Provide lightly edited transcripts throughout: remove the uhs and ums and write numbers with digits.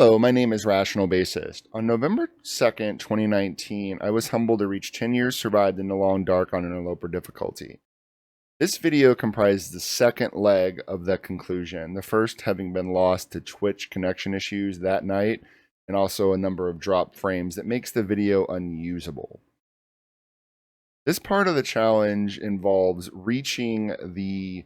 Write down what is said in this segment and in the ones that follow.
Hello, my name is Rational Bassist. On November 2nd, 2019, I was humbled to reach 10 years survived in the long dark on Interloper difficulty. This video comprises the second leg of the conclusion, the first having been lost to Twitch connection issues that night, and also a number of dropped frames that makes the video unusable. This part of the challenge involves reaching the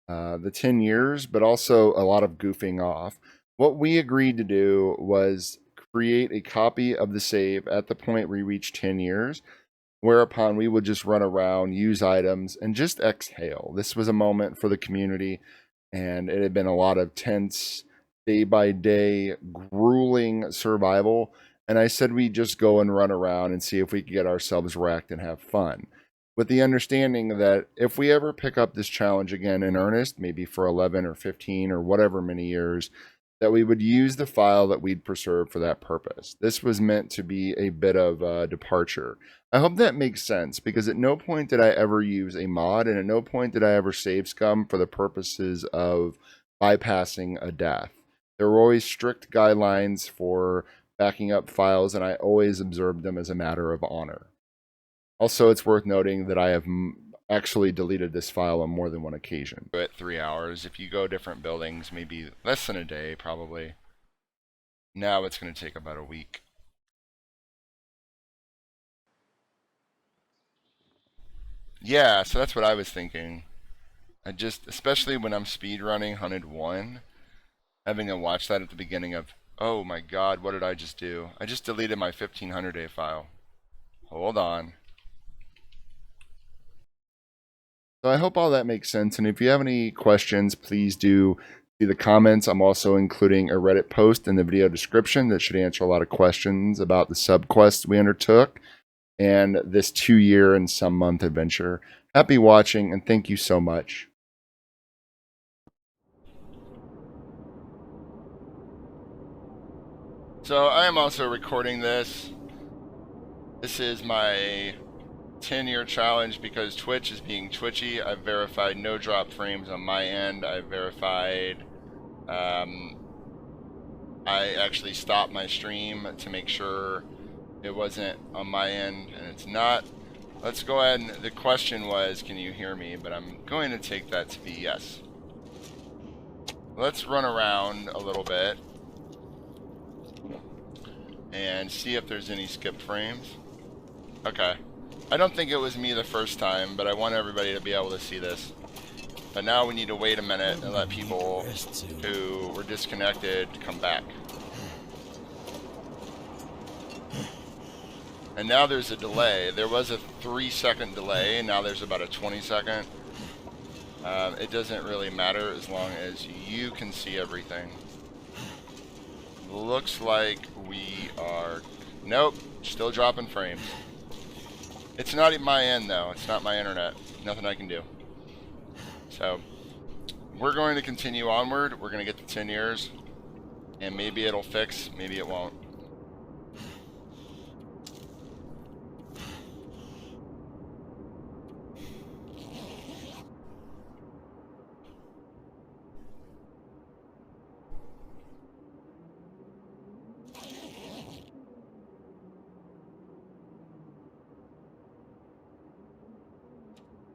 10 years, but also a lot of goofing off. What we agreed to do was create a copy of the save at the point we reach 10 years, whereupon we would just run around, use items, and just exhale. This was a moment for the community, and it had been a lot of tense, day-by-day, grueling survival, and I said we'd just go and run around and see if we could get ourselves wrecked and have fun, with the understanding that if we ever pick up this challenge again in earnest, maybe for 11 or 15 or whatever many years, that we would use the file that we'd preserved for that purpose. This was meant to be a bit of a departure. I hope that makes sense, because at no point did I ever use a mod, and at no point did I ever save scum for the purposes of bypassing a death. There were always strict guidelines for backing up files, and I always observed them as a matter of honor. Also, it's worth noting that I have actually deleted this file on more than one occasion. At 3 hours, if you go different buildings, maybe less than a day, probably. Now it's going to take about a week. Yeah, so that's what I was thinking. Especially when I'm speedrunning Hunted 1, having to watch that at the beginning of, oh my god, what did I just do? I just deleted my 1500 A file. Hold on. So I hope all that makes sense, and if you have any questions, please do see the comments. I'm also including a Reddit post in the video description that should answer a lot of questions about the subquests we undertook and this 2-year and some month adventure. Happy watching, and thank you so much. So I am also recording this. This is my 10-year challenge because Twitch is being twitchy. I've verified no drop frames on my end. I've verified I actually stopped my stream to make sure it wasn't on my end, and it's not. Let's go ahead and the question was, can you hear me? But I'm going to take that to be yes. Let's run around a little bit and see if there's any skip frames. Okay. I don't think it was me the first time, but I want everybody to be able to see this. But now we need to wait a minute and let people who were disconnected come back. And now there's a delay. There was a 3-second delay, and now there's about a 20-second. It doesn't really matter as long as you can see everything. Looks like we are... Nope, still dropping frames. It's not at my end, though. It's not my internet. Nothing I can do. So, we're going to continue onward. We're going to get to 10 years. And maybe it'll fix, maybe it won't.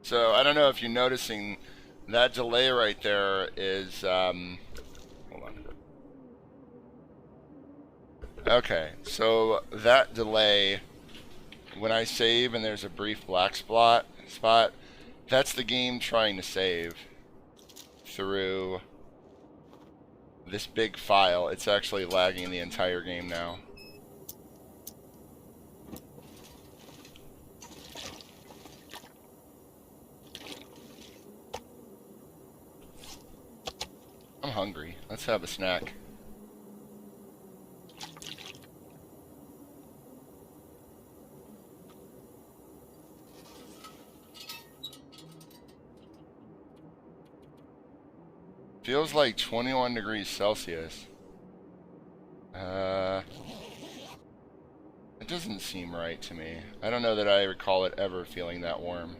So, I don't know if you're noticing that delay right there is, hold on. Okay, so that delay, when I save and there's a brief black spot, that's the game trying to save through this big file. It's actually lagging the entire game now. I'm hungry. Let's have a snack. Feels like 21 degrees Celsius. It doesn't seem right to me. I don't know that I recall it ever feeling that warm.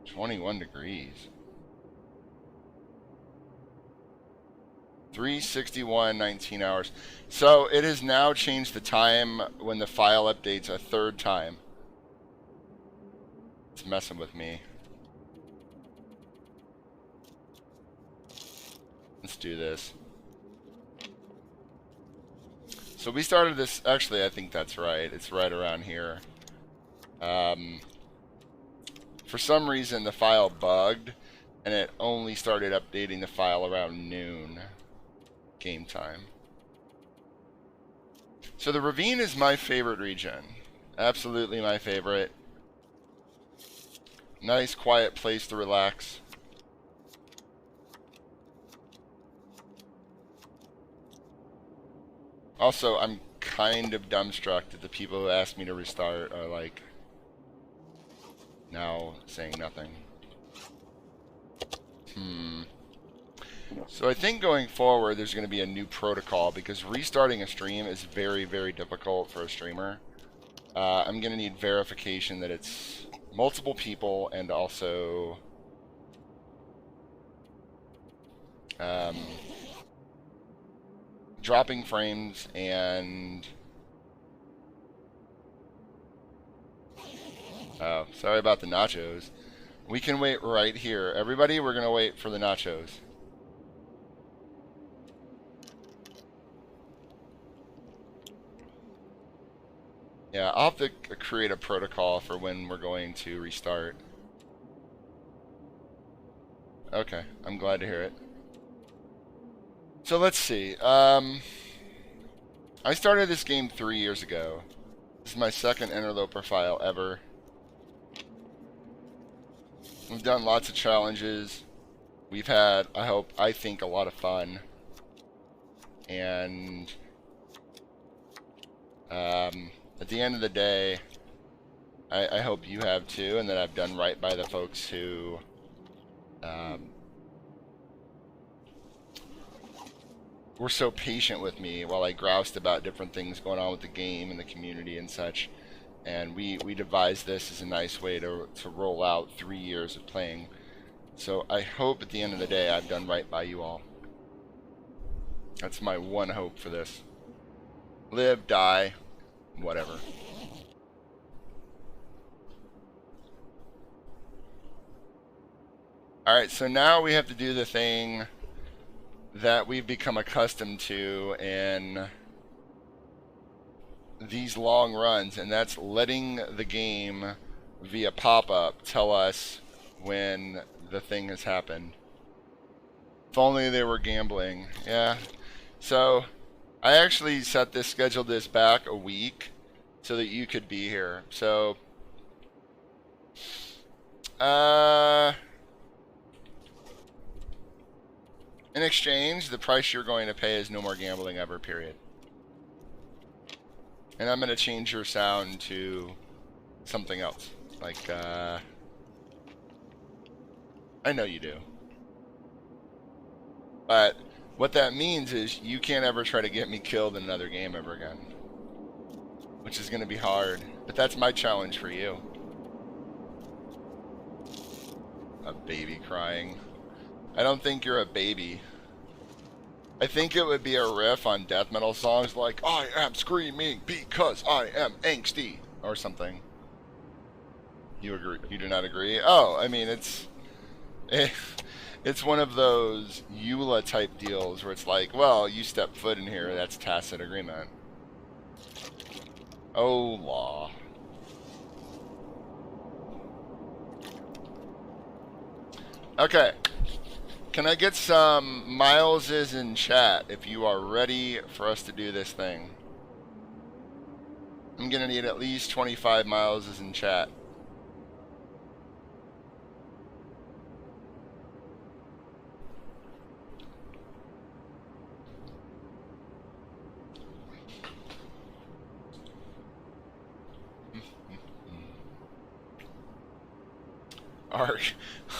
21 degrees. 361, 19 hours. So it has now changed the time when the file updates a third time. It's messing with me. Let's do this. So we started this, actually I think that's right. It's right around here. For some reason the file bugged and it only started updating the file around noon game time. So the ravine is my favorite region. Absolutely my favorite. Nice quiet place to relax. Also, I'm kind of dumbstruck that the people who asked me to restart are like now saying nothing. So I think going forward there's going to be a new protocol because restarting a stream is very, very difficult for a streamer. I'm going to need verification that it's multiple people and also dropping frames and oh, sorry about the nachos. We can wait right here. Everybody, we're going to wait for the nachos. Yeah, I'll have to create a protocol for when we're going to restart. Okay, I'm glad to hear it. So let's see. I started this game 3 years ago. This is my second Interloper file ever. We've done lots of challenges. We've had, I think, a lot of fun. And at the end of the day, I hope you have too, and that I've done right by the folks who were so patient with me while I groused about different things going on with the game and the community and such. And we devised this as a nice way to roll out 3 years of playing. So I hope at the end of the day I've done right by you all. That's my one hope for this. Live, die, whatever. Alright, so now we have to do the thing that we've become accustomed to in these long runs, and that's letting the game via pop-up tell us when the thing has happened. If only they were gambling. Yeah. So I actually scheduled this back a week so that you could be here. So in exchange, the price you're going to pay is no more gambling ever, period. And I'm going to change your sound to something else. Like, I know you do. But what that means is you can't ever try to get me killed in another game ever again. Which is going to be hard. But that's my challenge for you. A baby crying. I don't think you're a baby. I think it would be a riff on death metal songs like, I am screaming because I am angsty, or something. You agree? You do not agree? Oh, I mean, it's one of those EULA type deals where it's like, well, you step foot in here, that's tacit agreement. Oh, law. Okay. Can I get some Mileses in chat if you are ready for us to do this thing? I'm going to need at least 25 Mileses in chat.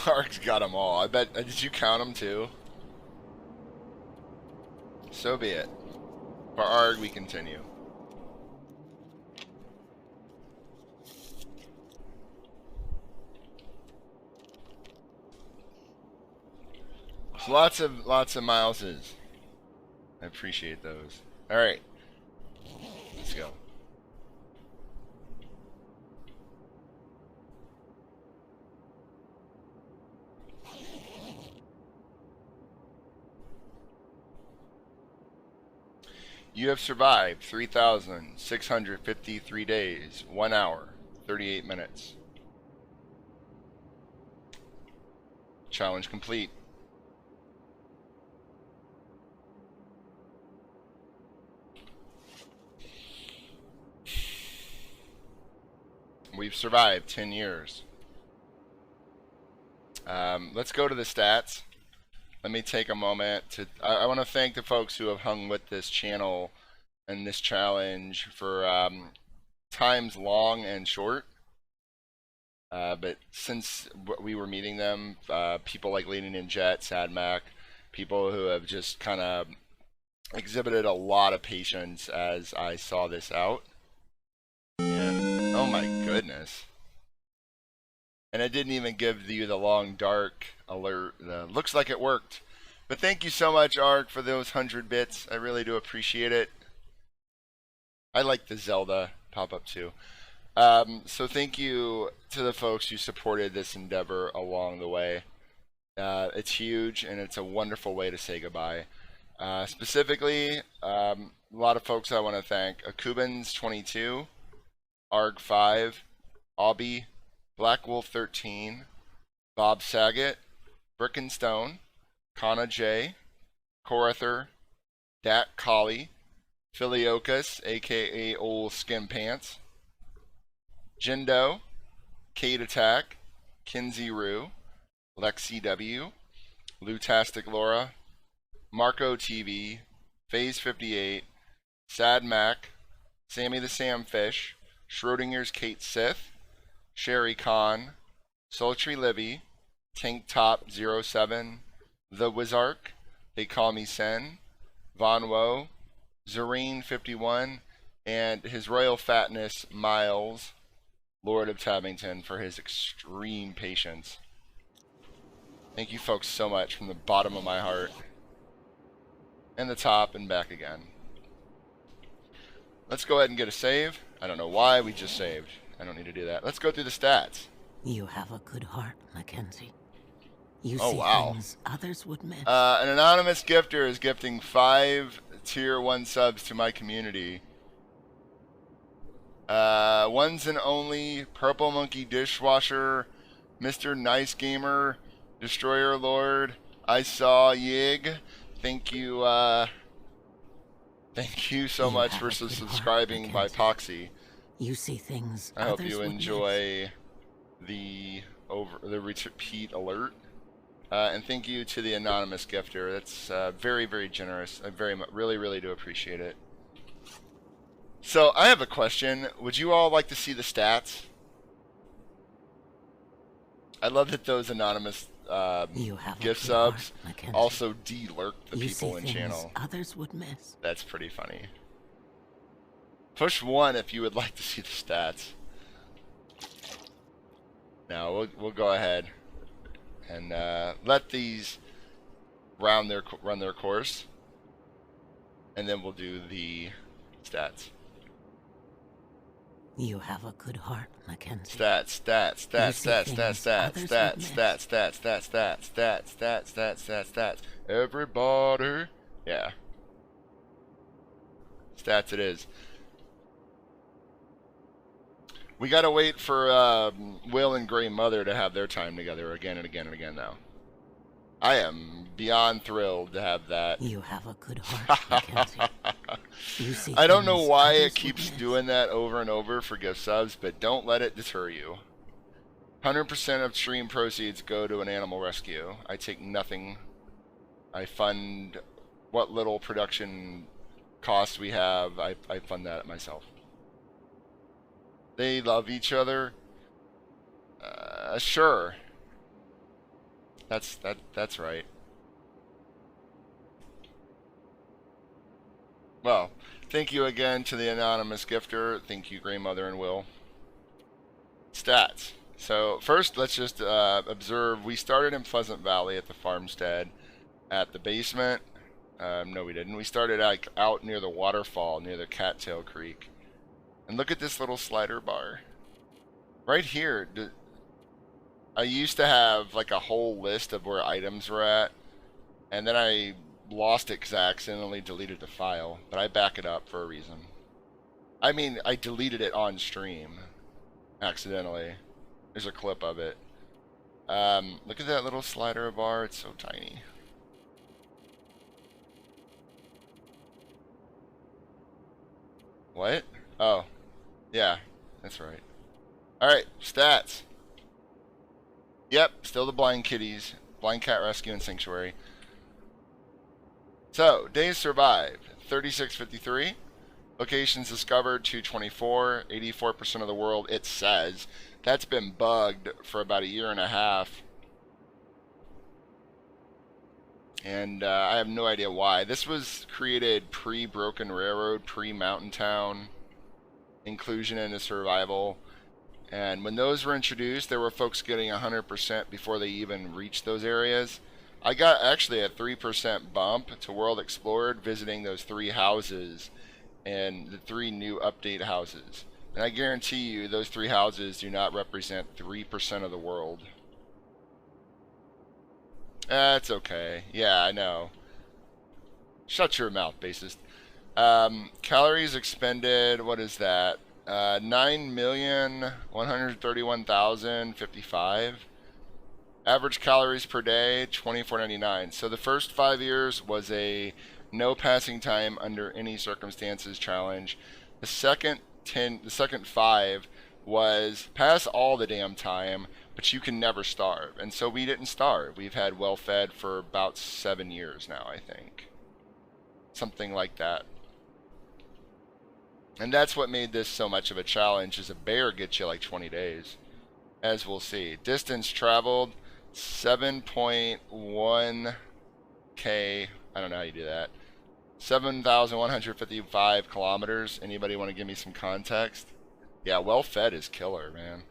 Ark's got them all. I bet. Did you count them too? So be it. For Arg, we continue. Lots of Mileses. I appreciate those. All right, let's go. You have survived 3,653 days, 1 hour, 38 minutes. Challenge complete. We've survived 10 years. Let's go to the stats. Let me take a moment to... I want to thank the folks who have hung with this channel and this challenge for times long and short. But since we were meeting them, people like Leading in Jet, Sad Mac, people who have just kind of exhibited a lot of patience as I saw this out. And, oh my goodness. And it didn't even give you the long dark alert. Looks like it worked. But thank you so much, Ark, for those 100 bits. I really do appreciate it. I like the Zelda pop-up too. So thank you to the folks who supported this endeavor along the way. It's huge, and it's a wonderful way to say goodbye. Specifically, a lot of folks I want to thank. Akubans22, Arg5, Obby, Black Wolf 13, Bob Saget, Brickenstone, Kana J, Korather, Dak Collie, Filiokus, aka Old Skin Pants, Jindo, Kate Attack, Kinsey Rue, Lexi W, Lutastic Laura, Marco TV, Phase 58, Sad Mac, Sammy the Samfish, Schrodinger's Kate Sith, Sherry Khan, Sultry Libby, Tank Top 07, The Wizark, They Call Me Sen, Von Woe, Zareen 51, and His Royal Fatness Miles, Lord of Tabington, for his extreme patience. Thank you folks so much from the bottom of my heart. And the top and back again. Let's go ahead and get a save. I don't know why we just saved. I don't need to do that. Let's go through the stats. You have a good heart, Mackenzie. You oh, see wow. things others would miss. An anonymous gifter is gifting 5 tier 1 subs to my community. Ones and only Purple Monkey Dishwasher, Mr. Nice Gamer, Destroyer Lord, I Saw Yig. Thank you so much for subscribing by Poxy. You see things. I hope you enjoy the repeat alert. And thank you to the anonymous gifter. That's very, very generous. I really do appreciate it. So I have a question. Would you all like to see the stats? I love that those anonymous gift subs also de-lurk the people in channel. Others would miss. That's pretty funny. Push 1 if you would like to see the stats. Now we'll go ahead and let these run their course, and then we'll do the stats. You have a good heart, Mackenzie. Stats. Everybody. Yeah. Stats it is. We gotta wait for Will and Grey Mother to have their time together again and again and again now. I am beyond thrilled to have that. You have a good heart, Mackenzie. I don't know why it keeps doing that over and over for gift subs, but don't let it deter you. 100% of stream proceeds go to an animal rescue. I take nothing. I fund what little production costs we have. I fund that myself. They love each other. Sure. That's right. Well, thank you again to the anonymous gifter. Thank you, Grey Mother and Will. Stats. So first, let's just observe. We started in Pleasant Valley at the farmstead, at the basement, No, we didn't. We started like out near the waterfall, near the Cattail Creek. And look at this little slider bar. Right here, I used to have like a whole list of where items were at. And then I lost it because I accidentally deleted the file. But I back it up for a reason. I mean, I deleted it on stream. Accidentally. There's a clip of it. Look at that little slider bar. It's so tiny. What? Oh. Yeah. That's right. Alright. Stats. Yep. Still the blind kitties. Blind cat rescue and sanctuary. So, days survived. 3653. Locations discovered 224. 84% of the world, it says. That's been bugged for about a year and a half. And I have no idea why. This was created pre-Broken Railroad, pre-Mountain Town inclusion into survival. And when those were introduced, there were folks getting 100% before they even reached those areas. I got actually a 3% bump to World Explored visiting those 3 houses and the 3 new update houses. And I guarantee you those 3 houses do not represent 3% of the world. That's okay. Yeah, I know. Shut your mouth, bassist. Calories expended, what is that? 9,131,055. Average calories per day, 24.99. So the first 5 years was a no passing time under any circumstances challenge. The second 5 was pass all the damn time, but you can never starve. And so we didn't starve. We've had well fed for about 7 years now, I think. Something like that. And that's what made this so much of a challenge, is a bear gets you like 20 days. As we'll see. Distance traveled, 7.1K. I don't know how you do that. 7,155 kilometers. Anybody want to give me some context? Yeah, well fed is killer, man.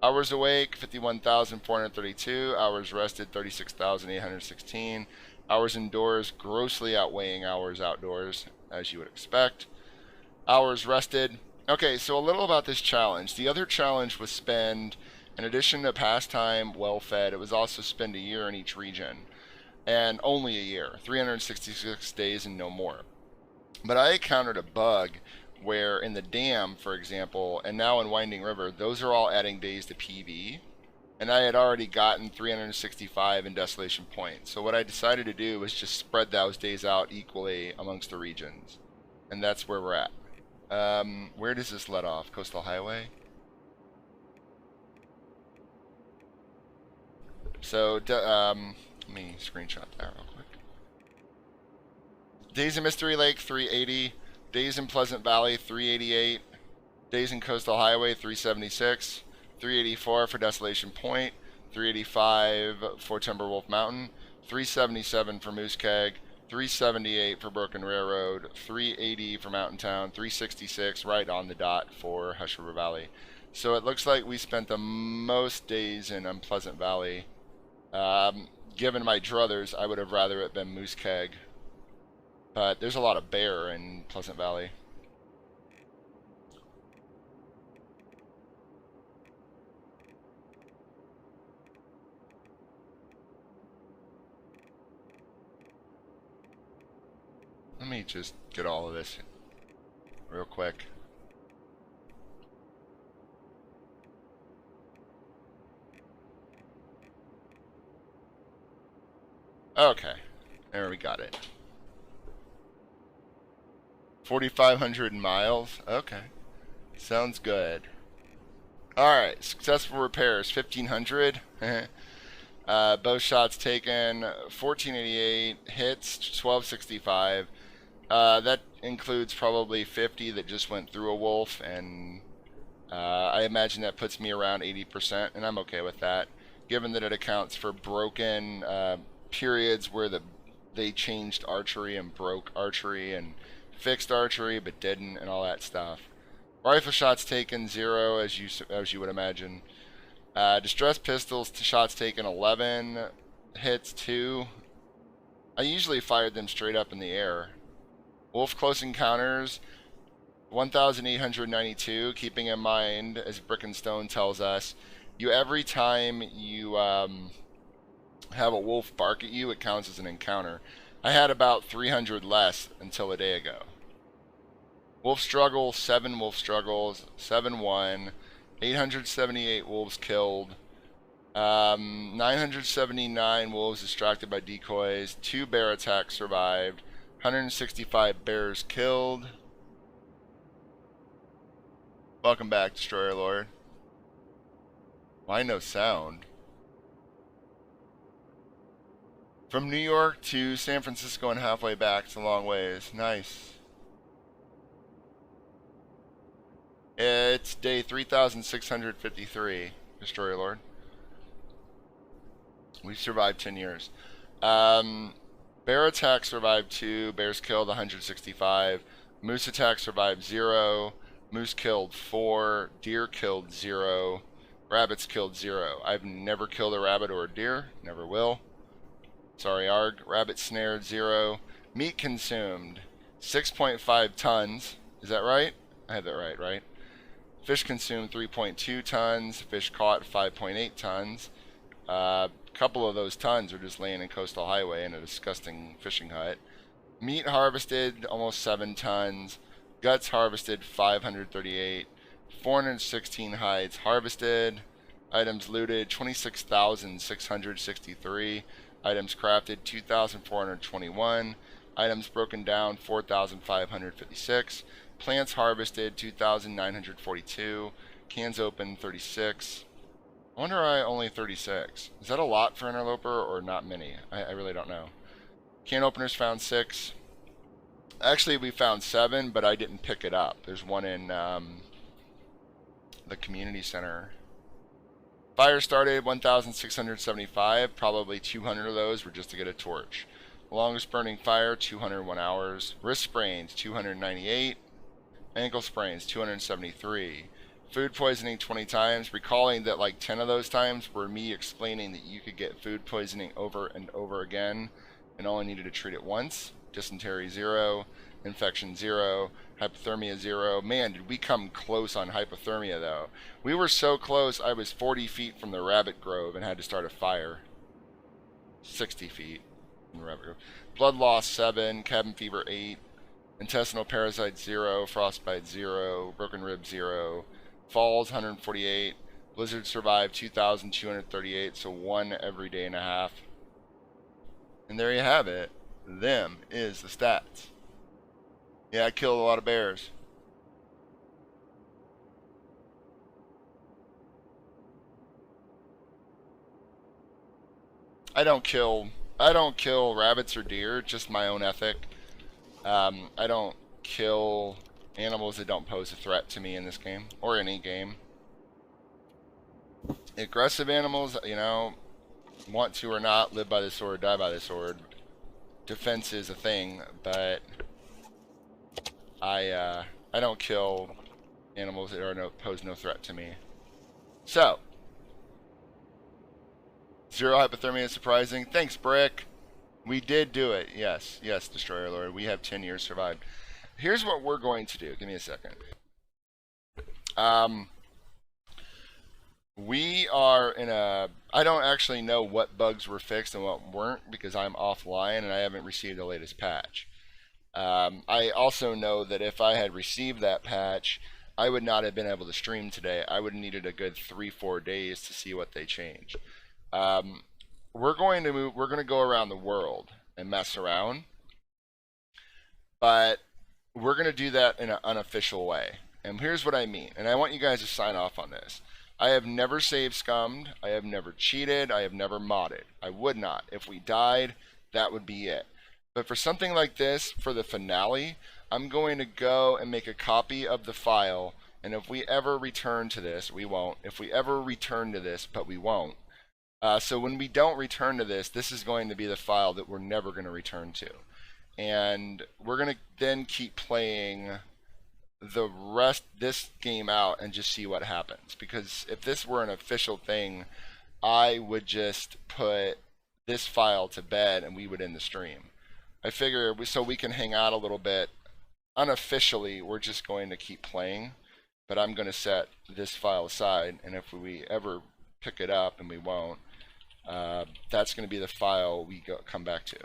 Hours awake, 51,432. Hours rested, 36,816. Hours indoors, grossly outweighing hours outdoors, as you would expect. Hours rested. Okay, so a little about this challenge. The other challenge was spend, in addition to pastime, well fed, it was also spend a year in each region. And only a year, 366 days and no more. But I encountered a bug where in the dam, for example, and now in Winding River, those are all adding days to PV. And I had already gotten 365 in Desolation Point. So what I decided to do was just spread those days out equally amongst the regions. And that's where we're at. Where does this let off? Coastal Highway? So, let me screenshot that real quick. Days in Mystery Lake, 380. Days in Pleasant Valley, 388. Days in Coastal Highway, 376. 384 for Desolation Point. 385 for Timberwolf Mountain. 377 for Moose Keg. 378 for Broken Railroad. 380 for Mountain Town. 366 right on the dot for Hush River Valley. So it looks like we spent the most days in Unpleasant Valley. Given my druthers, I would have rather it been Moose Keg. But there's a lot of bear in Pleasant Valley. Let me just get all of this real quick. Okay, there we got it. 4,500 miles. Okay, sounds good. Alright, successful repairs, 1,500. Bow shots taken, 1488. Hits, 1265. That includes probably 50 that just went through a wolf, and I imagine that puts me around 80%, and I'm okay with that, given that it accounts for broken periods where they changed archery and broke archery, and fixed archery but didn't, and all that stuff. Rifle shots taken, 0, as you would imagine. Distress pistols, shots taken, 11. Hits, 2. I usually fired them straight up in the air. Wolf close encounters, 1,892, keeping in mind, as Brick and Stone tells us, every time you have a wolf bark at you, it counts as an encounter. I had about 300 less until a day ago. Wolf struggle, 7 wolf struggles, 7-1, 878 wolves killed, 979 wolves distracted by decoys, 2 bear attacks survived, 165 bears killed. Welcome back, Destroyer Lord. Why no sound? From New York to San Francisco and halfway back, it's a long ways. Nice. It's day 3,653, Destroyer Lord. We've survived 10 years. Bear attack survived 2. Bears killed 165. Moose attack survived 0. Moose killed 4. Deer killed 0. Rabbits killed 0. I've never killed a rabbit or a deer. Never will. Sorry, Arg. Rabbit snared 0. Meat consumed 6.5 tons. Is that right? I had that right? Fish consumed 3.2 tons. Fish caught 5.8 tons. A couple of those tons are just laying in Coastal Highway in a disgusting fishing hut. Meat harvested almost 7 tons. Guts harvested 538. 416 hides harvested. Items looted 26,663. Items crafted 2,421. Items broken down 4,556. Plants harvested 2,942. Cans opened 36. I wonder why only 36. Is that a lot for Interloper or not many? I really don't know. Can openers found 6. Actually, we found 7, but I didn't pick it up. There's one in the community center. Fire started 1,675. Probably 200 of those were just to get a torch. Longest burning fire, 201 hours. Wrist sprains, 298. Ankle sprains, 273. Food poisoning 20 times. Recalling that like 10 of those times were me explaining that you could get food poisoning over and over again and only needed to treat it once. Dysentery 0. Infection 0. Hypothermia 0. Man, did we come close on hypothermia though. We were so close, I was 40 feet from the rabbit grove and had to start a fire. 60 feet from the rabbit grove. Blood loss 7. Cabin fever 8. Intestinal parasite 0. Frostbite 0. Broken rib 0. Falls 148. Blizzard survived 2,238, so 1 every day and a half. And there you have it. Them is the stats. Yeah, I killed a lot of bears. I don't kill rabbits or deer, just my own ethic. I don't kill animals that don't pose a threat to me in this game, or any game. Aggressive animals, you know, want to or not, live by the sword, die by the sword. Defense is a thing, but I don't kill animals that pose no threat to me. So, 0 hypothermia is surprising. Thanks, Brick. We did do it. Yes, Destroyer Lord. We have 10 years survived. Here's what we're going to do. Give me a second. We are in a... I don't actually know what bugs were fixed and what weren't because I'm offline and I haven't received the latest patch. I also know that if I had received that patch, I would not have been able to stream today. I would have needed a good 3-4 days to see what they changed. We're going to go around the world and mess around, but we're going to do that in an unofficial way. And here's what I mean, and I want you guys to sign off on this. I have never save scummed, I have never cheated, I have never modded. I would not. If we died, that would be it. But for something like this, for the finale, I'm going to go and make a copy of the file, and if we ever return to this, we won't. If we ever return to this, but we won't. So when we don't return to this, this is going to be the file that we're never going to return to. And we're going to then keep playing this game out and just see what happens. Because if this were an official thing, I would just put this file to bed and we would end the stream. I figure so we can hang out a little bit. Unofficially, we're just going to keep playing, but I'm going to set this file aside, and if we ever pick it up, and we won't, that's going to be the file we come back to.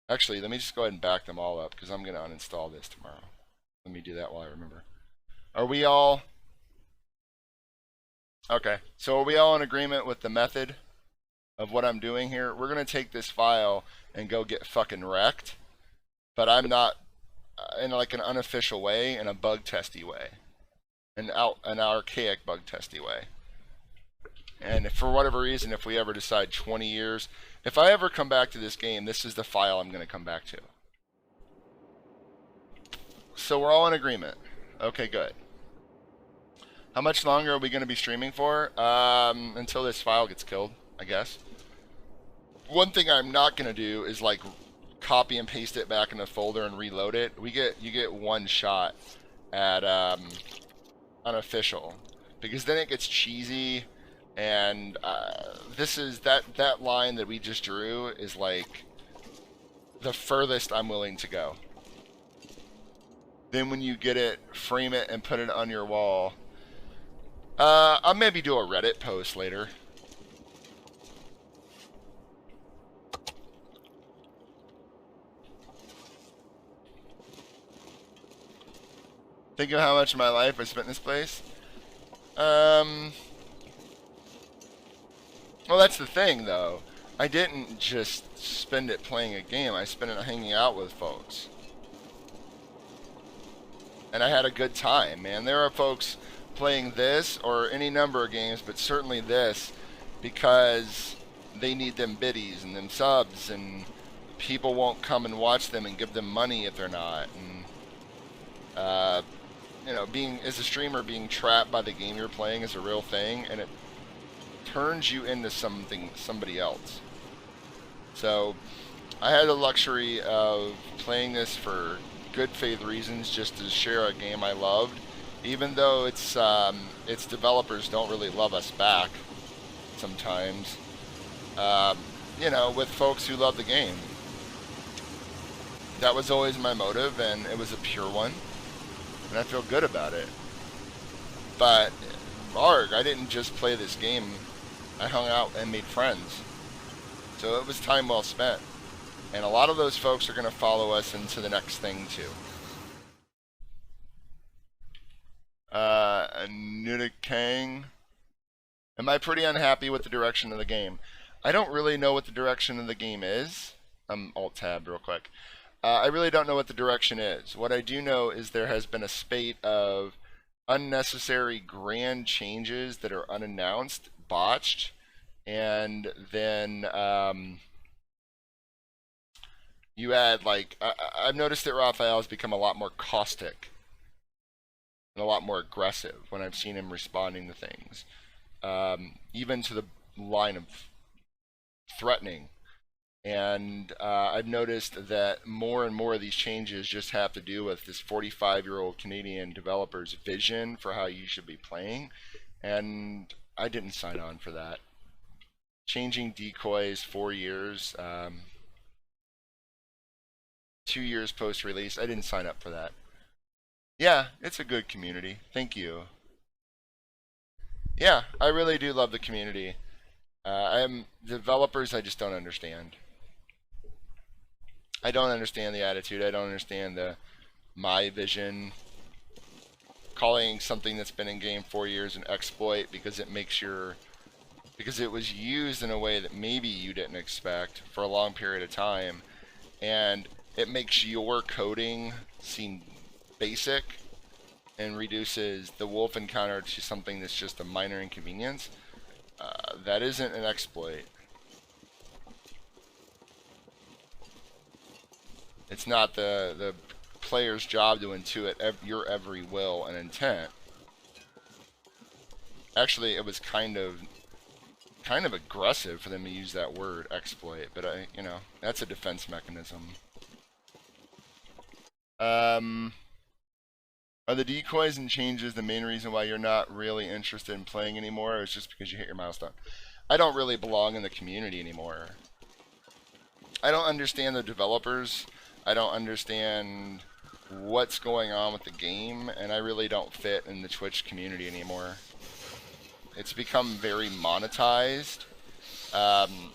Actually, let me just go ahead and back them all up, because I'm going to uninstall this tomorrow. Let me do that while I remember. Are we all... Okay, so are we all in agreement with the method of what I'm doing here? We're going to take this file and go get fucking wrecked, but I'm not in like an unofficial way, in a bug testy way, an archaic bug testy way. And if for whatever reason, if we ever decide 20 years, if I ever come back to this game, this is the file I'm going to come back to. So we're all in agreement. Okay, good. How much longer are we going to be streaming for? Until this file gets killed, I guess. One thing I'm not going to do is like copy and paste it back in the folder and reload it. You get one shot at unofficial, because then it gets cheesy, and this is that line that we just drew is like the furthest I'm willing to go. Then when you get it, frame it and put it on your wall. I'll maybe do a Reddit post later. Think of how much of my life I spent in this place. Well, that's the thing, though. I didn't just spend it playing a game. I spent it hanging out with folks. And I had a good time, man. There are folks playing this, or any number of games, but certainly this, because they need them biddies and them subs, and people won't come and watch them and give them money if they're not. And, you know, being as a streamer, being trapped by the game you're playing is a real thing, and it turns you into somebody else. So I had the luxury of playing this for good faith reasons, just to share a game I loved, even though its developers don't really love us back sometimes. You know, with folks who love the game. That was always my motive, and it was a pure one, and I feel good about it. But arg, I didn't just play this game. I hung out and made friends. So it was time well spent. And a lot of those folks are going to follow us into the next thing too. Nudikang. Am I pretty unhappy with the direction of the game? I don't really know what the direction of the game is. Alt-tab real quick. I really don't know what the direction is. What I do know is there has been a spate of unnecessary grand changes that are unannounced, botched, and then you add, like, I've noticed that Raphael has become a lot more caustic and a lot more aggressive when I've seen him responding to things, even to the line of threatening. And I've noticed that more and more of these changes just have to do with this 45-year-old Canadian developer's vision for how you should be playing, and I didn't sign on for that. Changing decoys 4 years, 2 years post-release, I didn't sign up for that. Yeah, it's a good community. Thank you. Yeah, I really do love the community. Developers I just don't understand. I don't understand the attitude. I don't understand my vision. Calling something that's been in game 4 years an exploit because it was used in a way that maybe you didn't expect for a long period of time, and it makes your coding seem basic and reduces the wolf encounter to something that's just a minor inconvenience. That isn't an exploit. It's not the player's job to intuit your every will and intent. Actually, it was kind of aggressive for them to use that word, exploit, but that's a defense mechanism. Are the decoys and changes the main reason why you're not really interested in playing anymore, or it's just because you hit your milestone? I don't really belong in the community anymore. I don't understand the developers. I don't understand what's going on with the game, and I really don't fit in the Twitch community anymore. It's become very monetized.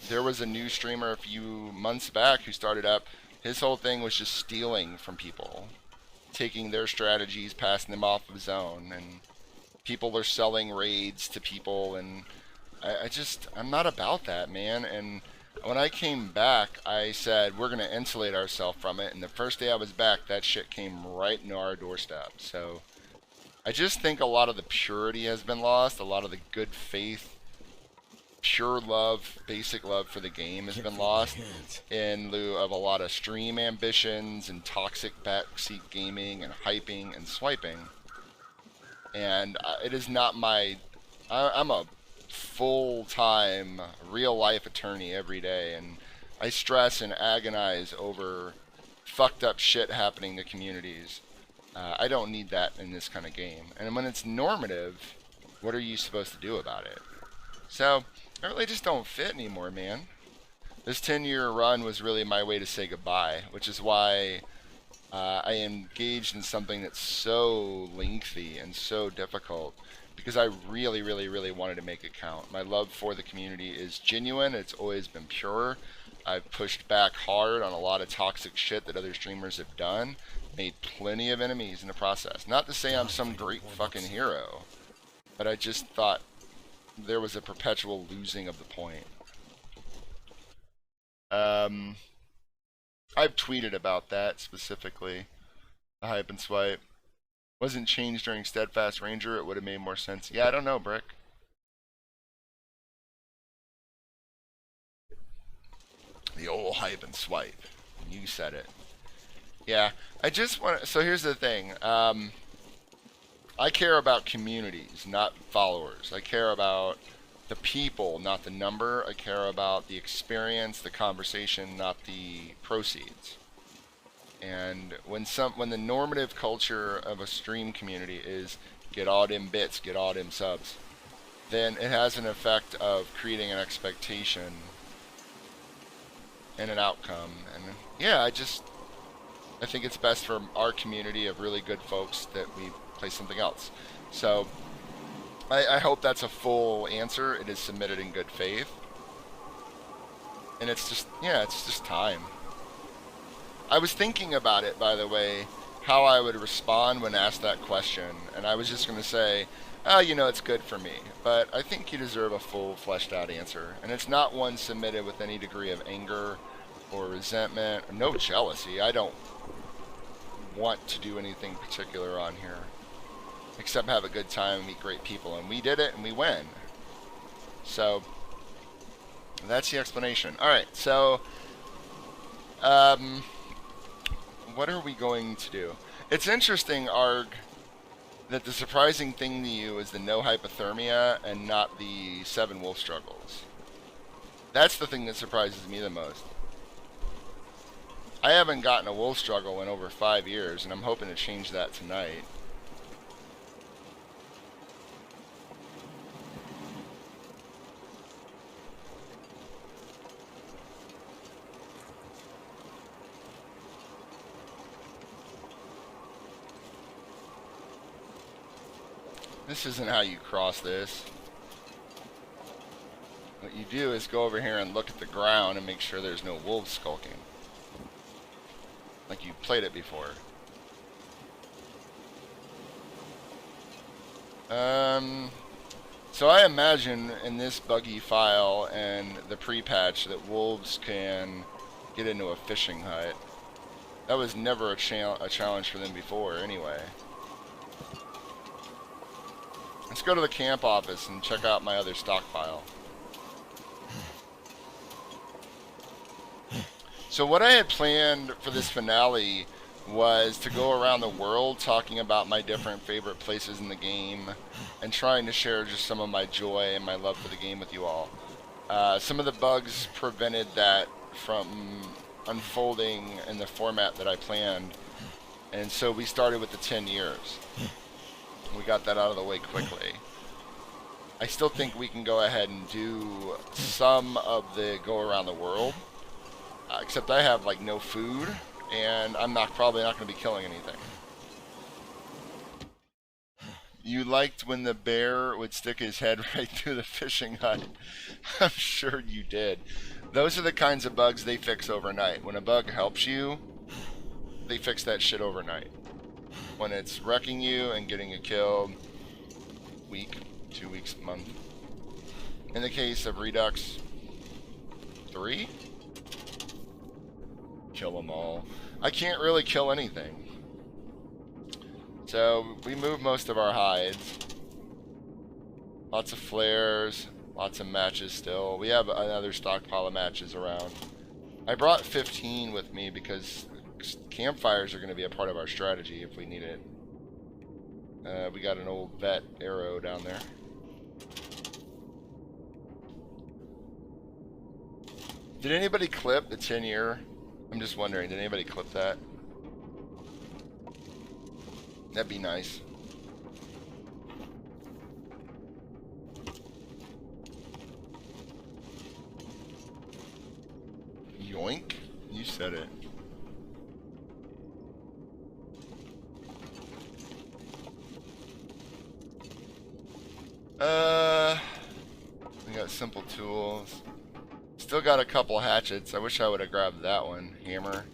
There was a new streamer a few months back who started up. His whole thing was just stealing from people, taking their strategies, passing them off of his own, and people are selling raids to people, and I'm not about that, man. And when I came back, I said, we're going to insulate ourselves from it, and the first day I was back, that shit came right into our doorstep. So I just think a lot of the purity has been lost, a lot of the good faith, pure love, basic love for the game has been lost in lieu of a lot of stream ambitions and toxic backseat gaming and hyping and swiping. And it is not I'm a full-time real-life attorney every day, and I stress and agonize over fucked up shit happening to communities. I don't need that in this kind of game. And when it's normative, what are you supposed to do about it? So, I really just don't fit anymore, man. This 10-year run was really my way to say goodbye, which is why I engaged in something that's so lengthy and so difficult, because I really, really, really wanted to make it count. My love for the community is genuine. It's always been pure. I've pushed back hard on a lot of toxic shit that other streamers have done. Made plenty of enemies in the process. Not to say I'm some great fucking hero, but I just thought there was a perpetual losing of the point. I've tweeted about that specifically. The hype and swipe wasn't changed during Steadfast Ranger. It would have made more sense. Yeah, I don't know, Brick. The old hype and swipe. You said it. Yeah, I just want. So here's the thing. I care about communities, not followers. I care about the people, not the number. I care about the experience, the conversation, not the proceeds. And when the normative culture of a stream community is get all them bits, get all them subs, then it has an effect of creating an expectation and an outcome. And yeah, I think it's best for our community of really good folks that we play something else. So I hope that's a full answer. It is submitted in good faith. And it's just time. I was thinking about it, by the way, how I would respond when asked that question. And I was just going to say, oh, it's good for me. But I think you deserve a full, fleshed out answer. And it's not one submitted with any degree of anger or resentment, or no jealousy. I don't want to do anything particular on here, except have a good time and meet great people. And we did it, and we win. So that's the explanation. All right, so what are we going to do? It's interesting, Arg, that the surprising thing to you is the no hypothermia and not the 7 wolf struggles. That's the thing that surprises me the most. I haven't gotten a wolf struggle in over 5 years, and I'm hoping to change that tonight. This isn't how you cross this. What you do is go over here and look at the ground and make sure there's no wolves skulking. Like you played it before. So I imagine in this buggy file and the pre-patch that wolves can get into a fishing hut. That was never a challenge for them before anyway. Let's go to the camp office and check out my other stockpile. So what I had planned for this finale was to go around the world talking about my different favorite places in the game and trying to share just some of my joy and my love for the game with you all. Some of the bugs prevented that from unfolding in the format that I planned, and so we started with the 10 years. We got that out of the way quickly. I still think we can go ahead and do some of the go around the world. except I have like no food, and I'm probably not going to be killing anything. You liked when the bear would stick his head right through the fishing hut. I'm sure you did. Those are the kinds of bugs they fix overnight. When a bug helps you, they fix that shit overnight. When it's wrecking you and getting you killed, week, 2 weeks, month. In the case of Redux 3, kill them all. I can't really kill anything. So we move most of our hides. Lots of flares, lots of matches still. We have another stockpile of matches around. I brought 15 with me because campfires are going to be a part of our strategy if we need it. We got an old vet arrow down there. Did anybody clip the 10-year? I'm just wondering, did anybody clip that? That'd be nice. Yoink? You said it. We got simple tools. Still got a couple hatchets. I wish I would have grabbed that one. Hammer.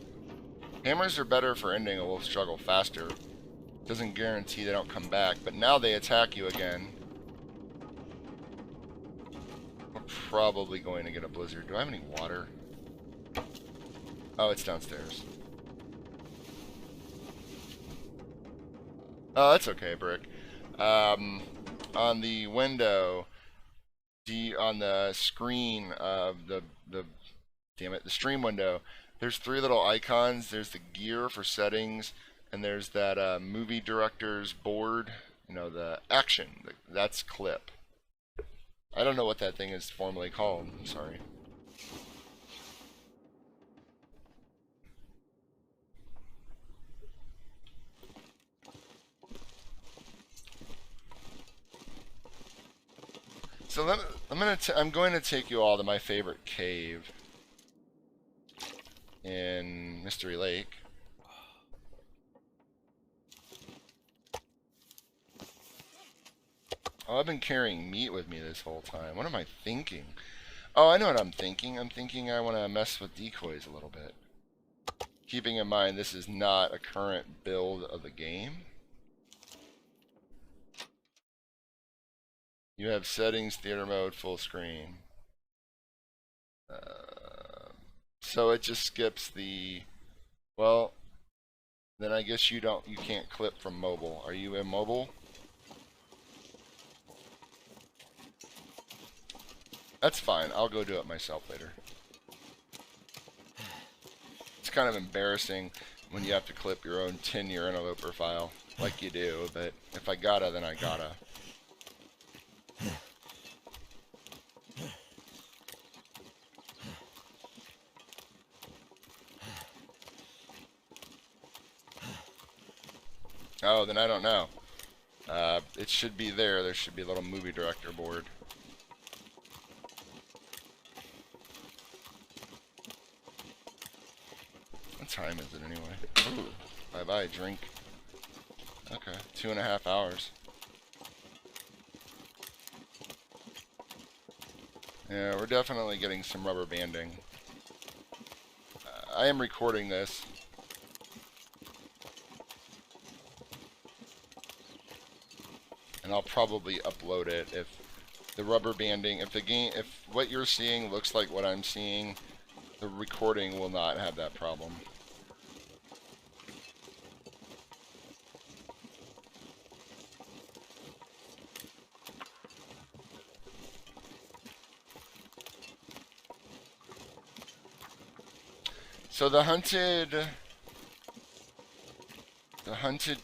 Hammers are better for ending a wolf struggle faster. Doesn't guarantee they don't come back, but now they attack you again. We're probably going to get a blizzard. Do I have any water? Oh, it's downstairs. Oh, that's okay, Brick. On the window, on the screen of the damn it, the stream window, there's 3 little icons. There's the gear for settings, and there's that movie director's board. You know, the action. That's clip. I don't know what that thing is formally called. I'm sorry. So I'm going to take you all to my favorite cave in Mystery Lake. Oh, I've been carrying meat with me this whole time. What am I thinking? Oh, I know what I'm thinking. I'm thinking I want to mess with decoys a little bit. Keeping in mind this is not a current build of the game. You have settings, theater mode, full screen. So it just skips the... Well, then I guess you can't clip from mobile. Are you in mobile? That's fine. I'll go do it myself later. It's kind of embarrassing when you have to clip your own 10-year Interloper file, like you do, but if I gotta, then I gotta. Oh, then I don't know. It should be there. There should be a little movie director board. What time is it anyway? Ooh, bye-bye, drink. Okay, 2.5 hours. Yeah, we're definitely getting some rubber banding. I am recording this. And I'll probably upload it if the rubber banding, if what you're seeing looks like what I'm seeing, the recording will not have that problem. So the Hunted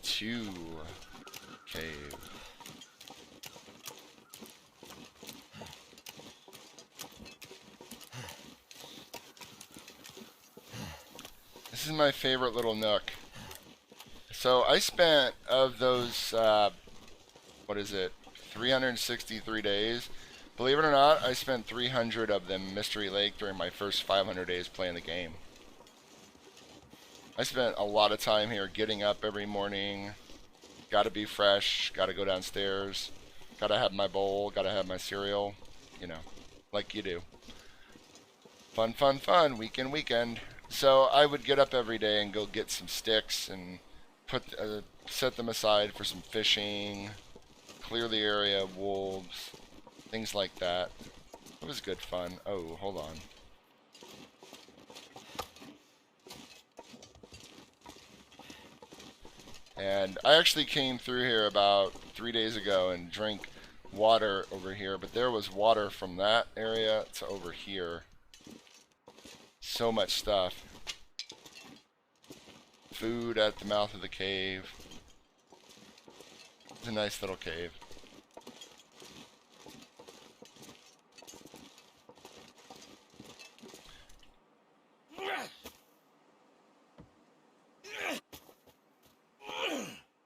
2 cave. This is my favorite little nook. So I spent, of those, what is it, 363 days, Believe it or not, I spent 300 of them Mystery Lake during my first 500 days playing the game. I spent a lot of time here getting up every morning. Gotta be fresh, gotta go downstairs, gotta have my bowl, gotta have my cereal, you know, like you do. Fun, fun, fun, weekend. So I would get up every day and go get some sticks and set them aside for some fishing, clear the area of wolves, things like that. It was good fun. Oh, hold on. And I actually came through here about 3 days ago and drank water over here, but there was water from that area to over here. So much stuff. Food at the mouth of the cave. It's a nice little cave.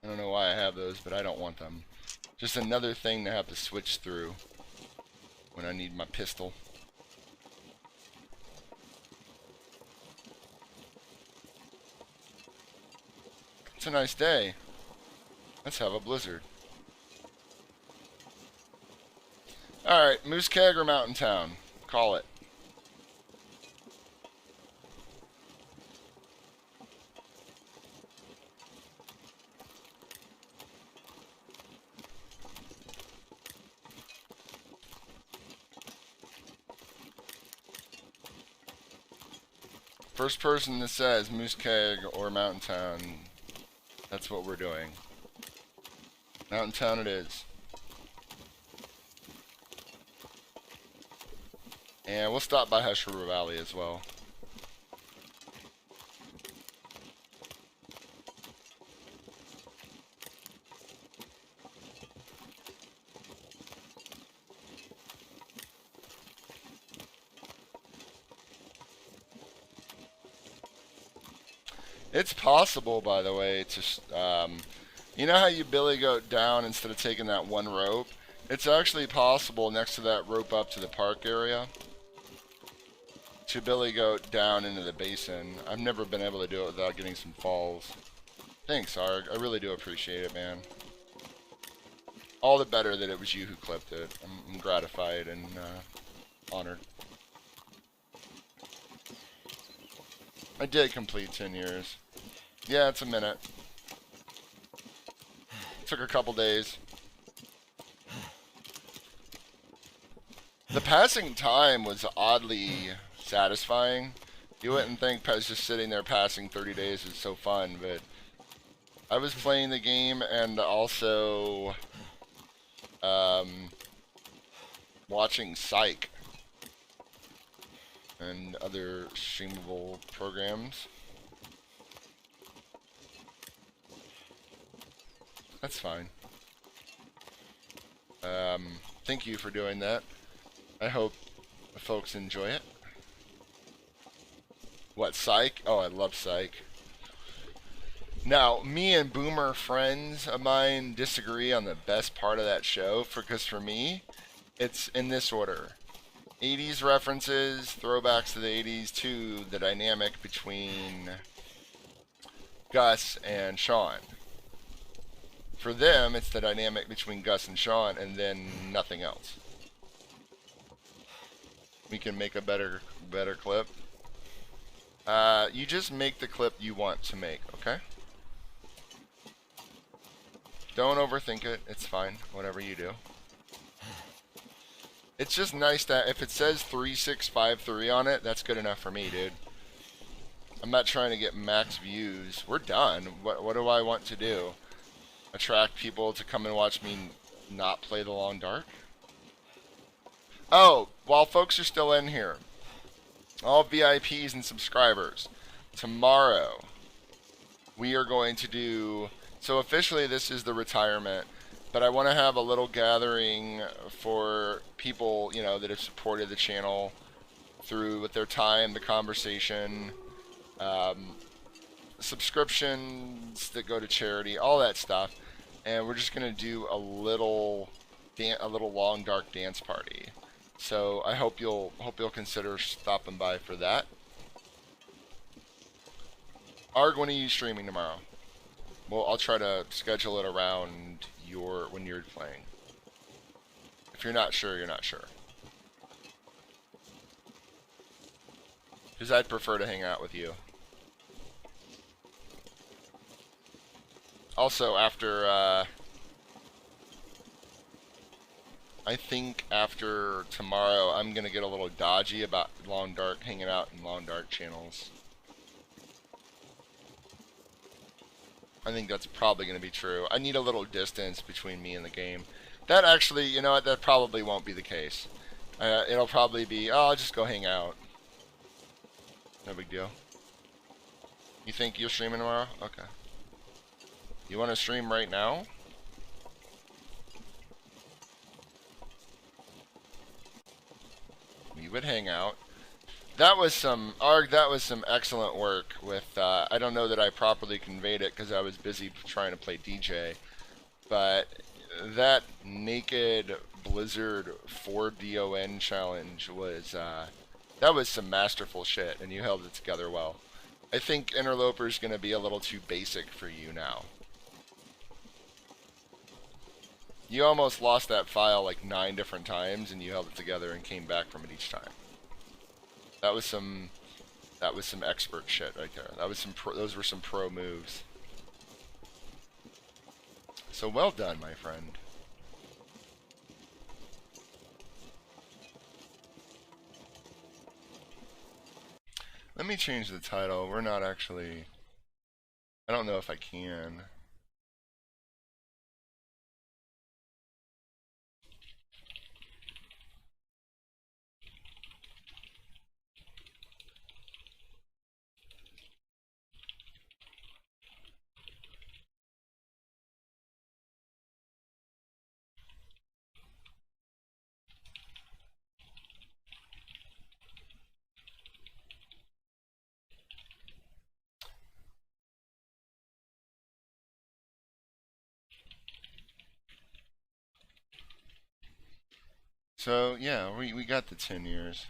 I don't know why I have those, but I don't want them. Just another thing to have to switch through when I need my pistol. It's a nice day. Let's have a blizzard. Alright, Moose Keg or Mountain Town? Call it. First person that says Moose Keg or Mountain Town, that's what we're doing. Mountain Town it is. And we'll stop by Hush River Valley as well. It's possible, by the way, to, you know how you billy goat down instead of taking that one rope? It's actually possible next to that rope up to the park area to billy goat down into the basin. I've never been able to do it without getting some falls. Thanks, Arg. I really do appreciate it, man. All the better that it was you who clipped it. I'm gratified and honored. I did complete 10 years. Yeah, it's a minute. Took a couple days. The passing time was oddly satisfying. You wouldn't think just sitting there passing 30 days is so fun, but I was playing the game and also watching Psych and other streamable programs. That's fine. Thank you for doing that. I hope the folks enjoy it. What, Psych? Oh, I love Psych. Now, me and boomer friends of mine disagree on the best part of that show, because for me, it's in this order. 80s references, throwbacks to the 80s, to the dynamic between Gus and Sean. For them, it's the dynamic between Gus and Sean, and then nothing else. We can make a better clip. You just make the clip you want to make, okay? Don't overthink it. It's fine. Whatever you do. It's just nice that if it says 3653 on it, that's good enough for me, dude. I'm not trying to get max views. We're done. What do I want to do? Attract people to come and watch me not play the Long Dark? Oh, while folks are still in here, all VIPs and subscribers, tomorrow we are going to do, so officially this is the retirement, but I want to have a little gathering for people, you know, that have supported the channel through with their time, the conversation, subscriptions that go to charity, all that stuff. And we're just going to do a little a little long dark dance party. So I hope you'll consider stopping by for that. Arg, when are you streaming tomorrow? Well, I'll try to schedule it around when you're playing. If you're not sure, you're not sure. Because I'd prefer to hang out with you. Also, after, I think after tomorrow, I'm going to get a little dodgy about hanging out in long dark channels. I think that's probably going to be true. I need a little distance between me and the game. That actually, you know what, that probably won't be the case. It'll probably be, oh, I'll just go hang out. No big deal. You think you're streaming tomorrow? Okay. You want to stream right now? We would hang out. That was some excellent work with, I don't know that I properly conveyed it because I was busy trying to play DJ, but that naked Blizzard 4DON challenge was, that was some masterful shit, and you held it together well. I think Interloper is going to be a little too basic for you now. You almost lost that file like 9 different times, and you held it together and came back from it each time. That was some expert shit right there. Those were some pro moves. So well done, my friend. Let me change the title. We're not actually... I don't know if I can. So, yeah, we got the 10 years.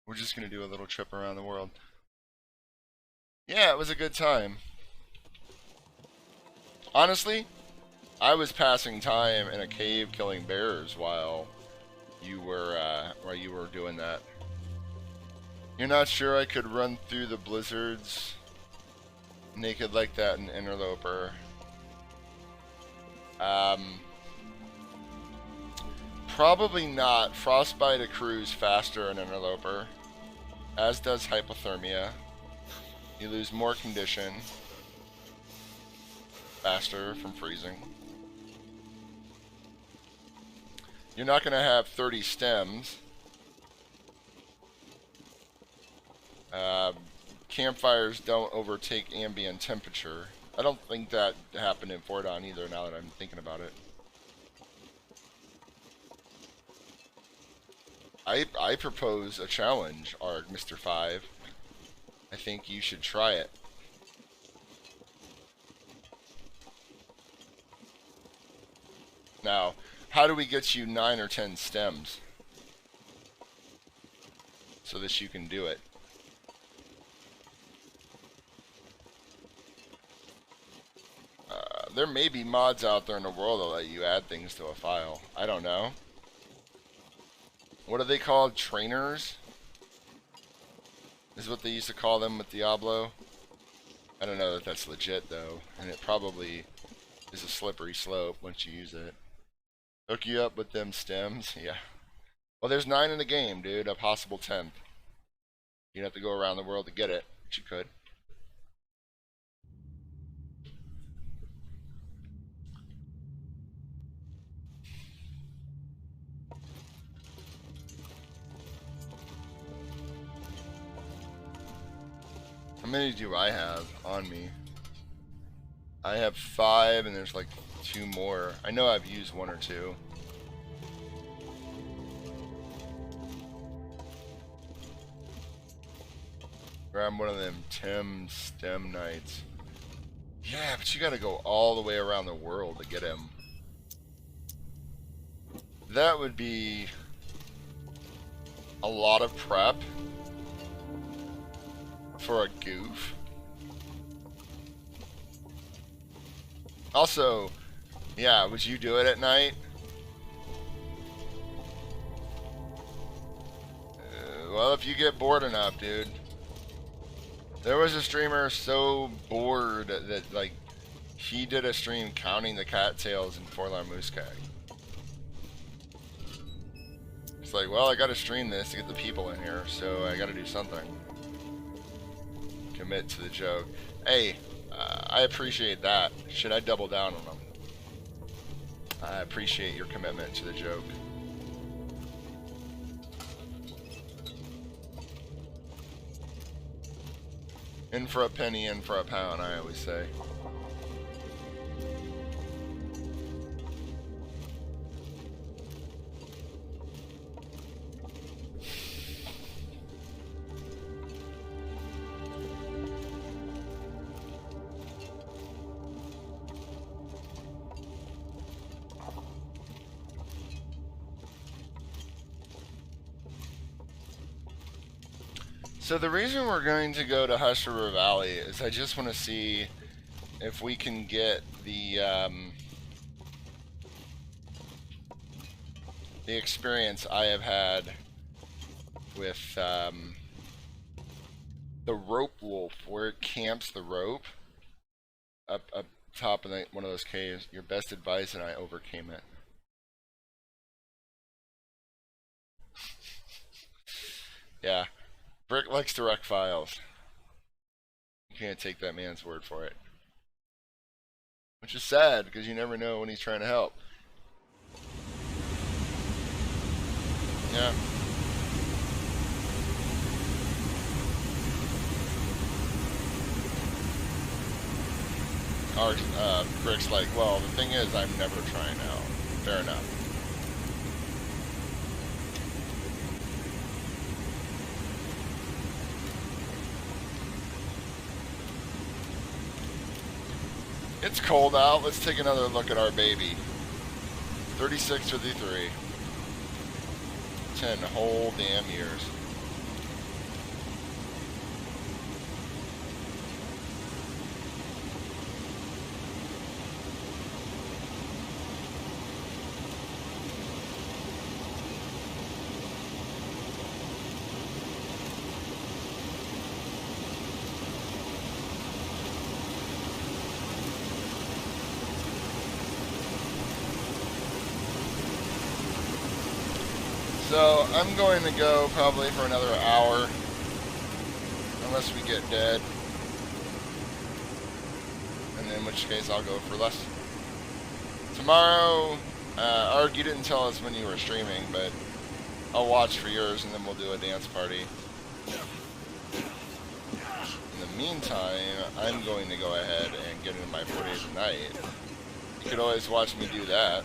We're just going to do a little trip around the world. Yeah, it was a good time. Honestly, I was passing time in a cave killing bears while you were doing that. You're not sure I could run through the blizzards naked like that in Interloper? Probably not. Frostbite accrues faster in Interloper, as does hypothermia. You lose more condition faster from freezing. You're not going to have 30 stems. Campfires don't overtake ambient temperature. I don't think that happened in Fordon either, now that I'm thinking about it. I propose a challenge, Arg, Mr. 5. I think you should try it. Now, how do we get you 9 or 10 stems so that you can do it? There may be mods out there in the world that let you add things to a file. I don't know. What are they called? Trainers? Is what they used to call them with Diablo. I don't know that that's legit though, and it probably is a slippery slope once you use it. Hook you up with them stems? Yeah. Well, there's 9 in the game, dude. A possible 10th. You'd have to go around the world to get it, but you could. How many do I have on me? I have 5, and there's like 2 more. I know I've used 1 or 2. Grab one of them Tim stem knights. Yeah, but you gotta go all the way around the world to get him. that would be a lot of prep for a goof. Also, yeah, would you do it at night? Well, if you get bored enough, dude. There was a streamer so bored that, like, he did a stream counting the cattails in Forlorn Moose Keg. It's like, well, I gotta stream this to get the people in here, so I gotta do something. Commit to the joke. Hey, I appreciate that. Should I double down on them? I appreciate your commitment to the joke. In for a penny, in for a pound, I always say. So the reason we're going to go to Hush River Valley is I just want to see if we can get the experience I have had with the rope wolf, where it camps the rope up top of one of those caves. Your best advice, and I overcame it. Yeah. Brick likes to wreck files. You can't take that man's word for it. Which is sad, because you never know when he's trying to help. Yeah. Brick's like, well, the thing is, I'm never trying out. Fair enough. It's cold out. Let's take another look at our baby. 36 to the 3. 10 whole damn years. So I'm going to go probably for another hour, unless we get dead, and in which case I'll go for less. Tomorrow, Arg, you didn't tell us when you were streaming, but I'll watch for yours and then we'll do a dance party. In the meantime, I'm going to go ahead and get into my 4 days a night. You could always watch me do that.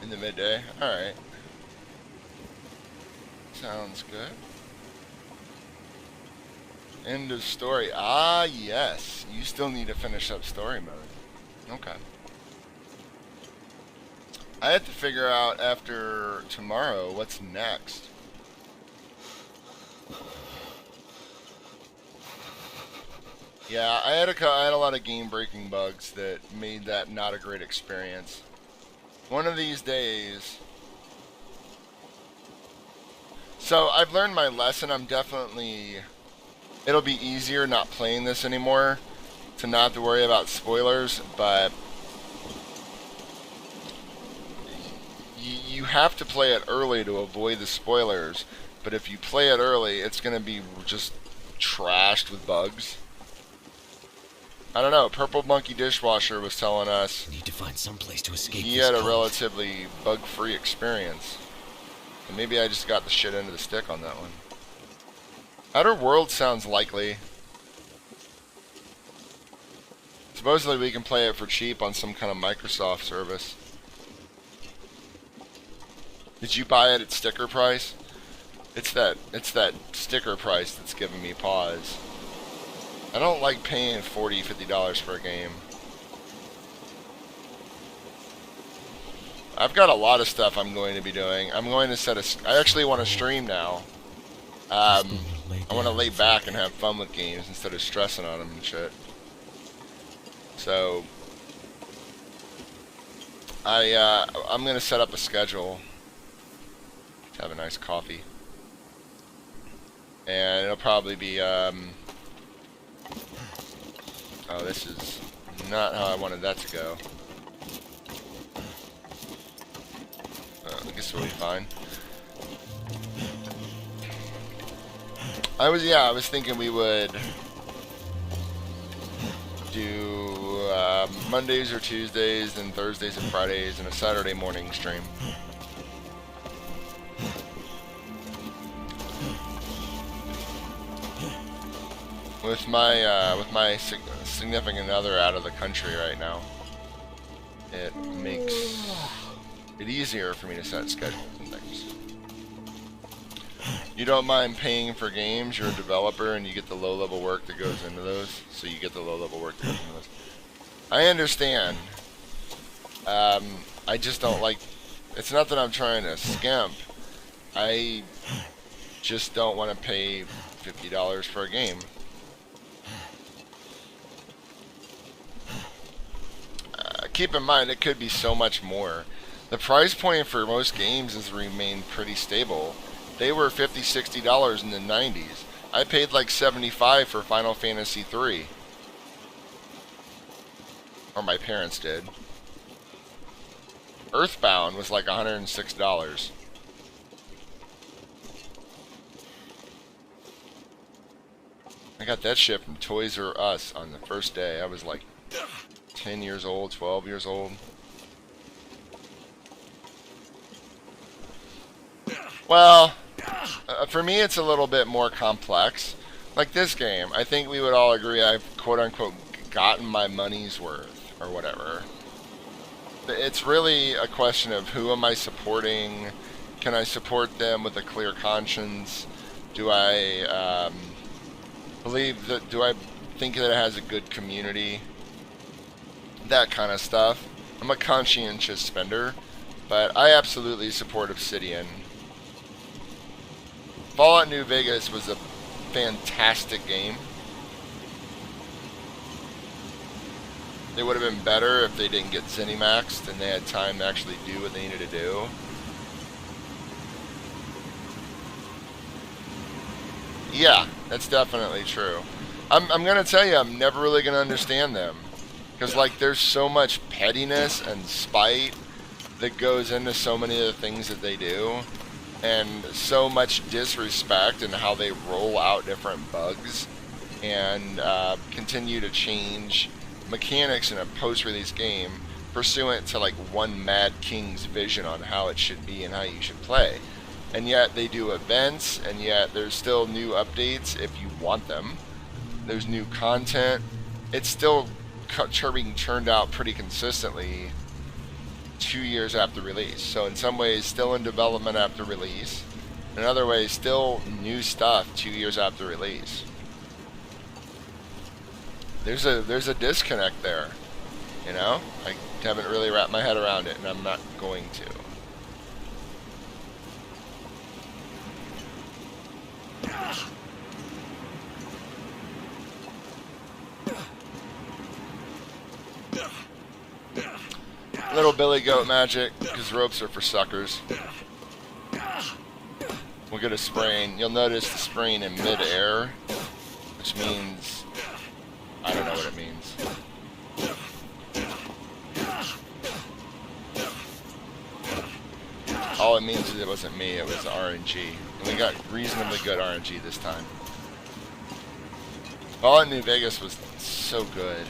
In the midday? Alright. Sounds good. End of story. Ah, yes. You still need to finish up story mode. Okay. I have to figure out after tomorrow what's next. Yeah, I had a lot of game-breaking bugs that made that not a great experience. One of these days... So, I've learned my lesson. I'm definitely... It'll be easier not playing this anymore to not have to worry about spoilers, but... You have to play it early to avoid the spoilers, but if you play it early, it's going to be just trashed with bugs. I don't know. Purple Monkey Dishwasher was telling us Need to find some place to escape. he had a relatively bug-free experience. And maybe I just got the shit end of the stick on that one. Outer Worlds sounds likely. Supposedly we can play it for cheap on some kind of Microsoft service. Did you buy it at sticker price? It's that sticker price that's giving me pause. I don't like paying $40, $50 for a game. I've got a lot of stuff I'm going to be doing. I'm going to set a... I actually want to stream now. I want to lay back and have fun with games instead of stressing on them and shit. So... I'm going to set up a schedule to have a nice coffee. And it'll probably be... Oh, this is not how I wanted that to go. I guess we'll be fine. I was thinking we would do Mondays or Tuesdays, and Thursdays and Fridays, and a Saturday morning stream. With my significant other out of the country right now, it makes it easier for me to set schedules and things. You don't mind paying for games, you're a developer and you get the low-level work that goes into those, so you get the low-level work that goes into those. I understand. I just don't like... It's not that I'm trying to skimp. I just don't want to pay $50 for a game. Keep in mind, it could be so much more. The price point for most games has remained pretty stable. They were $50, $60 in the 90s. I paid like $75 for Final Fantasy III. Or my parents did. Earthbound was like $106. I got that shit from Toys R Us on the first day. I was like 10 years old, 12 years old. Well, for me it's a little bit more complex. Like this game, I think we would all agree I've quote-unquote gotten my money's worth, or whatever. It's really a question of who am I supporting? Can I support them with a clear conscience? Do I believe that, do I think that it has a good community? That kind of stuff. I'm a conscientious spender, but I absolutely support Obsidian. Fallout New Vegas was a fantastic game. It would have been better if they didn't get ZeniMaxed and they had time to actually do what they needed to do. Yeah, that's definitely true. I'm gonna tell you, I'm never really gonna understand them. Because, like, there's so much pettiness and spite that goes into so many of the things that they do. And so much disrespect in how they roll out different bugs. And continue to change mechanics in a post-release game pursuant to, like, one Mad King's vision on how it should be and how you should play. And yet they do events, and yet there's still new updates if you want them. There's new content. It's still being churned out pretty consistently 2 years after release. So in some ways still in development after release. In other ways still new stuff 2 years after release. There's a disconnect there. You know? I haven't really wrapped my head around it, and I'm not going to. Little Billy Goat magic, because ropes are for suckers. We'll get a sprain. You'll notice the sprain in mid-air, which means... I don't know what it means. All it means is it wasn't me, it was RNG. And we got reasonably good RNG this time. Fallout New Vegas was so good.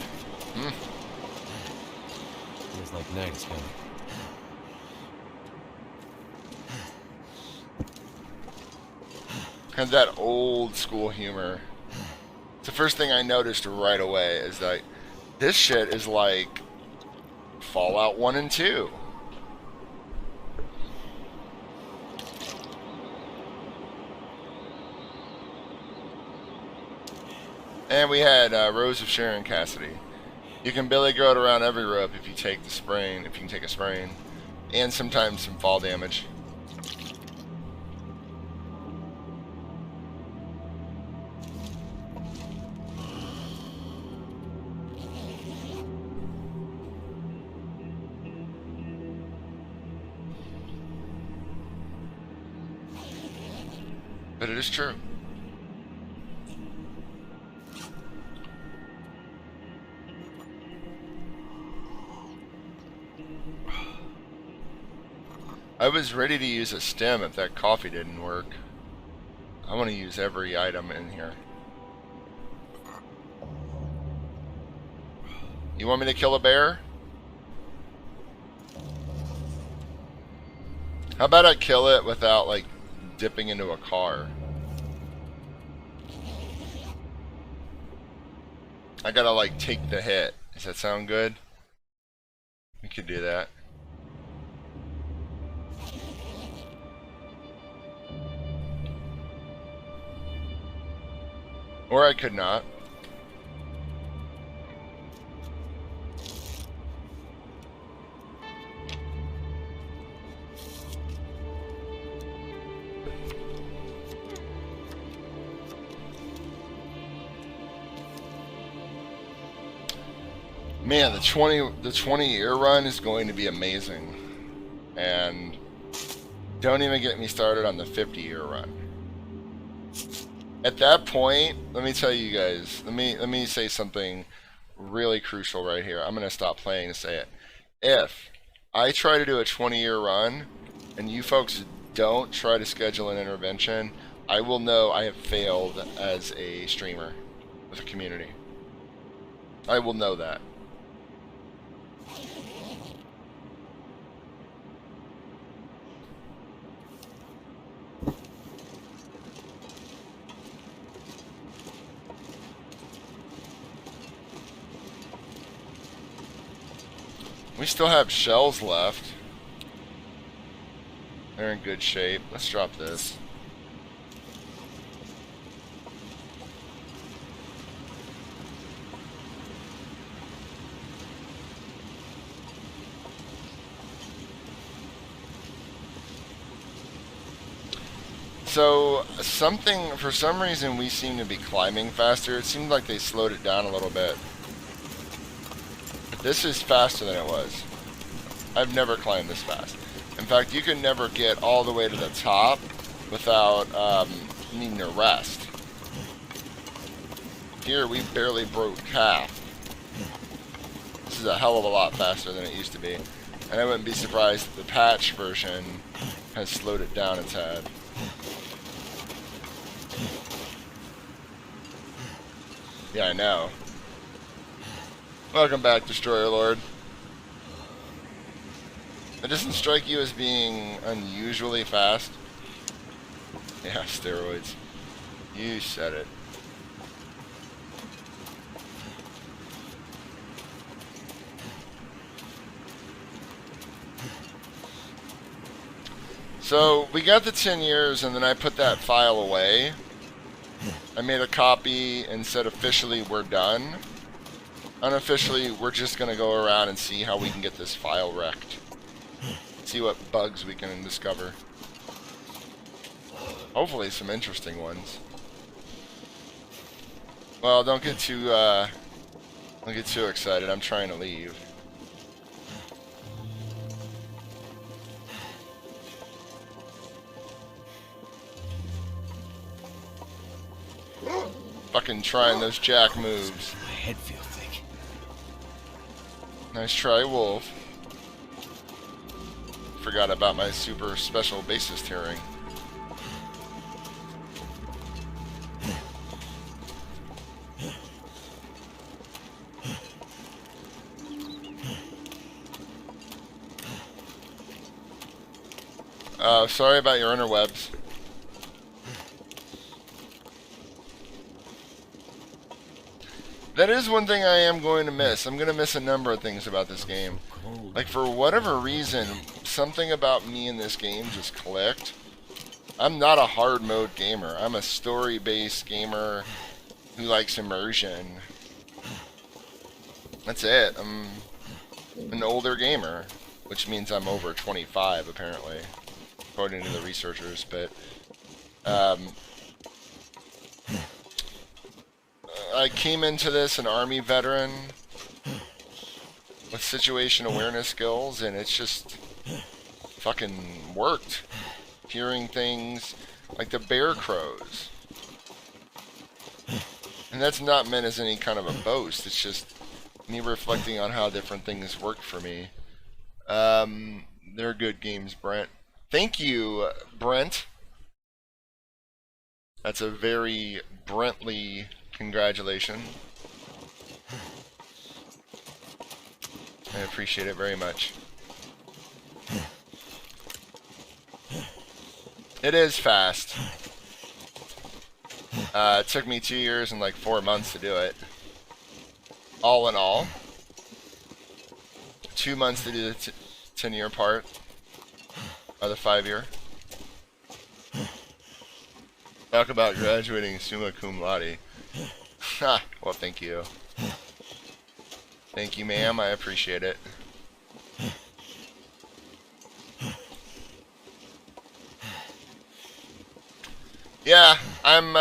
Feels like night's coming. Had that old school humor. It's the first thing I noticed right away is that this shit is like Fallout 1 and 2. And we had Rose of Sharon Cassidy. You can Billy Goat around every rope if you take the sprain, if you can take a sprain. And sometimes some fall damage. But it is true. I was ready to use a stem if that coffee didn't work. I want to use every item in here. You want me to kill a bear? How about I kill it without, like, dipping into a car? I gotta, like, take the hit. Does that sound good? We could do that. Or I could not. Man, the 20 year run is going to be amazing. And don't even get me started on the 50-year run. At that point, let me tell you guys, let me say something really crucial right here. I'm going to stop playing to say it. If I try to do a 20-year run and you folks don't try to schedule an intervention, I will know I have failed as a streamer with a community. I will know that. We still have shells left. They're in good shape. Let's drop this. So, for some reason we seem to be climbing faster. It seemed like they slowed it down a little bit. This is faster than it was. I've never climbed this fast. In fact, you can never get all the way to the top without needing to rest. Here, we barely broke half. This is a hell of a lot faster than it used to be. And I wouldn't be surprised if the patch version has slowed it down a tad. Yeah, I know. Welcome back, Destroyer Lord. It doesn't strike you as being unusually fast? Yeah, steroids. You said it. So, we got the 10 years and then I put that file away. I made a copy and said officially we're done. Unofficially, we're just going to go around and see how we can get this file wrecked. See what bugs we can discover. Hopefully some interesting ones. Well, don't get too excited. I'm trying to leave. Fucking trying those jack moves. My head feels thick. Nice try, Wolf. Forgot about my super special bassist hearing. Sorry about your interwebs. That is one thing I am going to miss. I'm going to miss a number of things about this game. Like, for whatever reason, something about me in this game just clicked. I'm not a hard mode gamer. I'm a story-based gamer. who likes immersion. That's it. I'm an older gamer, which means I'm over 25 apparently, according to the researchers. But I came into this an Army veteran with situation awareness skills, and it's just fucking worked. Hearing things like the bear crows. And that's not meant as any kind of a boast. It's just me reflecting on how different things worked for me. They're good games, Brent. Thank you, Brent. That's a very Brently congratulation. I appreciate it very much. It is fast. It took me 2 years and like 4 months to do it. All in all. 2 months to do the 10-year part. Or the 5-year. Talk about graduating summa cum laude. Ha! Well, thank you. Thank you, ma'am. I appreciate it. Yeah, I'm,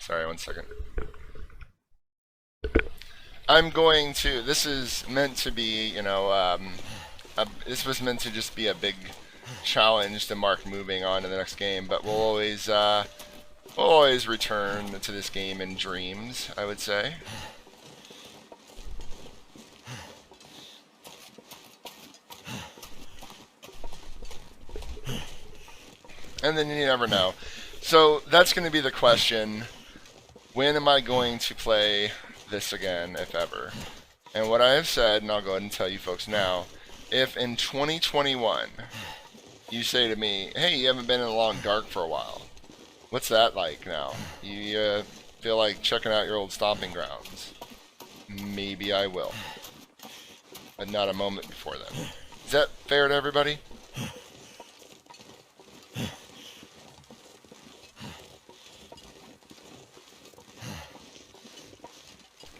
sorry, 1 second. I'm going to, this is meant to be, you know, this was meant to just be a big challenge to mark moving on to the next game, but we'll always return to this game in dreams, I would say. And then you never know. So that's going to be the question. When am I going to play this again, if ever? And what I have said, and I'll go ahead and tell you folks now, if in 2021 you say to me, hey, you haven't been in the long dark for a while, what's that like now? You feel like checking out your old stomping grounds? Maybe I will. But not a moment before then. Is that fair to everybody?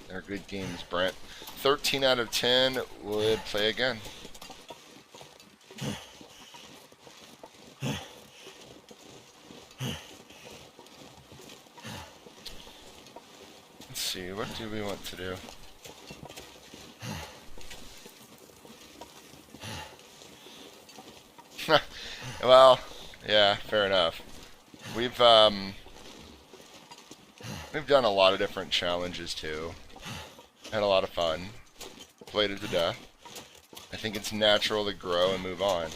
They're good games, Brent. 13 out of 10 would play again. Let's see, what do we want to do? Well, yeah, fair enough. We've done a lot of different challenges too. Had a lot of fun. Played it to death. I think it's natural to grow and move on.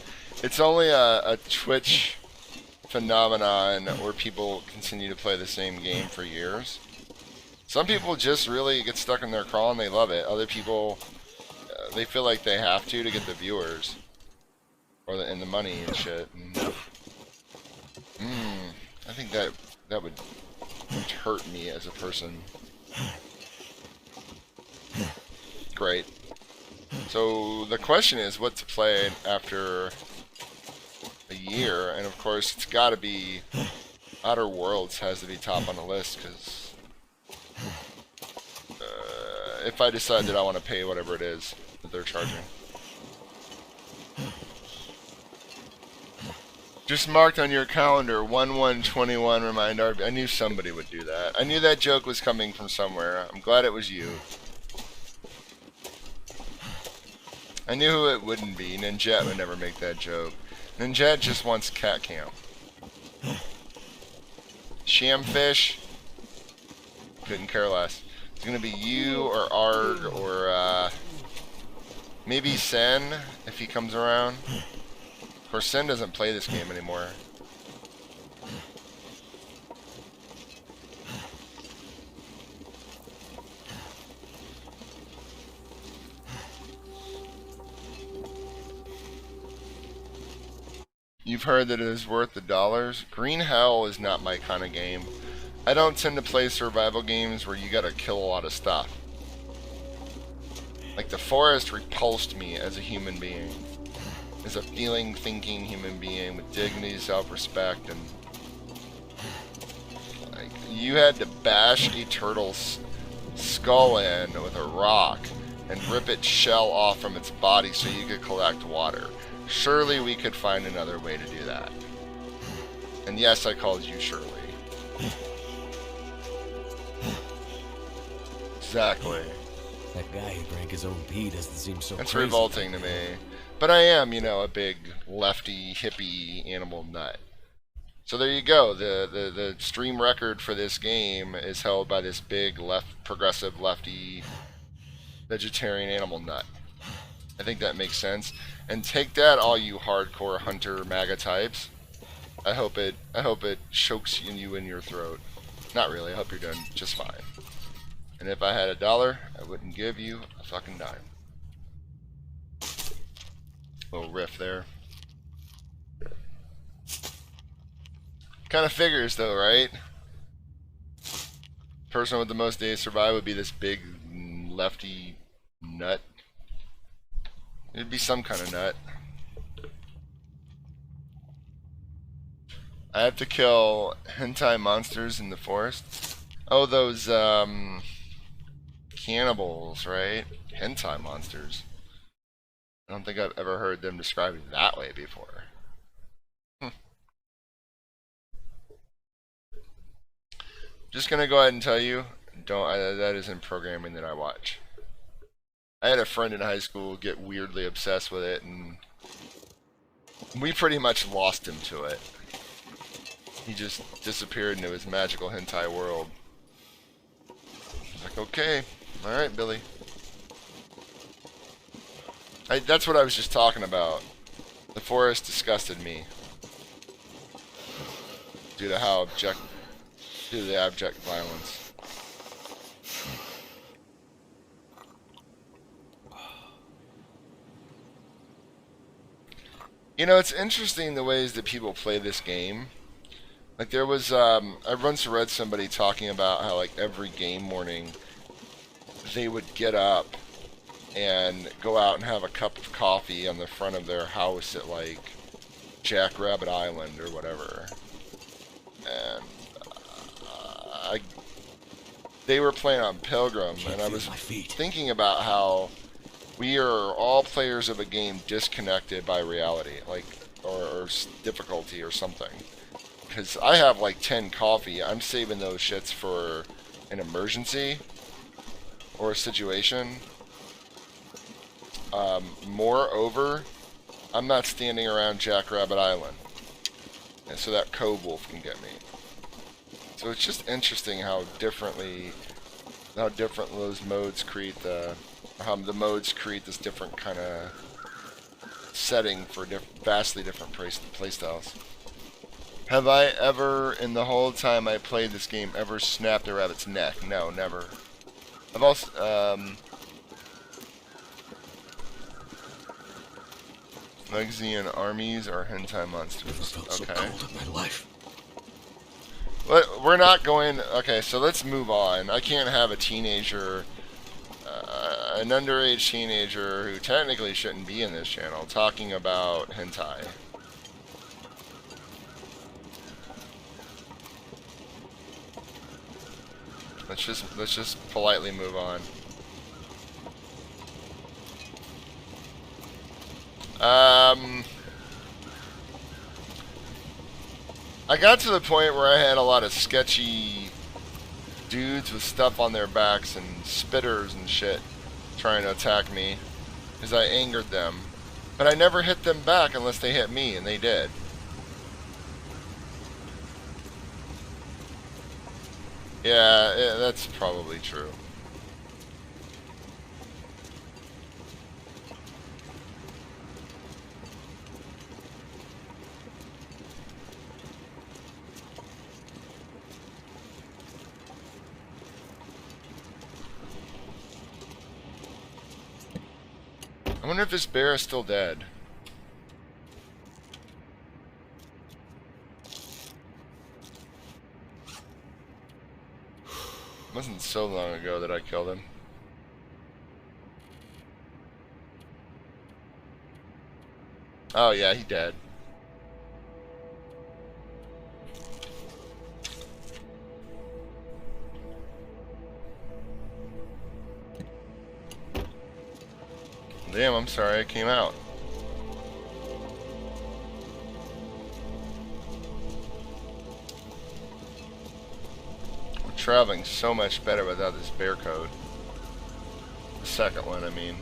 It's only a Twitch phenomenon where people continue to play the same game for years. Some people just really get stuck in their crawl and they love it. Other people, they feel like they have to get the viewers. Or and the money and shit. I think that would hurt me as a person. Great. So the question is what to play after a year, and of course it's got to be Outer Worlds has to be top on the list, because if I decide that I want to pay whatever it is that they're charging. Just marked on your calendar 1/1/21 remind RB. I knew somebody would do that. I knew that joke was coming from somewhere. I'm glad it was you. I knew who it wouldn't be. Ninjet would never make that joke. Ninjet just wants cat camp. Shamfish. Couldn't care less. It's gonna be you or Arg or maybe Sen if he comes around. Of course, Sen doesn't play this game anymore. You've heard that it is worth the dollars. Green Hell is not my kind of game. I don't tend to play survival games where you gotta kill a lot of stuff. Like the forest repulsed me as a human being. As a feeling, thinking human being with dignity, self-respect, and like you had to bash a turtle's skull in with a rock and rip its shell off from its body so you could collect water. Surely we could find another way to do that. And yes, I called you Shirley. Exactly. That guy who drank his own pee doesn't seem so That's crazy. revolting to me. But I am, you know, a big lefty, hippie animal nut. So there you go. The stream record for this game is held by this big progressive lefty vegetarian animal nut. I think that makes sense. And take that, all you hardcore hunter MAGA types. I hope it chokes you in your throat. Not really. I hope you're doing just fine. And if I had $1, I wouldn't give you a fucking dime. Little riff there. Kind of figures though, right? Person with the most days survive would be this big lefty nut. It'd be some kind of nut. I have to kill hentai monsters in the forest. Oh, those cannibals, right? Hentai monsters. I don't think I've ever heard them described that way before. Just gonna go ahead and tell you, that isn't programming that I watch. I had a friend in high school get weirdly obsessed with it, and we pretty much lost him to it. He just disappeared into his magical hentai world. I was like, okay, alright, Billy. That's what I was just talking about. The forest disgusted me. Due to the abject violence. You know, it's interesting the ways that people play this game. Like there was, I once read somebody talking about how like every game morning they would get up and go out and have a cup of coffee on the front of their house at like Jackrabbit Island or whatever. And they were playing on Pilgrim, and I was thinking about how we are all players of a game disconnected by reality, like, or difficulty or something. Because I have like 10 coffee, I'm saving those shits for an emergency or a situation. Moreover, I'm not standing around Jackrabbit Island, and so that cove wolf can get me. So it's just interesting how different those modes create how the modes create this different kind of setting for vastly different play styles. Have I ever, in the whole time I played this game, ever snapped a rabbit's neck? No, never. I've also, Legacy armies are hentai monsters. Never felt so Okay. cold in my life. But we're not going... Okay, so let's move on. I can't have a teenager, an underage teenager who technically shouldn't be in this channel talking about hentai. Let's just politely move on. I got to the point where I had a lot of sketchy dudes with stuff on their backs and spitters and shit trying to attack me because I angered them. But I never hit them back unless they hit me, and they did. Yeah, that's probably true. I wonder if this bear is still dead. It wasn't so long ago that I killed him. Oh yeah, he dead. Damn, I'm sorry I came out. We're traveling so much better without this bear code. The second one, I mean.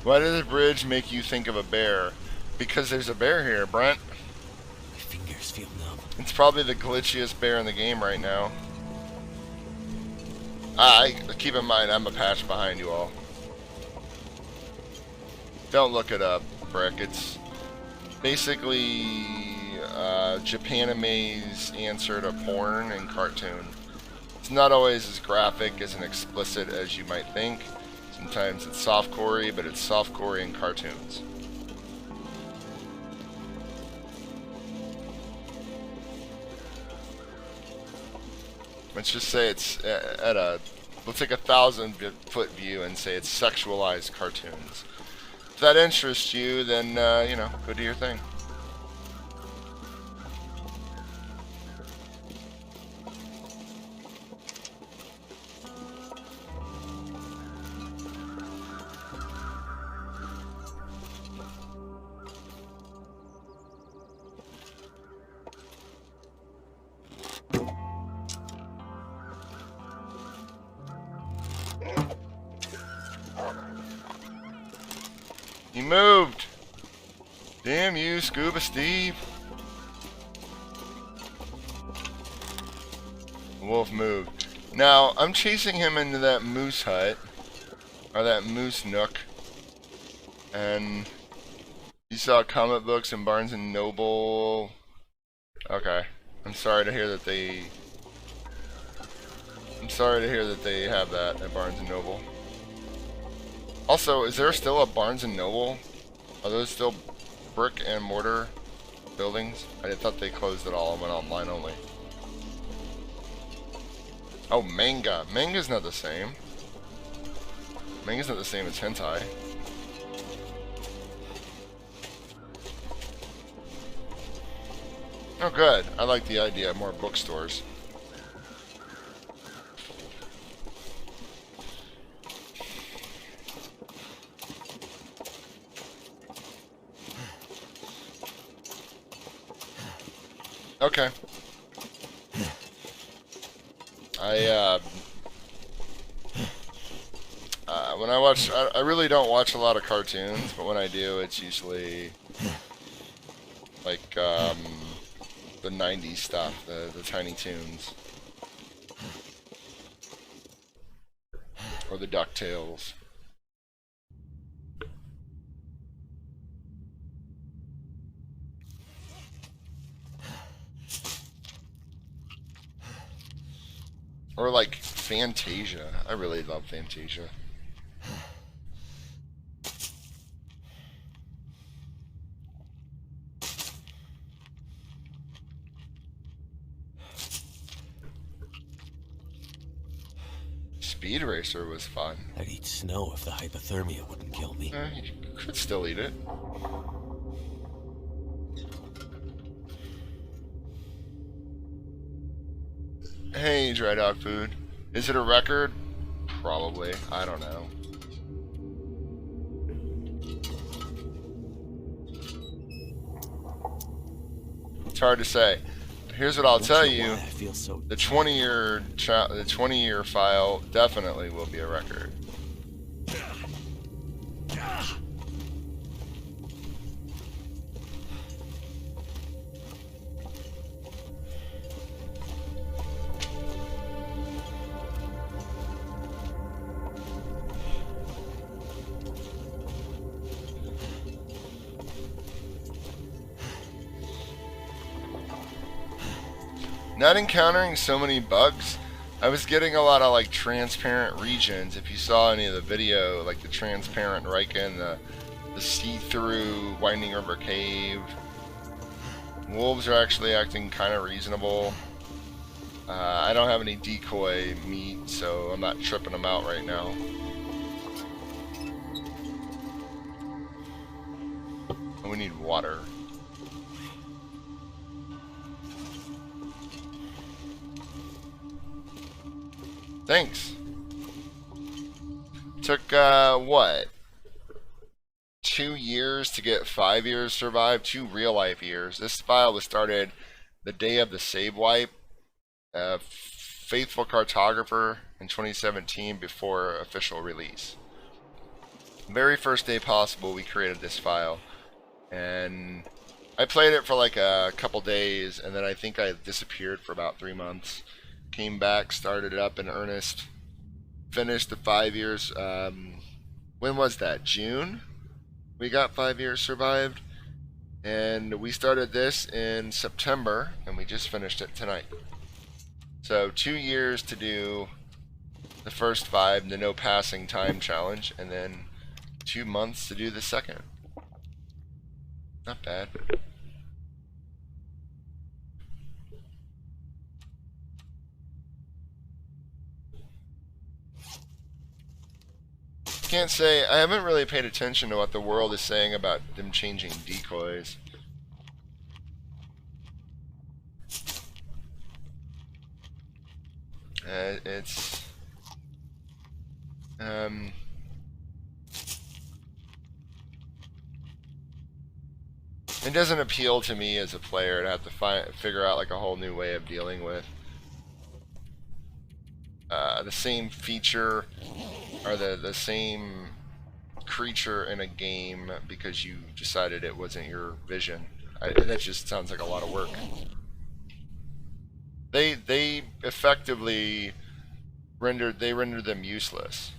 Why did the bridge make you think of a bear? Because there's a bear here, Brent. My fingers feel numb. It's probably the glitchiest bear in the game right now. Keep in mind, I'm a patch behind you all. Don't look it up, Brick. It's basically Japanime's answer to porn and cartoon. It's not always as graphic as and explicit as you might think. Sometimes it's softcore, but it's softcore in cartoons. Let's just say it's at a, let's take a 1,000-foot view and say it's sexualized cartoons. If that interests you, then, you know, go do your thing. He moved! Damn you, Scuba Steve! The wolf moved. Now, I'm chasing him into that moose hut, or that moose nook, and you saw comic books in Barnes & Noble. Okay. I'm sorry to hear that they have that at Barnes & Noble. Also, is there still a Barnes & Noble? Are those still brick and mortar buildings? I thought they closed it all and went online only. Oh, manga. Manga's not the same. Manga's not the same as hentai. Oh, good. I like the idea of more bookstores. Okay. When I watch, I really don't watch a lot of cartoons, but when I do, it's usually like the 90s stuff, the Tiny Toons. Or the DuckTales. Or like Fantasia. I really love Fantasia. Speed Racer was fun. I'd eat snow if the hypothermia wouldn't kill me. You could still eat it. Hey, Dry Dog Food. Is it a record? Probably. I don't know. It's hard to say. Here's what I'll tell you. The 20-year file definitely will be a record. Not encountering so many bugs. I was getting a lot of like transparent regions. If you saw any of the video, like the transparent Riken, the see-through Winding River Cave. Wolves are actually acting kind of reasonable. I don't have any decoy meat, so I'm not tripping them out right now. And we need water. Thanks. Took, what? 2 years to get 5 years survived, 2 real life years. This file was started the day of the save wipe. Faithful Cartographer in 2017 before official release. Very first day possible we created this file, and I played it for like a couple days, and then I think I disappeared for about 3 months. Came back, started it up in earnest, finished the 5 years. When was that? June? We got 5 years survived, and we started this in September, and we just finished it tonight. So 2 years to do the first 5, the no passing time challenge, and then 2 months to do the second. Not bad. Can't say, I haven't really paid attention to what the world is saying about them changing decoys. It's it doesn't appeal to me as a player to have to figure out like a whole new way of dealing with the same feature or the same creature in a game because you decided it wasn't your vision. That just sounds like a lot of work. They effectively rendered them useless.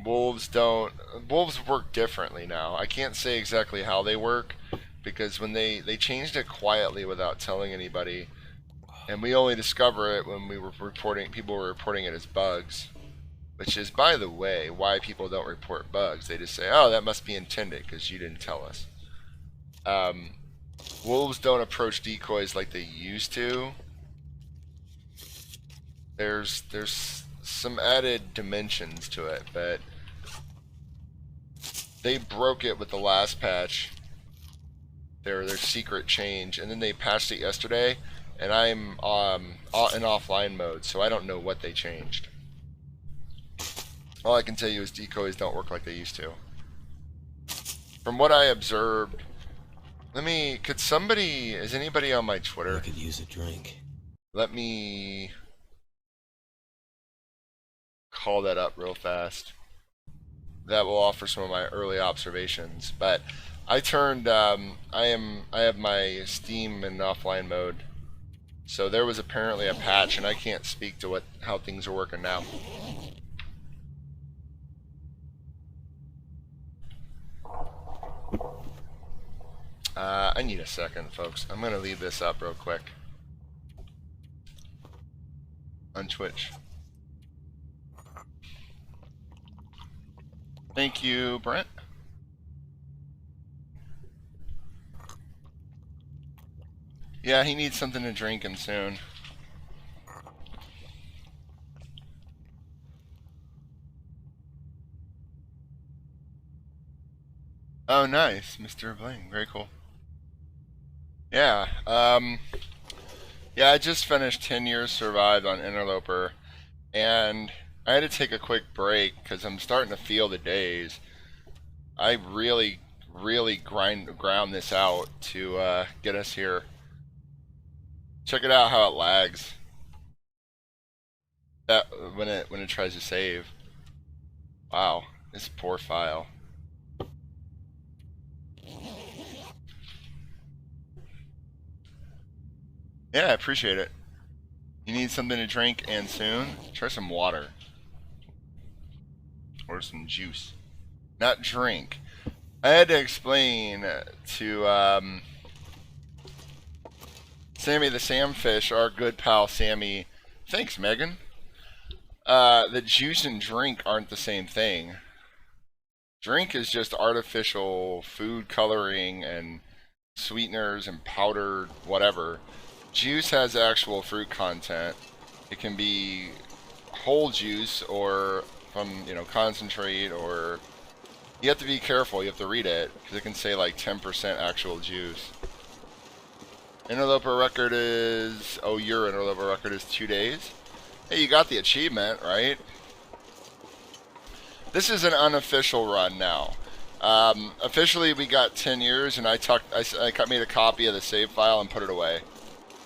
Wolves work differently now. I can't say exactly how they work because when they changed it quietly without telling anybody, and we only discover it when people were reporting it as bugs, which is, by the way, why people don't report bugs. They just say, oh, that must be intended because you didn't tell us. Wolves don't approach decoys like they used to. There's some added dimensions to it, but they broke it with the last patch, their secret change, and then they patched it yesterday, and I'm in offline mode, so I don't know what they changed. All I can tell you is decoys don't work like they used to. From what I observed, is anybody on my Twitter? I could use a drink. Let me call that up real fast. That will offer some of my early observations. But I turned, I have my Steam in offline mode. So there was apparently a patch, and I can't speak to how things are working now. I need a second, folks. I'm gonna leave this up real quick on Twitch. Thank you, Brent. Yeah, he needs something to drink him soon. Oh, nice, Mr. Bling. Very cool. Yeah, yeah, I just finished 10 years survived on Interloper, and I had to take a quick break because I'm starting to feel the days. I really ground this out to get us here. Check it out how it lags. That when it tries to save. Wow, this poor file. Yeah, I appreciate it. You need something to drink and soon? Try some water. Or some juice. Not drink. I had to explain to Sammy the Samfish, our good pal Sammy. Thanks, Megan. That juice and drink aren't the same thing. Drink is just artificial food coloring and sweeteners and powdered whatever. Juice has actual fruit content. It can be whole juice or from, concentrate, or you have to be careful. You have to read it because it can say like 10% actual juice. Interloper record is, your Interloper record is 2 days. Hey, you got the achievement, right? This is an unofficial run now. Officially, we got 10 years, and I made a copy of the save file and put it away.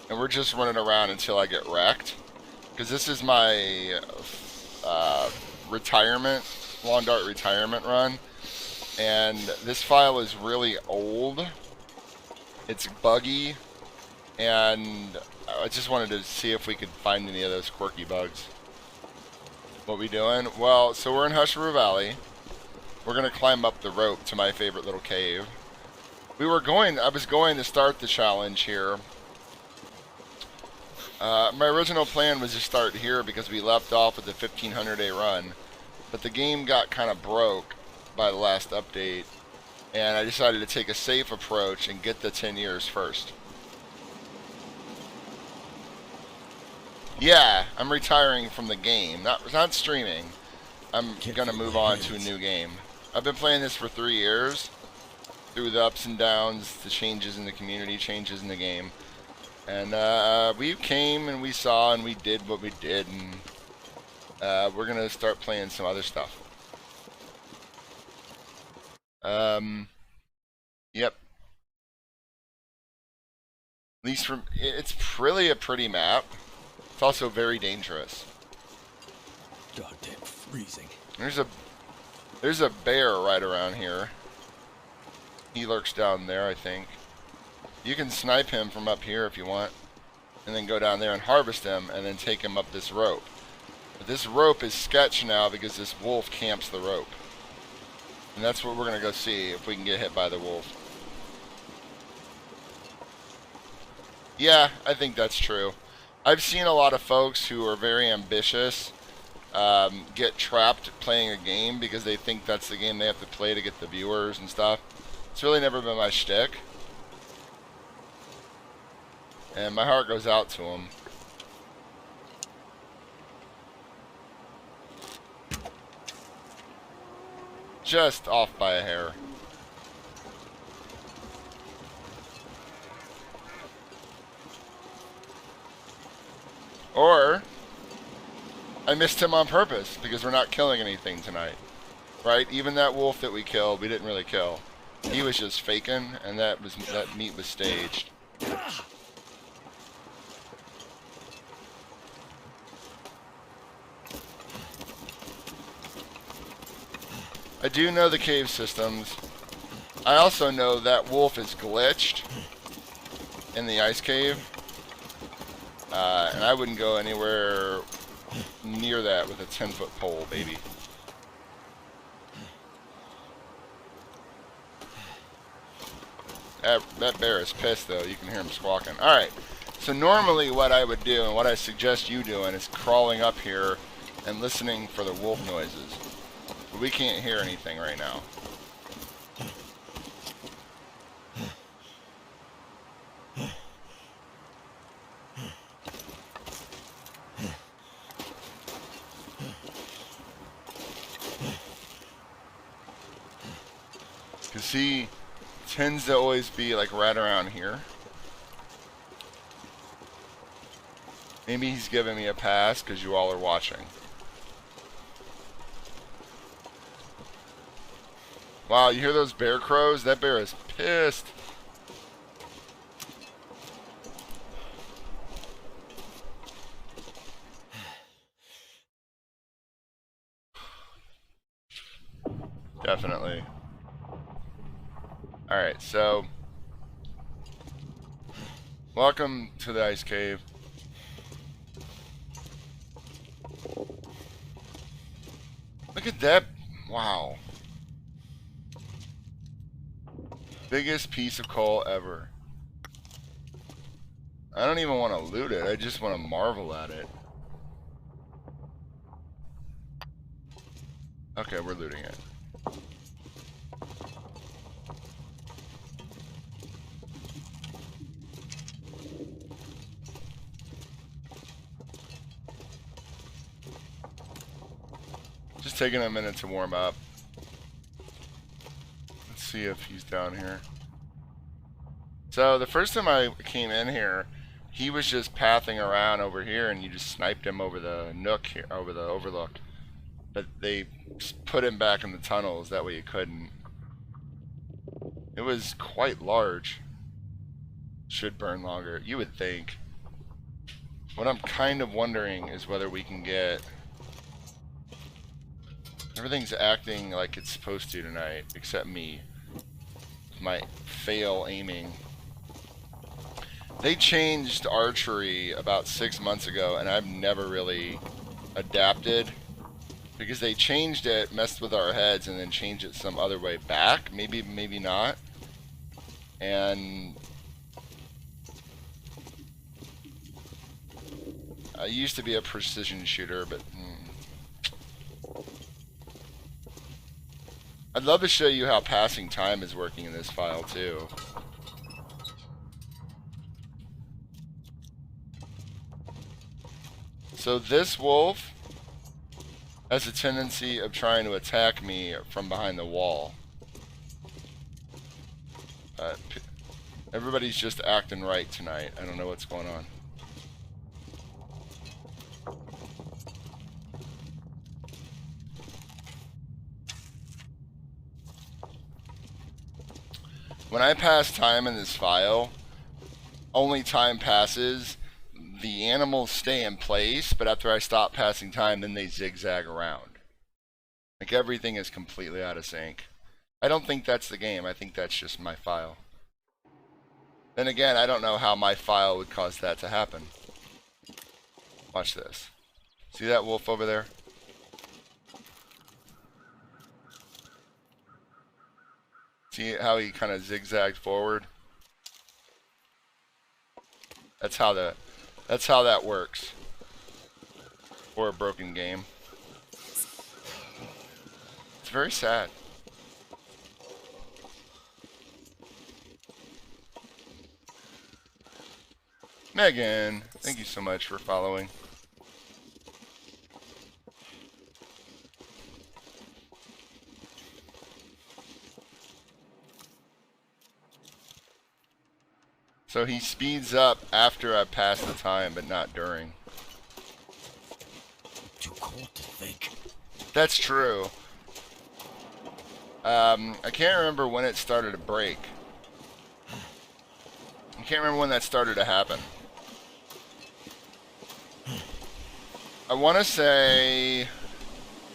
And we're just running around until I get wrecked. Because this is my retirement, Long Dart retirement run. And this file is really old. It's buggy. And I just wanted to see if we could find any of those quirky bugs. What we doing? Well, so we're in Husheroo Valley. We're going to climb up the rope to my favorite little cave. I was going to start the challenge here. My original plan was to start here because we left off with the 1500-day run. But the game got kind of broke by the last update. And I decided to take a safe approach and get the 10 years first. Yeah, I'm retiring from the game. Not streaming. I'm going to move on to a new game. I've been playing this for 3 years. Through the ups and downs, the changes in the community, changes in the game. And we came and we saw and we did what we did. And we're going to start playing some other stuff. Yep. At least from... It's really a pretty map. It's also very dangerous. Goddamn freezing. There's a bear right around here. He lurks down there, I think. You can snipe him from up here if you want. And then go down there and harvest him and then take him up this rope. But this rope is sketch now because this wolf camps the rope. And that's what we're going to go see if we can get hit by the wolf. Yeah, I think that's true. I've seen a lot of folks who are very ambitious get trapped playing a game because they think that's the game they have to play to get the viewers and stuff. It's really never been my shtick. And my heart goes out to them. Just off by a hair. Or I missed him on purpose because we're not killing anything tonight. Right? Even that wolf that we killed, we didn't really kill. He was just faking, and that meat was staged. I do know the cave systems. I also know that wolf is glitched in the ice cave. And I wouldn't go anywhere near that with a 10-foot pole, baby. That bear is pissed, though. You can hear him squawking. Alright, so normally what I would do, and what I suggest you doing, is crawling up here and listening for the wolf noises. But we can't hear anything right now. Because he tends to always be like right around here. Maybe he's giving me a pass because you all are watching. Wow, you hear those bear crows? That bear is pissed. Definitely. Alright, so welcome to the ice cave. Look at that. Wow. Biggest piece of coal ever. I don't even want to loot it. I just want to marvel at it. Okay, we're looting it. Just taking a minute to warm up. Let's see if he's down here. So the first time I came in here, he was just pathing around over here, and you just sniped him over the nook here, over the overlook. But they put him back in the tunnels, that way you couldn't. It was quite large. Should burn longer, you would think. What I'm kind of wondering is whether we can get... Everything's acting like it's supposed to tonight, except me. My fail aiming. They changed archery about 6 months ago, and I've never really adapted. Because they changed it, messed with our heads, and then changed it some other way back. Maybe, maybe not. And I used to be a precision shooter, but I'd love to show you how passing time is working in this file too. So this wolf has a tendency of trying to attack me from behind the wall. Everybody's just acting right tonight. I don't know what's going on. When I pass time in this file, only time passes. The animals stay in place, but after I stop passing time, then they zigzag around. Like everything is completely out of sync. I don't think that's the game. I think that's just my file. Then again, I don't know how my file would cause that to happen. Watch this. See that wolf over there? See how he kind of zigzagged forward? That's how that works for a broken game. It's very sad. Megan, thank you so much for following. So he speeds up after I pass the time, but not during. Too cold to think. That's true. I can't remember when it started to break. I can't remember when that started to happen. I want to say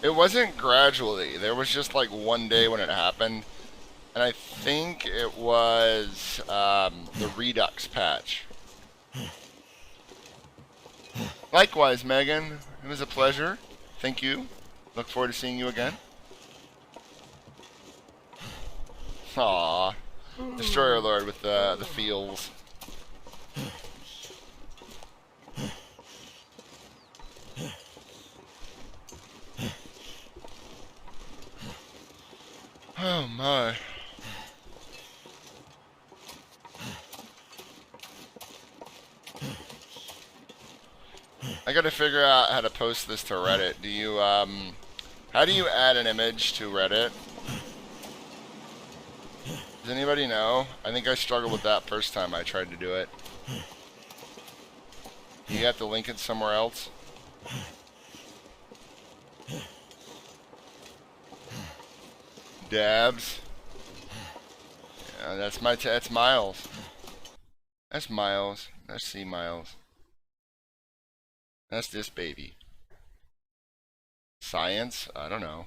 it wasn't gradually. There was just like one day when it happened. And I think it was the Redux patch. Likewise, Megan. It was a pleasure. Thank you. Look forward to seeing you again. Aww. Destroyer Lord with the feels. Oh my. I gotta figure out how to post this to Reddit. Do you, how do you add an image to Reddit? Does anybody know? I think I struggled with that first time I tried to do it. Do you have to link it somewhere else? Dabs. Yeah, that's that's Miles. That's Miles. That's C Miles. That's this baby. Science? I don't know.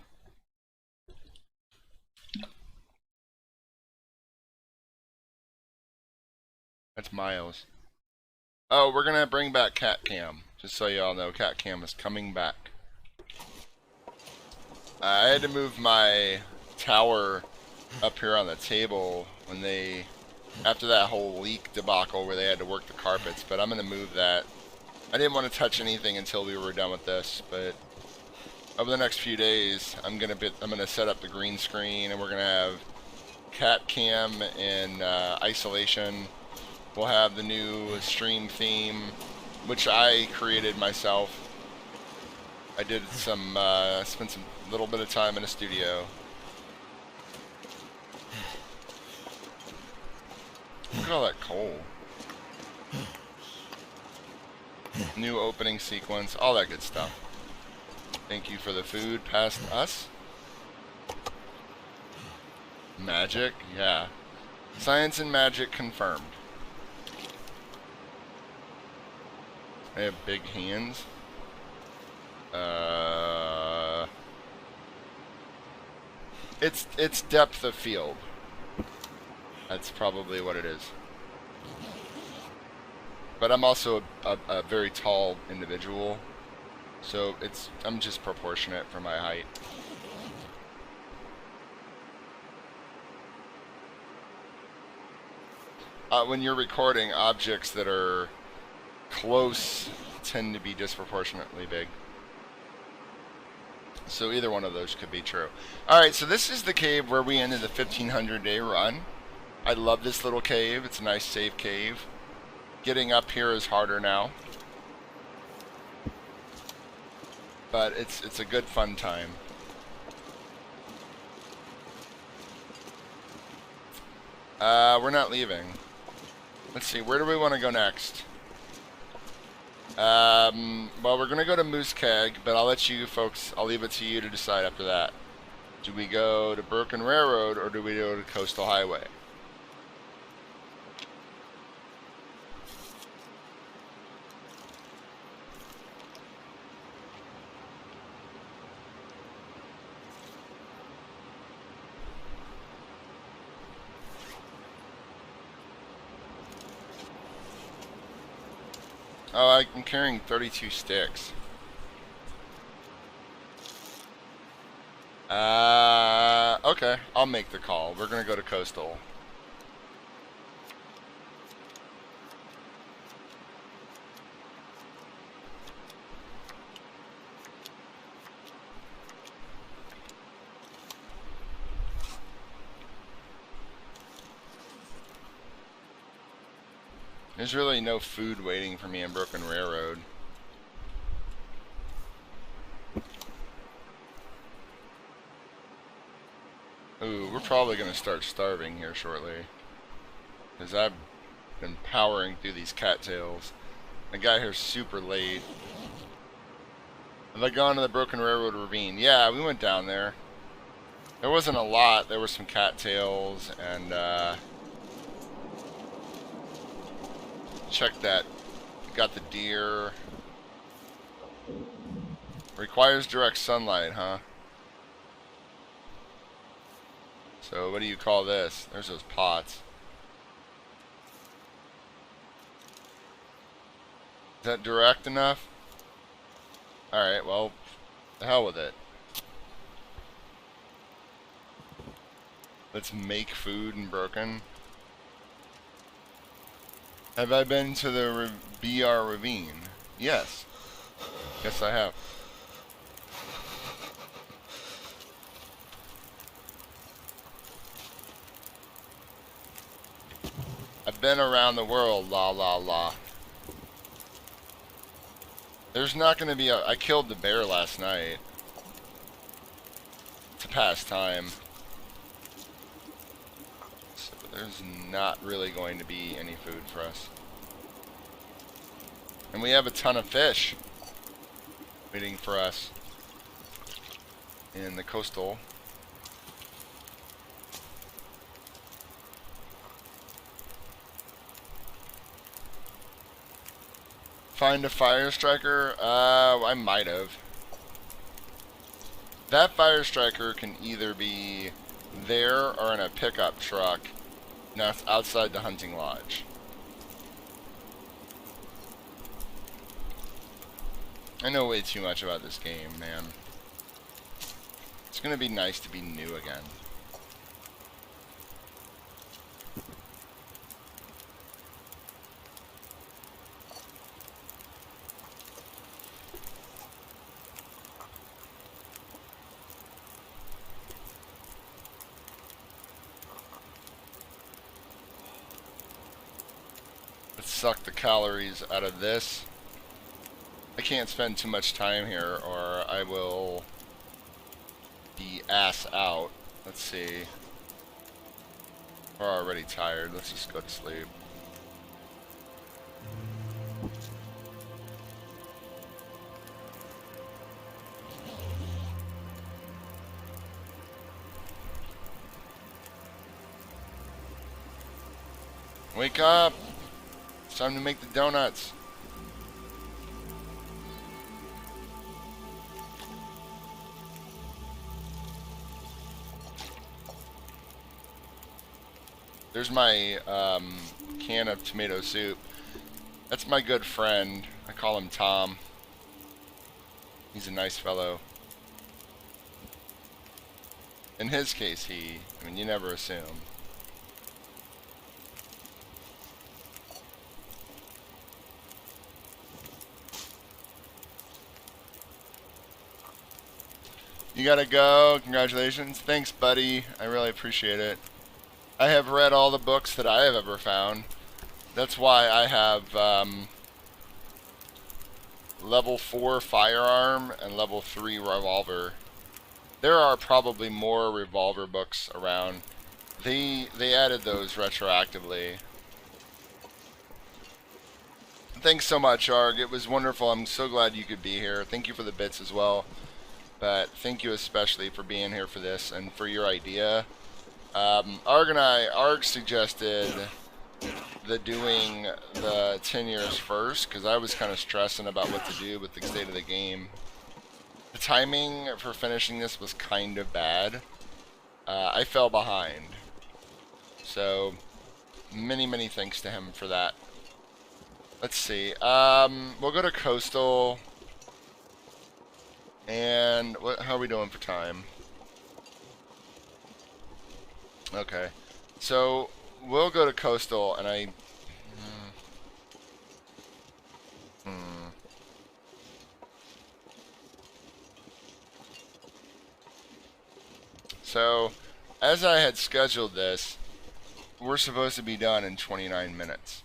That's Miles. Oh, we're gonna bring back Cat Cam. Just so y'all know, Cat Cam is coming back. I had to move my tower up here on the table when they, after that whole leak debacle where they had to work the carpets, but I'm gonna move that. I didn't want to touch anything until we were done with this, but over the next few days, I'm gonna set up the green screen, and we're gonna have Cat Cam in isolation. We'll have the new stream theme, which I created myself. I did spent some little bit of time in a studio. Look at all that coal. New opening sequence, all that good stuff. Thank you for the food past us. Magic, yeah. Science and magic confirmed. I have big hands. It's depth of field. That's probably what it is. But I'm also a very tall individual, so I'm just proportionate for my height. When you're recording, objects that are close tend to be disproportionately big. So either one of those could be true. Alright, so this is the cave where we ended the 1500 day run. I love this little cave. It's a nice safe cave. Getting up here is harder now. But it's a good fun time. We're not leaving. Let's see, where do we want to go next? Well, we're going to go to Moose Keg, but I'll let you folks, I'll leave it to you to decide after that. Do we go to Broken Railroad, or do we go to Coastal Highway? Oh, I'm carrying 32 sticks. Okay, I'll make the call. We're gonna go to Coastal. There's really no food waiting for me in Broken Railroad. Ooh, we're probably going to start starving here shortly. Because I've been powering through these cattails. I got here super late. Have I gone to the Broken Railroad Ravine? Yeah, we went down there. There wasn't a lot. There were some cattails and, check that. Got the deer. Requires direct sunlight, huh? So what do you call this? There's those pots. Is that direct enough? Alright, well, the hell with it. Let's make food in Broken. Have I been to the BR Ravine? Yes. Yes, I have. I've been around the world, la la la. There's not gonna be a... I killed the bear last night. To pass time. So there's not really going to be any food for us. And we have a ton of fish waiting for us in the coastal. Find a fire striker? I might have. That fire striker can either be there or in a pickup truck outside the hunting lodge. I know way too much about this game, man. It's gonna be nice to be new again. Let's suck the calories out of this. I can't spend too much time here or I will be ass out. Let's see. We're already tired. Let's just go to sleep. Wake up! It's time to make the donuts. There's my can of tomato soup. That's my good friend. I call him Tom. He's a nice fellow. In his case, he. I mean, you never assume. You gotta go. Congratulations. Thanks, buddy. I really appreciate it. I have read all the books that I have ever found. That's why I have level 4 firearm and level 3 revolver. There are probably more revolver books around. They added those retroactively. Thanks so much, Arg. It was wonderful. I'm so glad you could be here. Thank you for the bits as well. But thank you especially for being here for this and for your idea. Arg suggested doing the 10 years first because I was kind of stressing about what to do with the state of the game. The timing for finishing this was kind of bad. I fell behind. So, many thanks to him for that. Let's see. We'll go to Coastal. And how are we doing for time? Okay. So, we'll go to Coastal, and I... So, as I had scheduled this, we're supposed to be done in 29 minutes.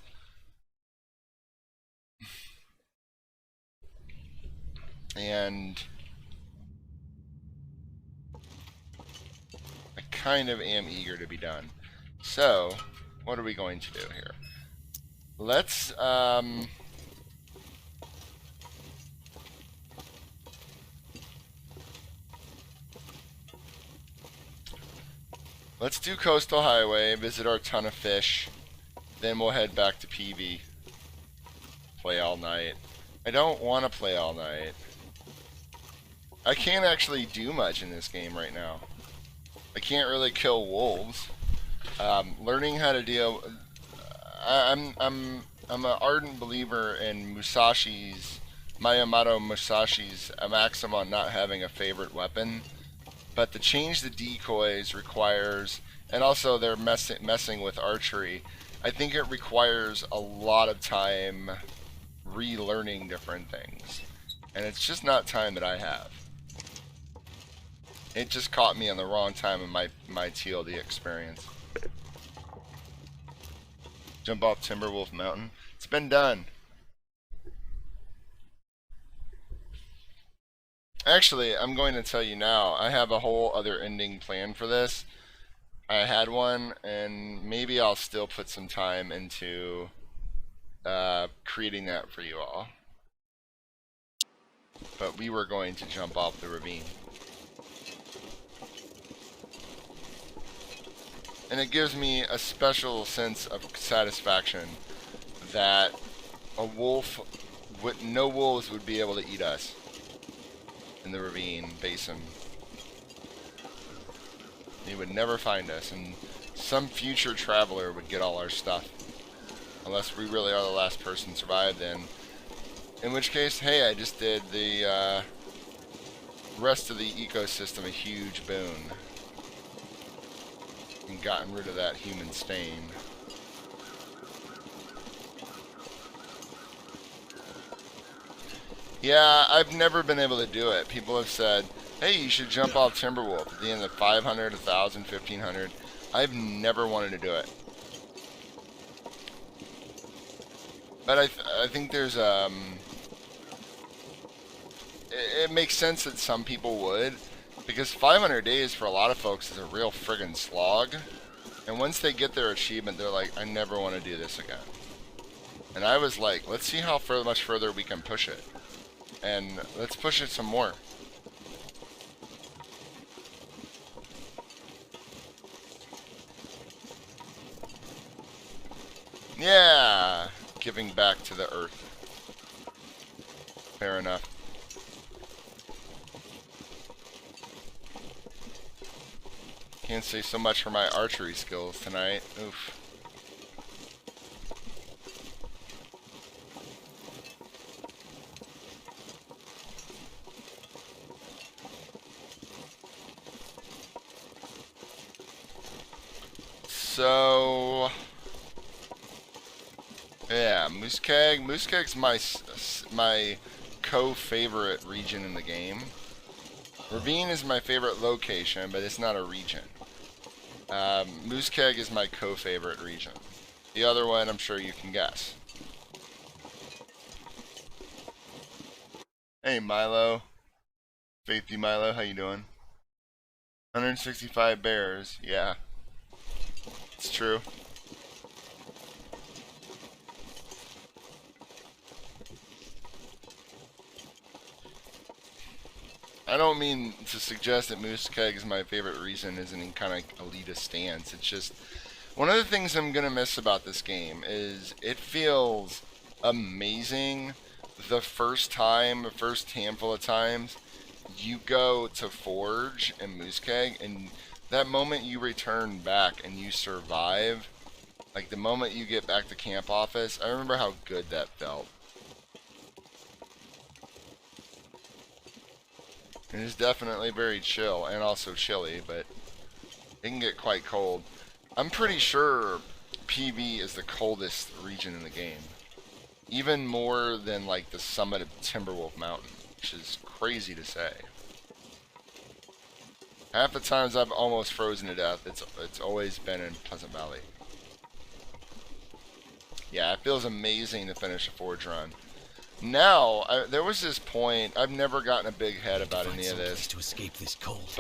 And I kind of am eager to be done. So, what are we going to do here? Let's do Coastal Highway, visit our ton of fish, then we'll head back to PV. Play all night. I don't want to play all night. I can't actually do much in this game right now. I can't really kill wolves. Learning how to deal. I'm an ardent believer in Miyamoto Musashi's maxim on not having a favorite weapon. But to change the decoys requires, and also they're messing with archery. I think it requires a lot of time relearning different things, and it's just not time that I have. It just caught me on the wrong time in my TLD experience. Jump off Timberwolf Mountain. It's been done. Actually, I'm going to tell you now, I have a whole other ending plan for this. I had one, and maybe I'll still put some time into creating that for you all. But we were going to jump off the ravine. And it gives me a special sense of satisfaction that no wolves would be able to eat us in the ravine basin. They would never find us, and some future traveler would get all our stuff. Unless we really are the last person survived, then. In which case, hey, I just did the rest of the ecosystem a huge boon. And gotten rid of that human stain. Yeah, I've never been able to do it. People have said, hey, you should jump off Timberwolf at the end of 500, 1,000, 1,500. I've never wanted to do it. But I think there's, it makes sense that some people would. Because 500 days for a lot of folks is a real friggin' slog. And once they get their achievement, they're like, I never want to do this again. And I was like, let's see how much further we can push it. And let's push it some more. Yeah, giving back to the earth. Fair enough. Can't say so much for my archery skills tonight. Oof. So, yeah, Moosekeg. Moosekeg's my co-favorite region in the game. Ravine is my favorite location, but it's not a region. Moosekeg is my co-favorite region. The other one, I'm sure you can guess. Hey, Milo. Faithy Milo, how you doing? 165 bears, yeah. It's true. I don't mean to suggest that Moosekeg is my favorite reason as any kind of elitist stance. It's just one of the things I'm gonna miss about this game is it feels amazing the first handful of times you go to Forge in Moosekeg, and that moment you return back and you survive, like the moment you get back to camp office, I remember how good that felt. It is definitely very chill and also chilly, but it can get quite cold. I'm pretty sure PB is the coldest region in the game. Even more than like the summit of Timberwolf Mountain, which is crazy to say. Half the times I've almost frozen to death, it's always been in Pleasant Valley. Yeah, it feels amazing to finish a Forge run. Now, there was this point, I've never gotten a big head about any of this, to escape this cold.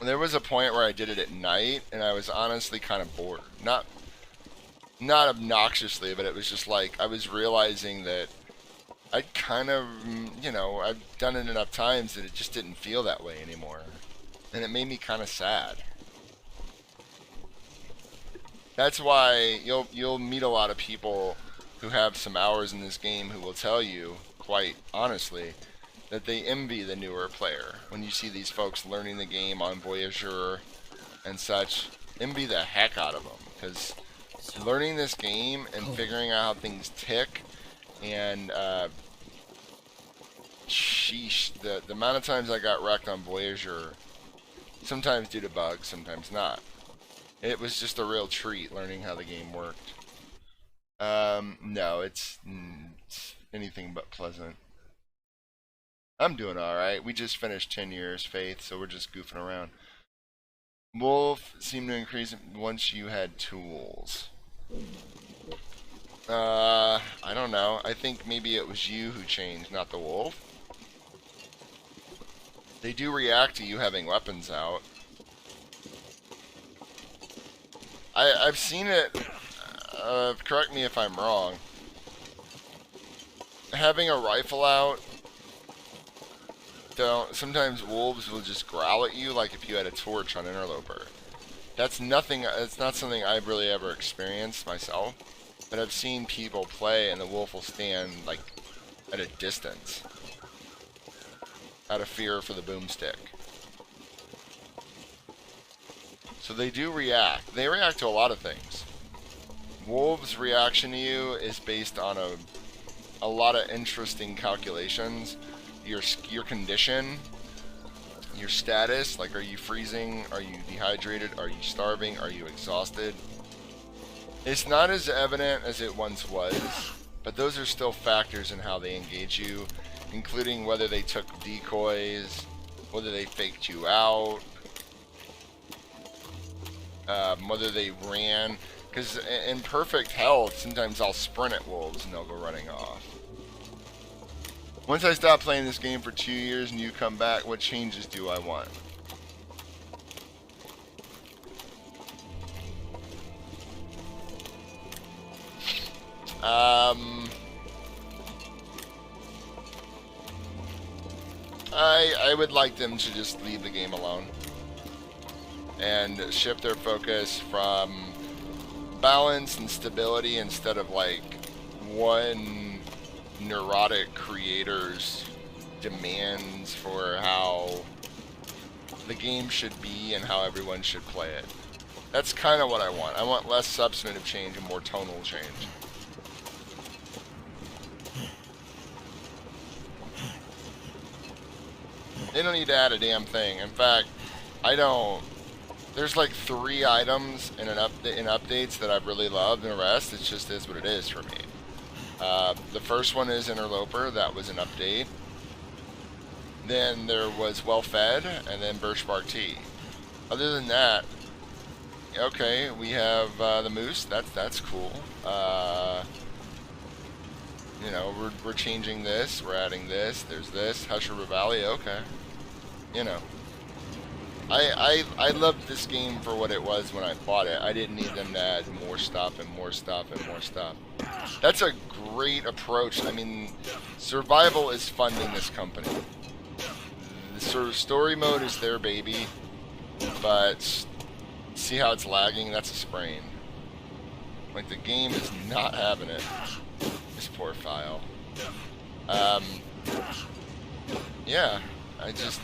but there was a point where I did it at night, and I was honestly kind of bored. Not obnoxiously, but it was just like, I was realizing that I'd kind of, I've done it enough times that it just didn't feel that way anymore. And it made me kind of sad. That's why you'll meet a lot of people who have some hours in this game who will tell you, quite honestly, that they envy the newer player. When you see these folks learning the game on Voyager and such, envy the heck out of them. Because learning this game and figuring out how things tick, and sheesh, the amount of times I got wrecked on Voyager, sometimes due to bugs, sometimes not. It was just a real treat learning how the game worked. No, it's anything but pleasant. I'm doing alright. We just finished 10 years, Faith, so we're just goofing around. Wolf seemed to increase once you had tools. I don't know. I think maybe it was you who changed, not the wolf. They do react to you having weapons out. I've seen it, correct me if I'm wrong, having a rifle out, sometimes wolves will just growl at you like if you had a torch on Interloper. It's not something I've really ever experienced myself, but I've seen people play and the wolf will stand like at a distance out of fear for the boomstick. So they do react. They react to a lot of things. Wolves' reaction to you is based on a lot of interesting calculations. Your condition, your status, like are you freezing, are you dehydrated, are you starving, are you exhausted? It's not as evident as it once was, but those are still factors in how they engage you, including whether they took decoys, whether they faked you out, whether they ran. Because in perfect health, sometimes I'll sprint at wolves and they'll go running off. Once I stop playing this game for 2 years and you come back, what changes do I want? I would like them to just leave the game alone and shift their focus from balance and stability instead of like one neurotic creator's demands for how the game should be and how everyone should play it. That's kind of what I want. I want less substantive change and more tonal change. They don't need to add a damn thing. In fact, I don't. There's like 3 items in updates that I've really loved, and the rest, it just is what it is for me. The first one is Interloper. That was an update. Then there was Well Fed, and then Birch Bark Tea. Other than that, okay, we have the Moose. That's cool. You know, we're changing this. We're adding this. There's this. Hush River Valley. Okay. You know. I loved this game for what it was when I bought it. I didn't need them to add more stuff and more stuff and more stuff. That's a great approach. I mean, survival is funding this company. The sort of story mode is their baby, but see how it's lagging? That's a sprain. Like, the game is not having it. This poor file. Yeah, I just...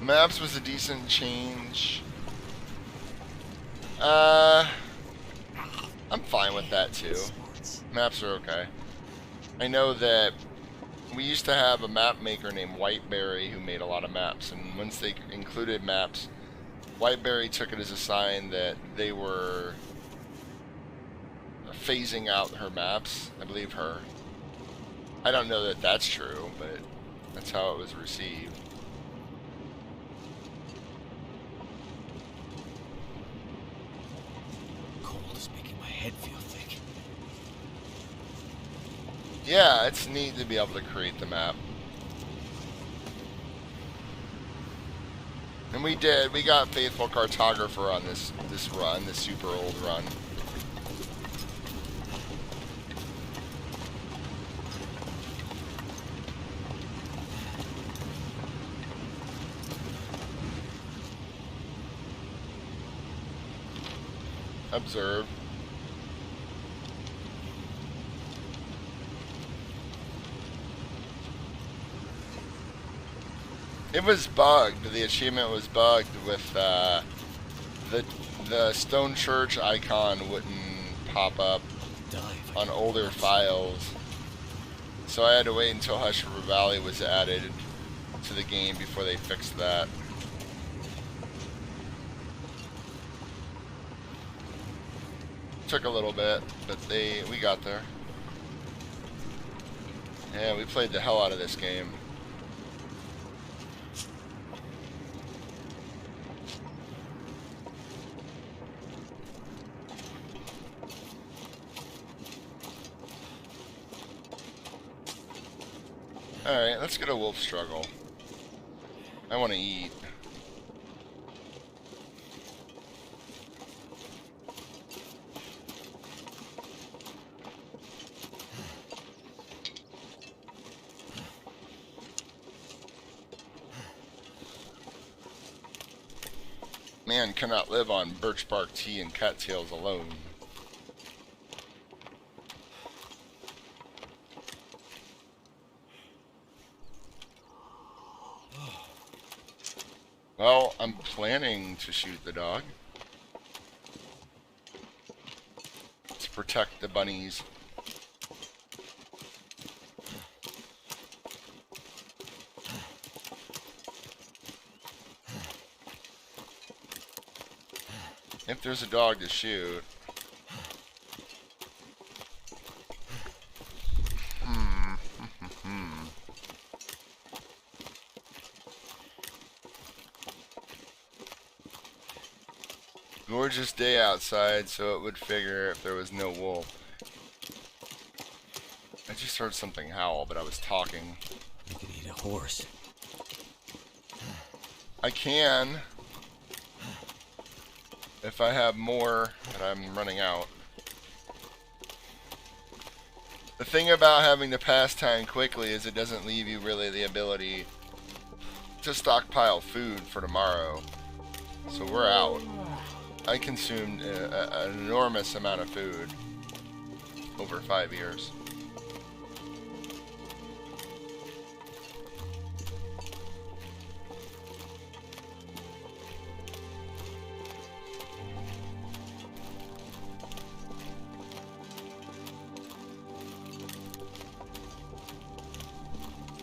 Maps was a decent change. I'm fine with that too. Maps are okay. I know that we used to have a map maker named Whiteberry who made a lot of maps, and once they included maps, Whiteberry took it as a sign that they were phasing out her maps. I believe her. I don't know that that's true, but that's how it was received. Head feel thick. Yeah, it's neat to be able to create the map. And we did. We got Faithful Cartographer on this run, this super old run. Observe. It was bugged. The achievement was bugged with the Stone Church icon wouldn't pop up on older files. So I had to wait until Hush River Valley was added to the game before they fixed that. Took a little bit, but we got there. Yeah, we played the hell out of this game. Alright, let's get a wolf struggle. I want to eat. Man cannot live on birch bark tea and cattails alone. Well, I'm planning to shoot the dog to protect the bunnies. If there's a dog to shoot. Gorgeous day outside, so it would figure if there was no wolf. I just heard something howl, but I was talking. You could eat a horse. I can. If I have more, but I'm running out. The thing about having to pass time quickly is it doesn't leave you really the ability to stockpile food for tomorrow. So we're out. I consumed an enormous amount of food over 5 years.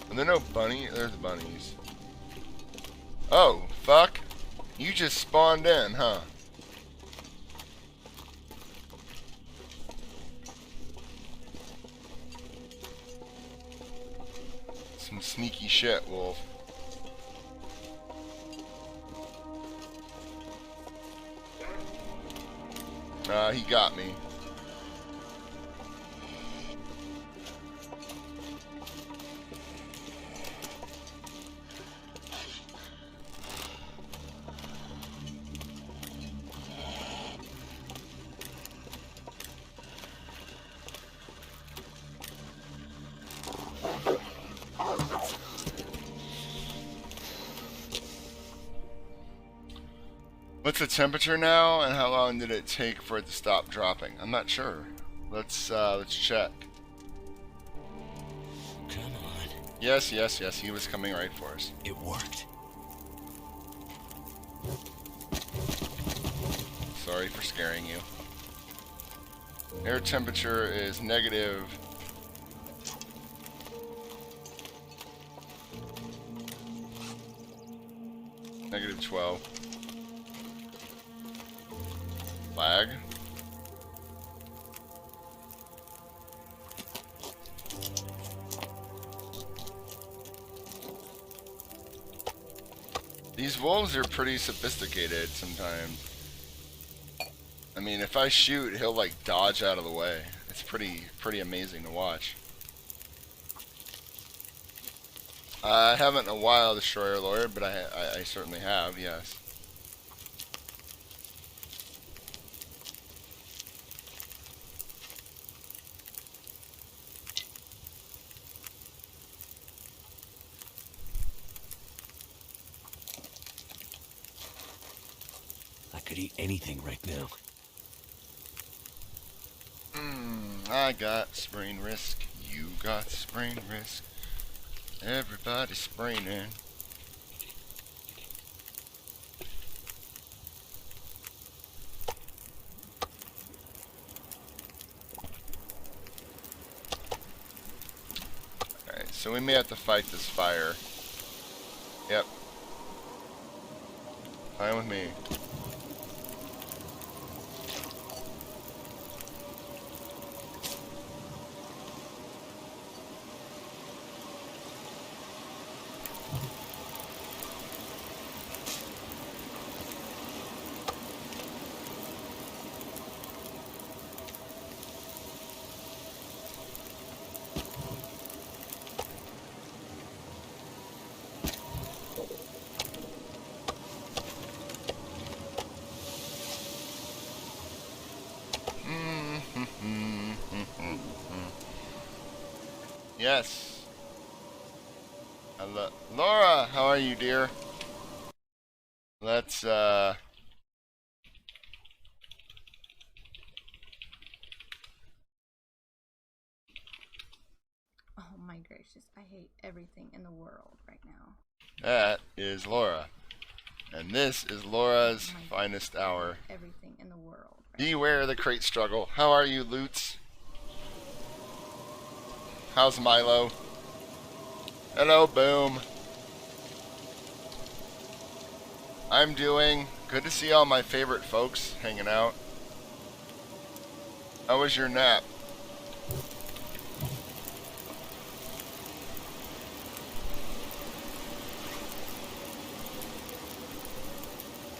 Are there no bunny? There's bunnies. Oh, fuck. You just spawned in, huh? Some sneaky shit, Wolf. He got me. What's the temperature now, and how long did it take for it to stop dropping? I'm not sure. Let's check. Come on. Yes, yes, yes. He was coming right for us. It worked. Sorry for scaring you. Air temperature is negative. Negative 12. Lag. These wolves are pretty sophisticated sometimes. I mean, if I shoot, he'll like dodge out of the way. It's pretty amazing to watch. I haven't in a while, Destroyer Lord, but I certainly have, yes. I could eat anything right now. I got sprain risk. You got sprain risk. Everybody's spraining. Alright, so we may have to fight this fire. Yep. Fine with me. Yes. Hello. Laura, how are you, dear? Let's, Oh, my gracious. I hate everything in the world right now. that is Laura. And this is Laura's Oh my finest hour. Everything in the world. Right Beware the crate struggle. How are you, Lutz? How's Milo? Hello, Boom. I'm doing good to see all my favorite folks hanging out. How was your nap?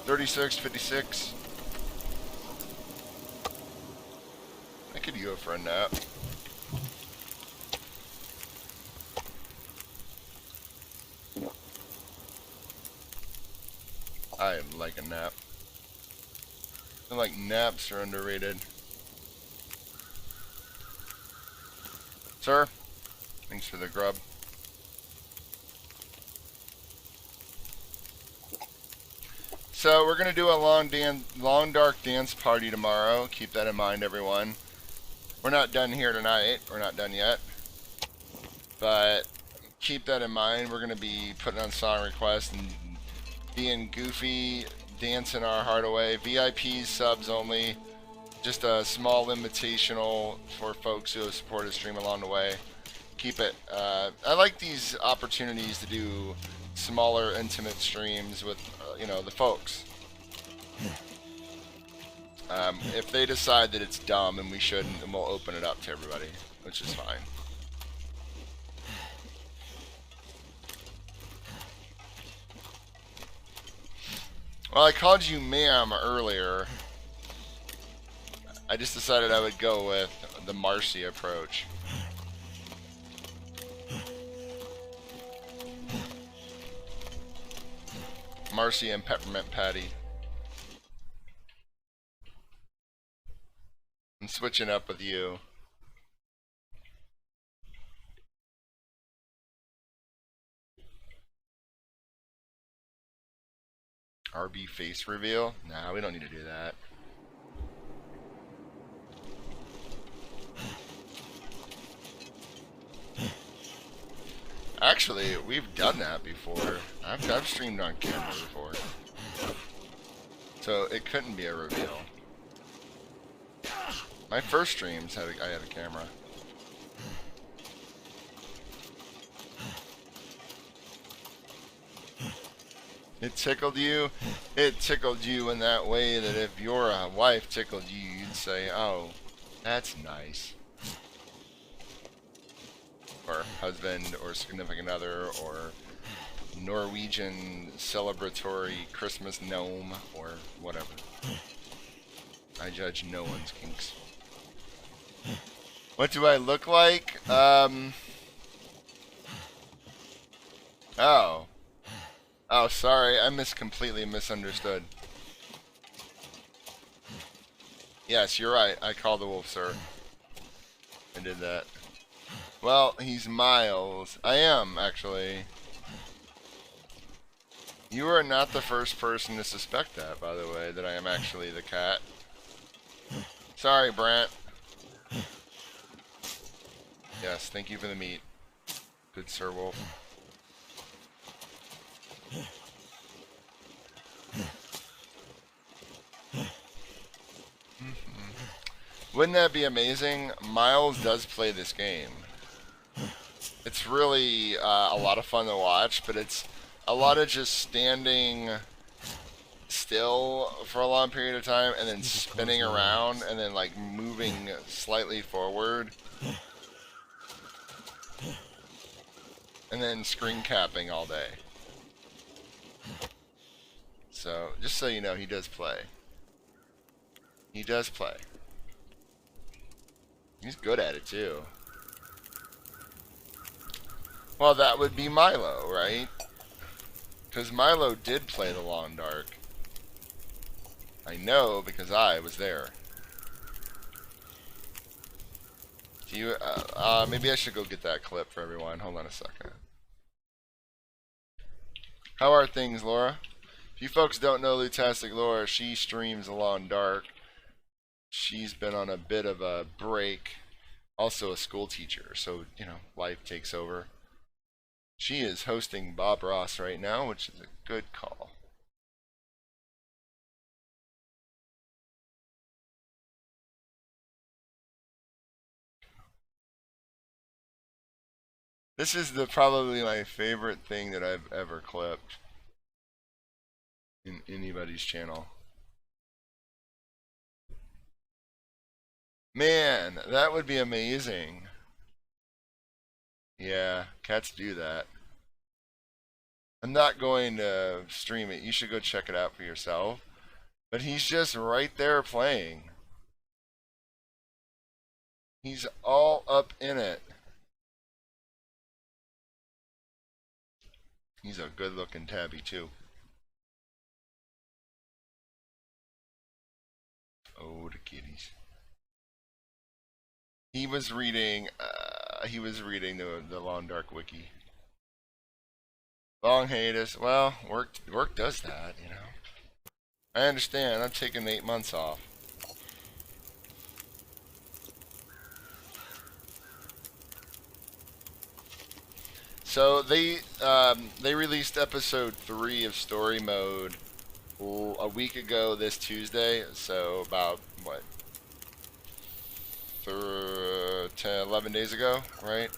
$36.56. I could go for a nap. I like a nap. I feel like naps are underrated. Sir, thanks for the grub. So we're gonna do a long dark dance party tomorrow. Keep that in mind, everyone. We're not done here tonight. We're not done yet, but keep that in mind. We're gonna be putting on song requests and being goofy, dancing our heart away. VIPs, subs only. Just a small invitational for folks who have supported stream along the way. Keep it. I like these opportunities to do smaller, intimate streams with, the folks. If they decide that it's dumb and we shouldn't, then we'll open it up to everybody, which is fine. Well, I called you ma'am earlier. I just decided I would go with the Marcy approach. Marcy and Peppermint Patty. I'm switching up with you. RB face reveal? Nah, we don't need to do that. Actually, we've done that before. I've streamed on camera before. So it couldn't be a reveal. My first streams I had a camera. It tickled you? It tickled you in that way that if your wife tickled you, you'd say, oh, that's nice. Or husband, or significant other, or Norwegian celebratory Christmas gnome, or whatever. I judge no one's kinks. What do I look like? Oh. Oh, sorry, I completely misunderstood. Yes, you're right. I called the wolf, sir. I did that. Well, he's Miles. I am, actually. You are not the first person to suspect that, by the way, that I am actually the cat. Sorry, Brant. Yes, thank you for the meat. Good Sir Wolf. Wouldn't that be amazing? Miles does play this game. It's really a lot of fun to watch, but it's a lot of just standing still for a long period of time and then spinning around and then like moving slightly forward and then screen capping all day. So just so you know, he does play. He does play. He's good at it too. Well, that would be Milo, right? Because Milo did play the Long Dark. I know because I was there. Do you? Maybe I should go get that clip for everyone. Hold on a second. How are things, Laura? If you folks don't know Lutastic Laura, she streams the Long Dark. She's been on a bit of a break. Also a school teacher, so, life takes over. She is hosting Bob Ross right now, which is a good call. This is probably my favorite thing that I've ever clipped in anybody's channel. Man, that would be amazing. Yeah, cats do that. I'm not going to stream it. You should go check it out for yourself. But he's just right there playing. He's all up in it. He's a good looking tabby too. Oh, the kitties. He was reading the Long Dark Wiki. Long hiatus. Well, work does that, I understand. I'm taking 8 months off. So they released episode 3 of story mode a week ago this Tuesday. So about what, 10, 11 days ago, right?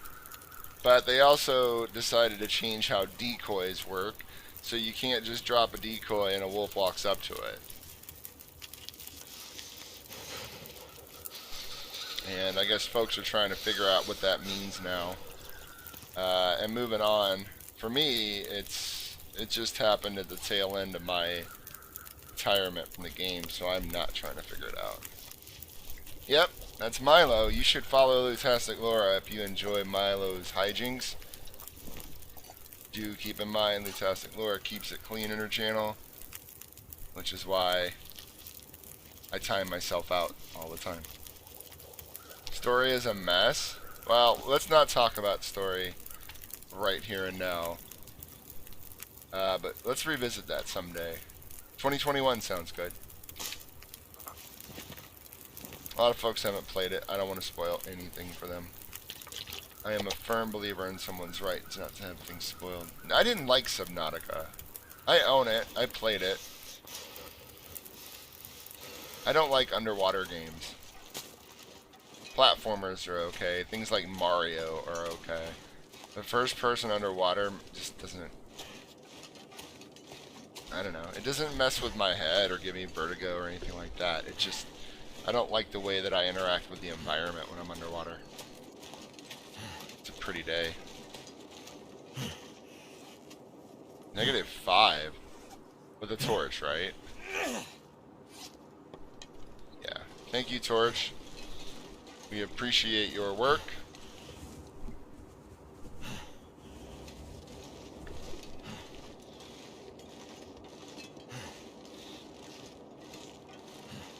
But they also decided to change how decoys work, so you can't just drop a decoy and a wolf walks up to it. And I guess folks are trying to figure out what that means now. And moving on, for me, it just happened at the tail end of my retirement from the game, so I'm not trying to figure it out. Yep, that's Milo. You should follow Lutastic Laura if you enjoy Milo's hijinks. Do keep in mind Lutastic Laura keeps it clean in her channel, which is why I time myself out all the time. Story is a mess. Well, let's not talk about story right here and now. But let's revisit that someday. 2021 sounds good. A lot of folks haven't played it. I don't want to spoil anything for them. I am a firm believer in someone's right not to have things spoiled. I didn't like Subnautica. I own it. I played it. I don't like underwater games. Platformers are okay. Things like Mario are okay. The first person underwater just doesn't... I don't know. It doesn't mess with my head or give me vertigo or anything like that. It just... I don't like the way that I interact with the environment when I'm underwater. It's a pretty day. -5 with a torch, right? Yeah. Thank you, Torch. We appreciate your work.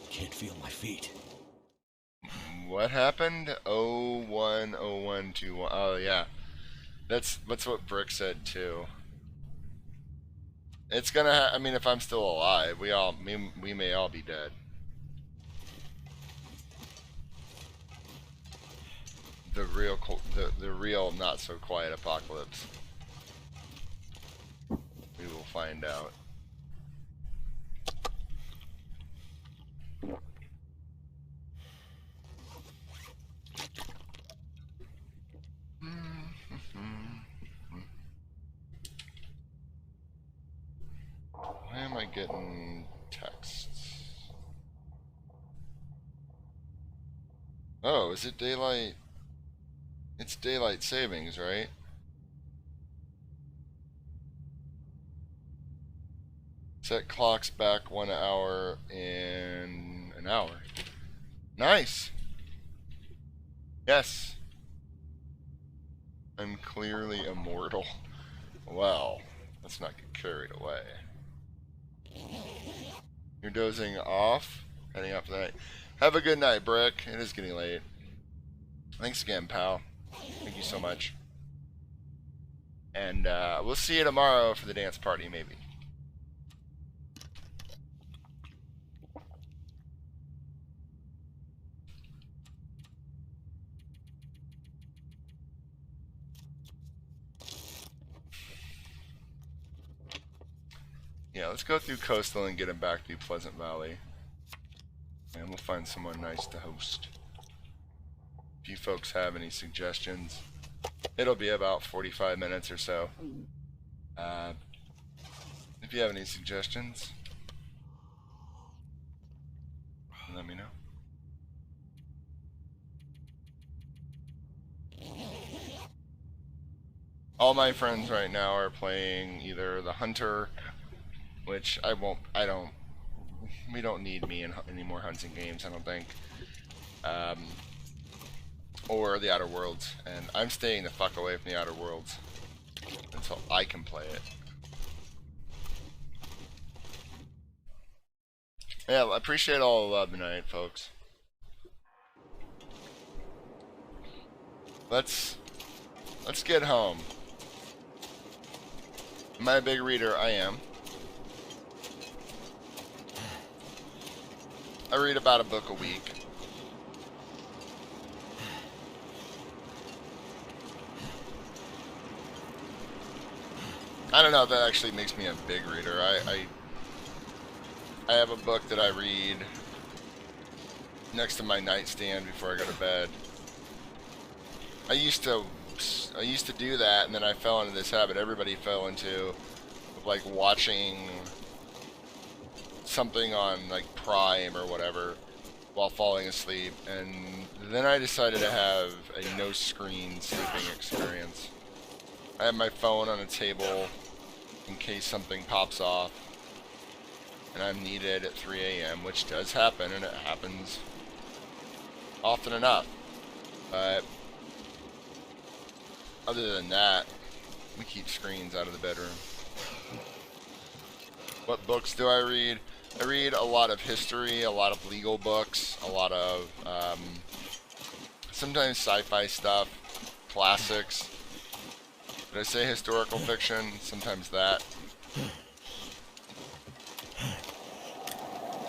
Can't feel my feet. What happened? 010121. Oh yeah, that's what Brick said too. It's gonna. I mean, if I'm still alive, we may all be dead. The real not so quiet apocalypse. We will find out. Why am I getting texts? Oh, is it daylight? It's daylight savings, right? Set clocks back 1 hour in an hour. Nice. Yes. I'm clearly immortal. Well, let's not get carried away. You're dozing off? Heading up for the night. Have a good night, Brick. It is getting late. Thanks again, pal. Thank you so much. And we'll see you tomorrow for the dance party, maybe. Yeah, let's go through Coastal and get him back to Pleasant Valley. And we'll find someone nice to host. If you folks have any suggestions, it'll be about 45 minutes or so. If you have any suggestions, let me know. All my friends right now are playing either the Hunter, which we don't need me in any more hunting games, I don't think. Or the Outer Worlds, and I'm staying the fuck away from the Outer Worlds until I can play it. Yeah, I appreciate all the love tonight, folks. Let's get home. Am I a big reader? I am. I read about a book a week. I don't know if that actually makes me a big reader. I have a book that I read next to my nightstand before I go to bed. I used to do that, and then I fell into this habit everybody fell into, of like watching something on like Prime or whatever while falling asleep, and then I decided to have a no screen sleeping experience. I have my phone on a table in case something pops off and I'm needed at 3 a.m., which does happen, and it happens often enough. But other than that, we keep screens out of the bedroom. What books do I read? I read a lot of history, a lot of legal books, a lot of sometimes sci-fi stuff, classics. Did I say historical fiction? Sometimes that.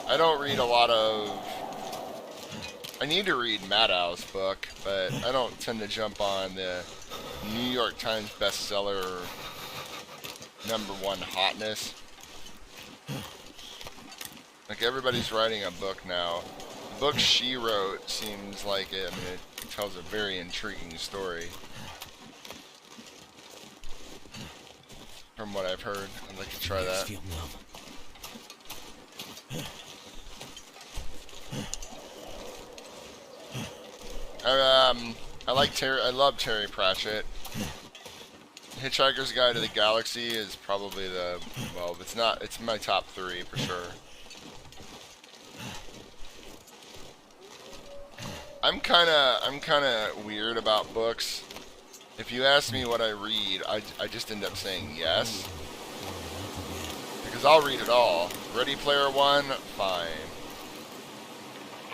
I don't read a lot of... I need to read Maddow's book, but I don't tend to jump on the New York Times bestseller #1 hotness. Like, everybody's writing a book now. The book she wrote seems like it, I mean, it tells a very intriguing story. From what I've heard, I'd like to try that. Feel numb. I love Terry Pratchett. Hitchhiker's Guide to the Galaxy is probably well, it's my top 3 for sure. I'm kinda weird about books. If you ask me what I read, I just end up saying yes. Because I'll read it all. Ready Player One, fine.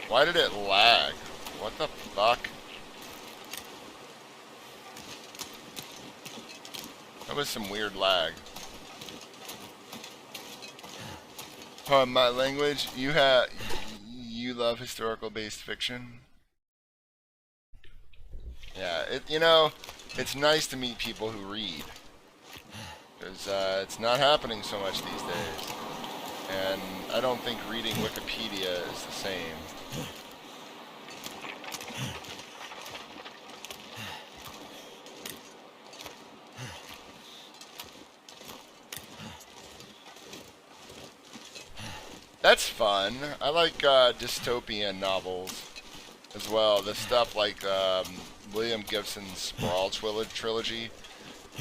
Why did it lag? What the fuck? That was some weird lag. My language, you love historical based fiction? Yeah, it's nice to meet people who read. Because it's not happening so much these days. And I don't think reading Wikipedia is the same. That's fun. I like dystopian novels as well. The stuff like William Gibson's Sprawl trilogy.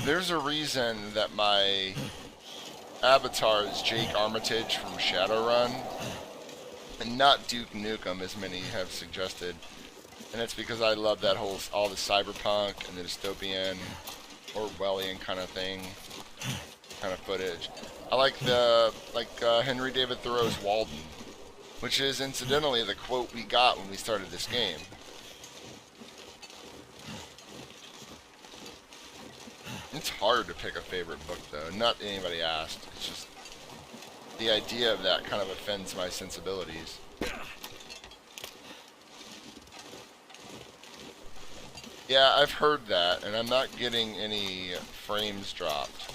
There's a reason that my avatar is Jake Armitage from Shadowrun, and not Duke Nukem, as many have suggested. And it's because I love that all the cyberpunk and the dystopian, Orwellian kind of thing, kind of footage. I like Henry David Thoreau's Walden, which is incidentally the quote we got when we started this game. It's hard to pick a favorite book, though. Not anybody asked. It's just the idea of that kind of offends my sensibilities. Yeah, I've heard that, and I'm not getting any frames dropped.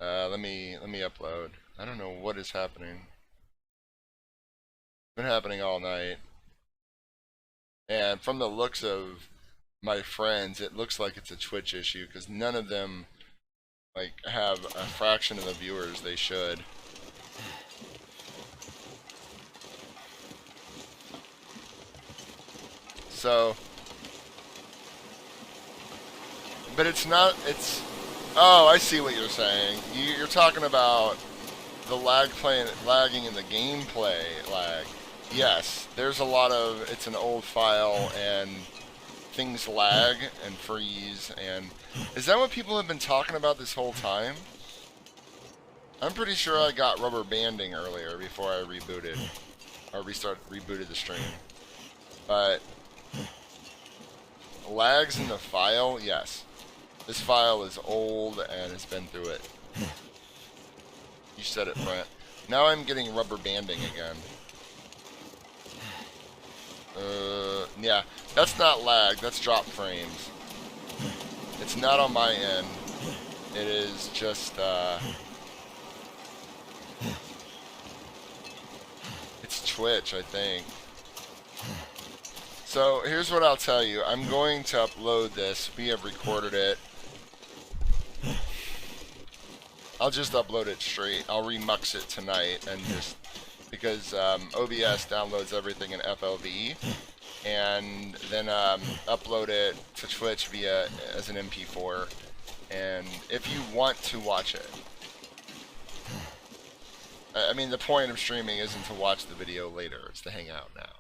Let me upload. I don't know what is happening. It's been happening all night. And from the looks of my friends, it looks like it's a Twitch issue, because none of them have a fraction of the viewers they should. So, but it's not, oh, I see what you're saying. You're talking about the lagging in the gameplay lag. Yes, there's a lot of, it's an old file and things lag and freeze, and is that what people have been talking about this whole time? I'm pretty sure I got rubber banding earlier before I rebooted, or rebooted the stream. But lags in the file, yes. This file is old and it's been through it. You said it, Brent. Now I'm getting rubber banding again. Yeah, that's not lag, that's drop frames. It's not on my end. It is just, it's Twitch, I think. So, here's what I'll tell you. I'm going to upload this. We have recorded it. I'll just upload it straight. I'll remux it tonight, and just because OBS downloads everything in FLV, and then upload it to Twitch via as an MP4. And if you want to watch it, I mean, the point of streaming isn't to watch the video later; it's to hang out now.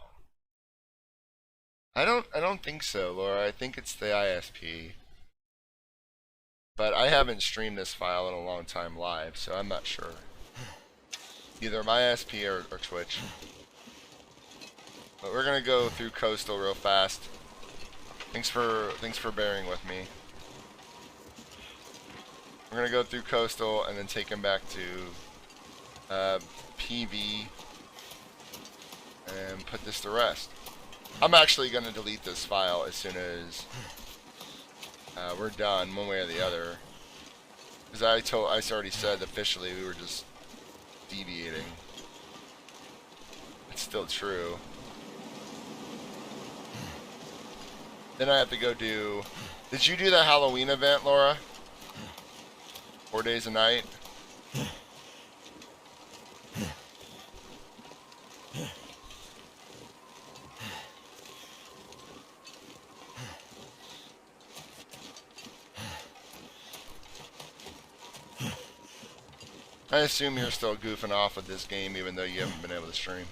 I don't think so, Laura. I think it's the ISP. But I haven't streamed this file in a long time live, so I'm not sure. Either my ISP or Twitch. But we're gonna go through Coastal real fast. Thanks for bearing with me. We're gonna go through Coastal and then take him back to PV and put this to rest. I'm actually gonna delete this file as soon as we're done, one way or the other. Because I already said officially we were just deviating. It's still true. Then I have to go do... Did you do the Halloween event, Laura? 4 days a night? I assume you're still goofing off with this game even though you haven't been able to stream.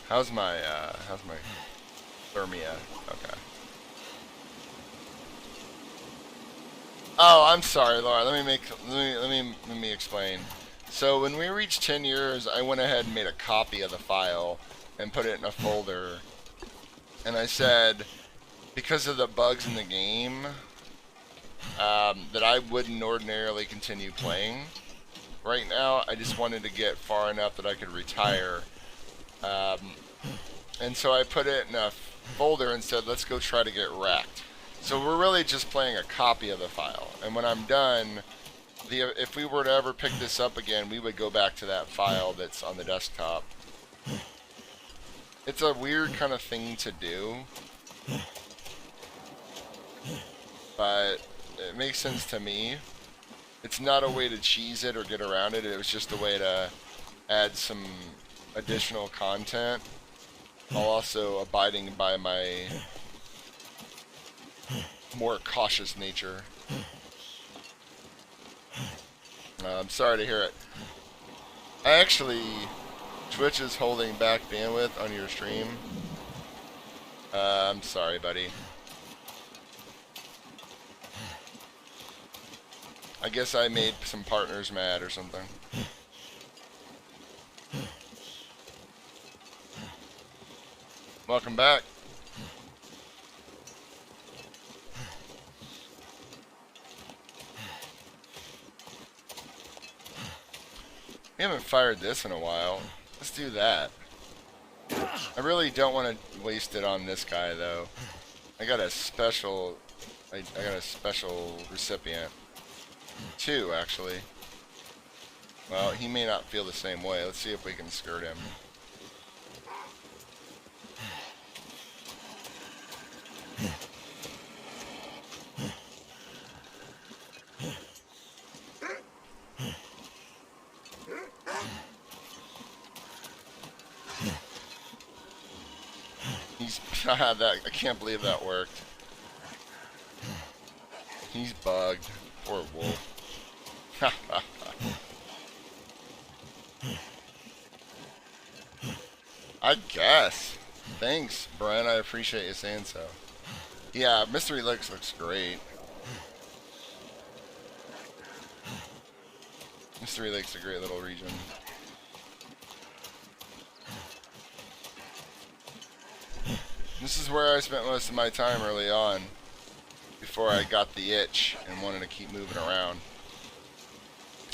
How's my thermia? Okay. Oh, I'm sorry, Laura. Let me explain. So when we reached 10 years, I went ahead and made a copy of the file and put it in a folder. And I said, because of the bugs in the game, that I wouldn't ordinarily continue playing. Right now, I just wanted to get far enough that I could retire. And so I put it in a folder and said, let's go try to get wrecked. So we're really just playing a copy of the file. And when I'm done, if we were to ever pick this up again, we would go back to that file that's on the desktop. It's a weird kind of thing to do, but it makes sense to me. It's not a way to cheese it or get around it. It was just a way to add some additional content, while also abiding by my more cautious nature. I'm sorry to hear it. Twitch is holding back bandwidth on your stream. I'm sorry, buddy. I guess I made some partners mad or something. Welcome back. We haven't fired this in a while. Let's do that. I really don't want to waste it on this guy though. I got a special recipient. 2 actually. Well, he may not feel the same way. Let's see if we can skirt him. I can't believe that worked. He's bugged. Poor wolf. I guess. Thanks, Brian. I appreciate you saying so. Yeah, Mystery Lakes looks great. Mystery Lake's a great little region. This is where I spent most of my time early on, before I got the itch and wanted to keep moving around.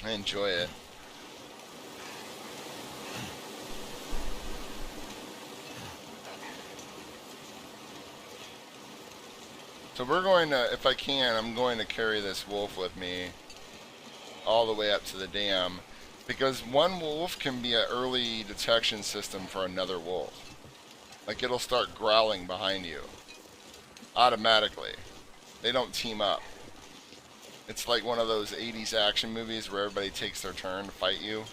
I enjoy it. So we're going to, if I can, I'm going to carry this wolf with me all the way up to the dam, because one wolf can be an early detection system for another wolf. Like, it'll start growling behind you automatically. They don't team up. It's like one of those 80s action movies where everybody takes their turn to fight you.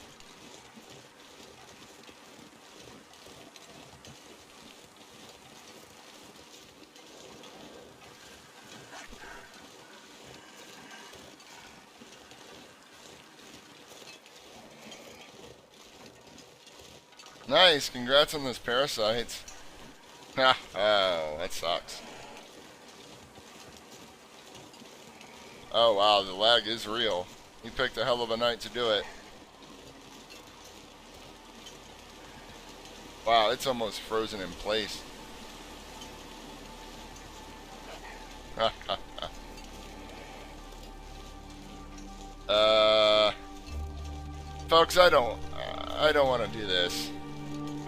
Nice, congrats on those parasites. Ha, oh, that sucks. Oh wow, the lag is real. You picked a hell of a night to do it. Wow, it's almost frozen in place. Folks, I don't want to do this.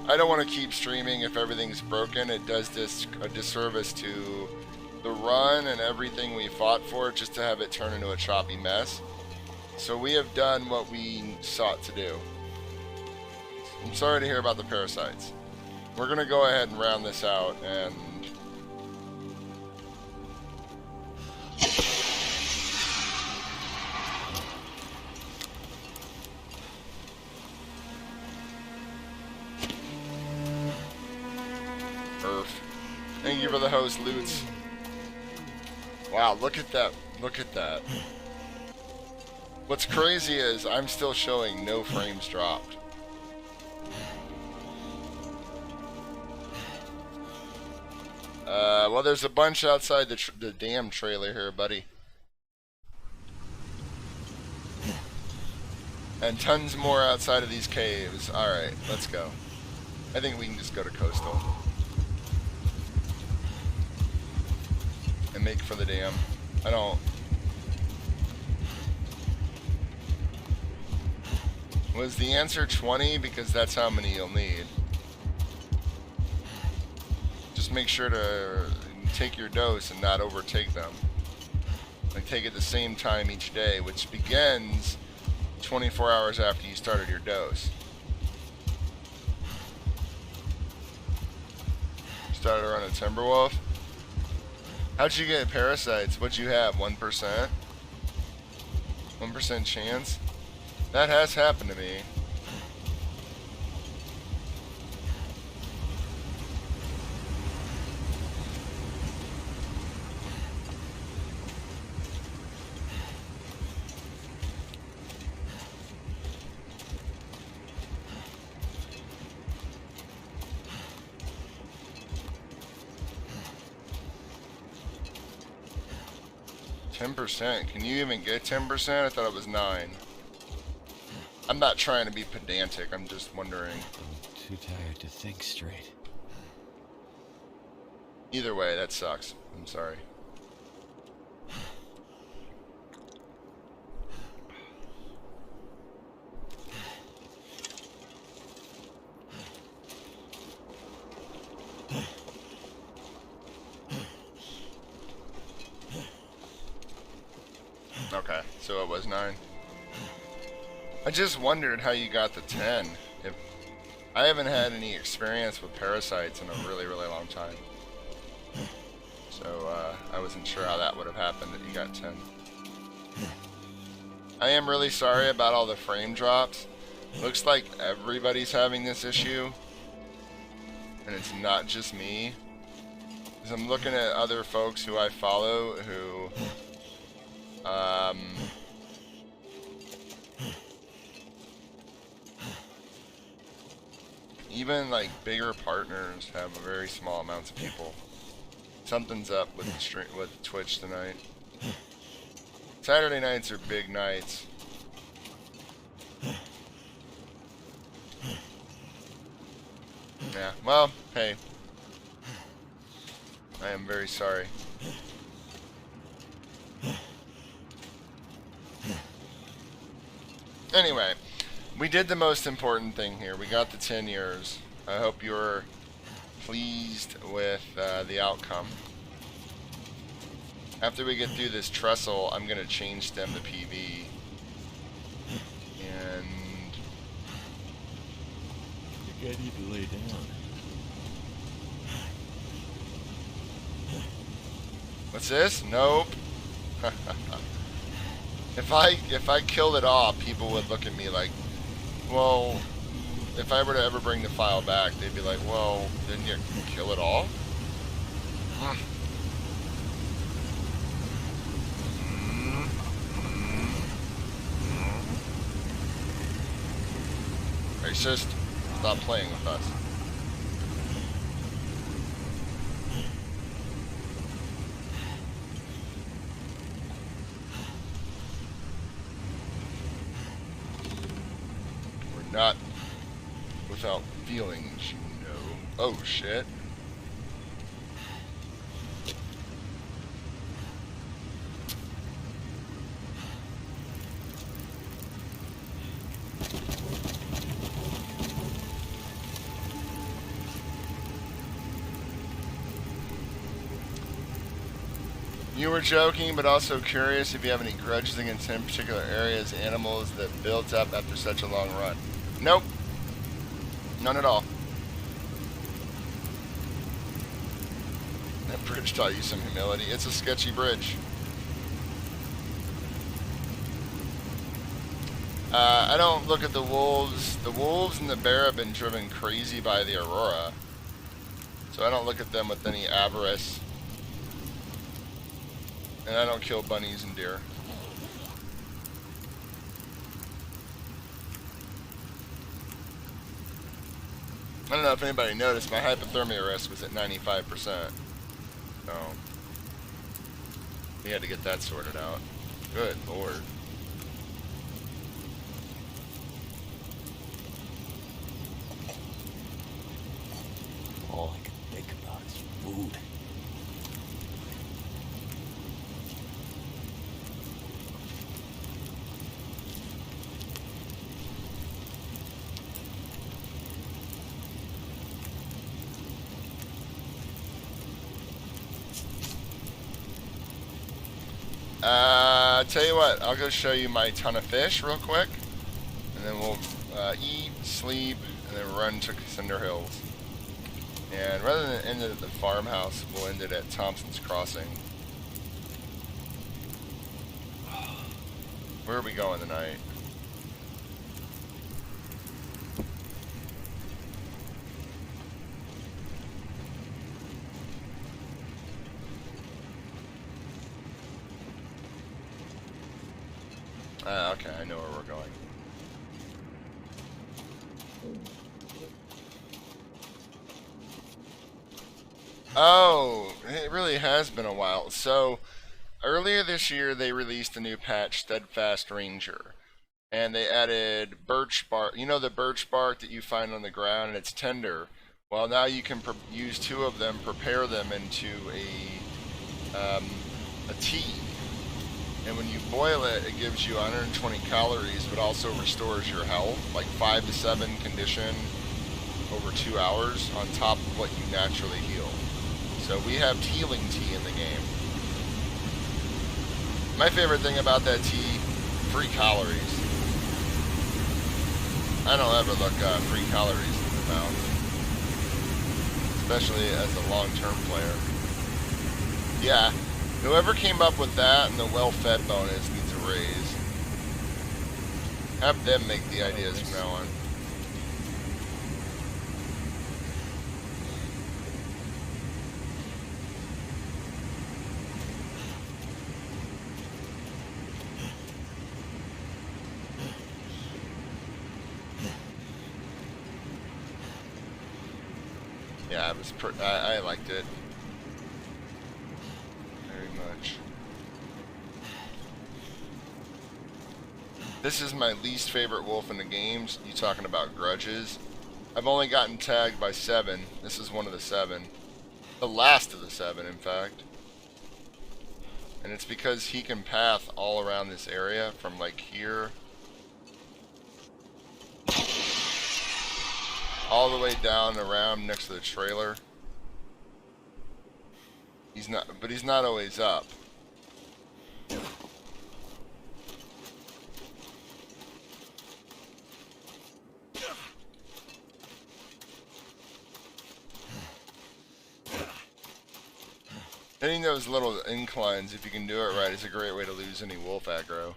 I don't want to keep streaming if everything's broken. It does this a disservice to the run and everything we fought for, just to have it turn into a choppy mess. So we have done what we sought to do. I'm sorry to hear about the parasites. We're going to go ahead and round this out and... Thank you for the host, Lutz. Wow, look at that. Look at that. What's crazy is I'm still showing no frames dropped. Well, there's a bunch outside the damn trailer here, buddy. And tons more outside of these caves. Alright, let's go. I think we can just go to coastal. And make for the dam. I don't... Was the answer 20? Because that's how many you'll need. Just make sure to take your dose and not overtake them. Like, take it the same time each day, which begins 24 hours after you started your dose. Started to run a Timberwolf. How'd you get parasites? What'd you have? 1%? 1% chance? That has happened to me. %? Can you even get 10%? I thought it was 9. I'm not trying to be pedantic, I'm just wondering. I'm too tired to think straight. Either way, that sucks. I'm sorry. Okay, so it was 9. I just wondered how you got the 10. If I haven't had any experience with parasites in a really, really long time. So I wasn't sure how that would have happened that you got 10. I am really sorry about all the frame drops. Looks like everybody's having this issue. And it's not just me. Because I'm looking at other folks who I follow who... even like bigger partners have very small amounts of people. Something's up with with Twitch tonight. Saturday nights are big nights. Yeah, well, hey. I am very sorry. Anyway, we did the most important thing here. We got the 10 years. I hope you're pleased with the outcome. After we get through this trestle, I'm going to change them to PV. And I think I need to lay down. what's this? Nope. If I killed it off, people would look at me like, well, if I were to ever bring the file back, they'd be like, well, didn't you kill it all? Racist, stop playing with us. We're not without feelings, you know. Oh shit. You were joking, but also curious if you have any grudges against any particular areas, animals that built up after such a long run. Nope. None at all. That bridge taught you some humility. It's a sketchy bridge. I don't look at the wolves. The wolves and the bear have been driven crazy by the Aurora. So I don't look at them with any avarice. And I don't kill bunnies and deer. I don't know if anybody noticed, my hypothermia risk was at 95%. So, we had to get that sorted out. Good lord. All I can think about is food. Tell you what, I'll go show you my ton of fish real quick, and then we'll eat, sleep, and then run to Cinder Hills. And rather than end it at the farmhouse, we'll end it at Thompson's Crossing. Where are we going tonight? Okay, I know where we're going. Oh, it really has been a while. So, earlier this year they released a new patch, Steadfast Ranger. And they added birch bark. You know the birch bark that you find on the ground and it's tender? Well, now you can use 2 of them, prepare them into a tea. And when you boil it, it gives you 120 calories, but also restores your health, like 5 to 7 condition over 2 hours on top of what you naturally heal. So we have healing tea in the game. My favorite thing about that tea, free calories. I don't ever look free calories in the mouth, especially as a long-term player. Yeah. Whoever came up with that and the well-fed bonus needs a raise. Have them make the ideas from now on. Yeah, it was. I liked it. Much. This is my least favorite wolf in the games. You talking about grudges? I've only gotten tagged by 7. This is one of the 7. The last of the 7, in fact. And it's because he can path all around this area from like here all the way down around next to the trailer. But he's not always up. Hitting those little inclines, if you can do it right, is a great way to lose any wolf aggro.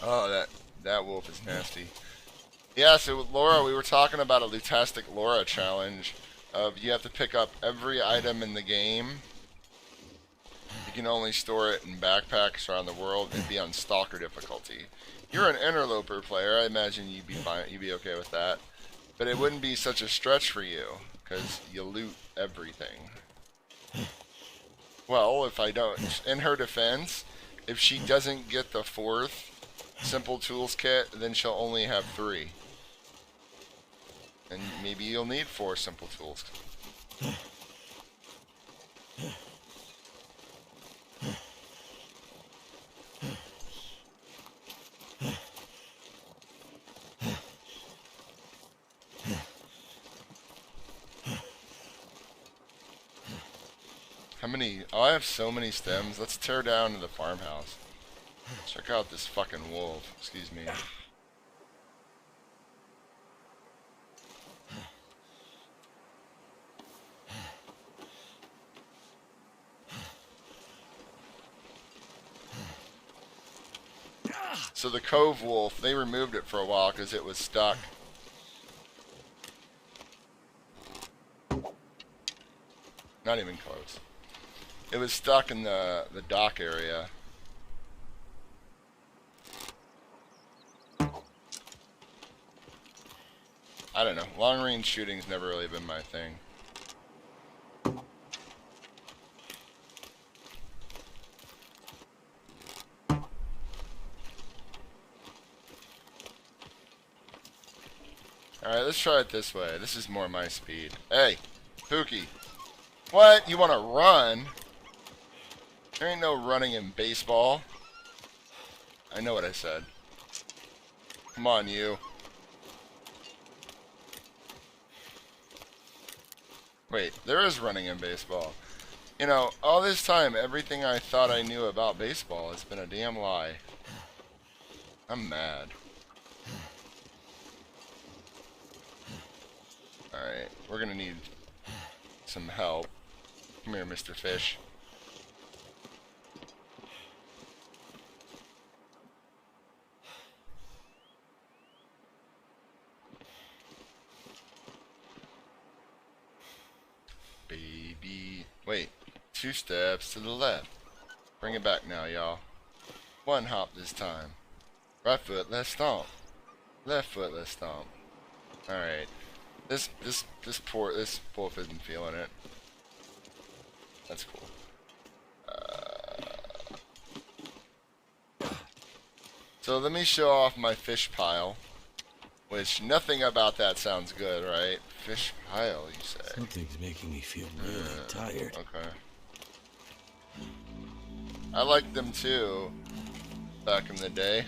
Oh, that wolf is nasty. Yeah, so Laura, we were talking about a Lutastic Laura challenge of you have to pick up every item in the game. You can only store it in backpacks around the world and be on Stalker difficulty. You're an Interloper player, I imagine you'd be fine, you'd be okay with that. But it wouldn't be such a stretch for you, because you loot everything. Well, if I don't, in her defense, if she doesn't get the 4th Simple Tools kit, then she'll only have 3. And maybe you'll need 4 Simple Tools. How many? Oh, I have so many stems. Let's tear down to the farmhouse. Check out this fucking wolf. Excuse me. So the cove wolf, they removed it for a while because it was stuck. Not even close. It was stuck in the dock area. I don't know. Long range shooting's never really been my thing. Alright, let's try it this way. This is more my speed. Hey, Pookie. What? You want to run? There ain't no running in baseball. I know what I said. Come on, you. Wait, there is running in baseball. You know, all this time, everything I thought I knew about baseball has been a damn lie. I'm mad. Alright, we're gonna need some help. Come here, Mr. Fish. Baby. Wait, 2 steps to the left. Bring it back now, y'all. 1 hop this time. Right foot, let's stomp. Left foot, let's stomp. Alright. This wolf isn't feeling it. That's cool. So let me show off my fish pile. Which, nothing about that sounds good, right? Fish pile, you say? Something's making me feel really tired. Okay. I liked them too, back in the day.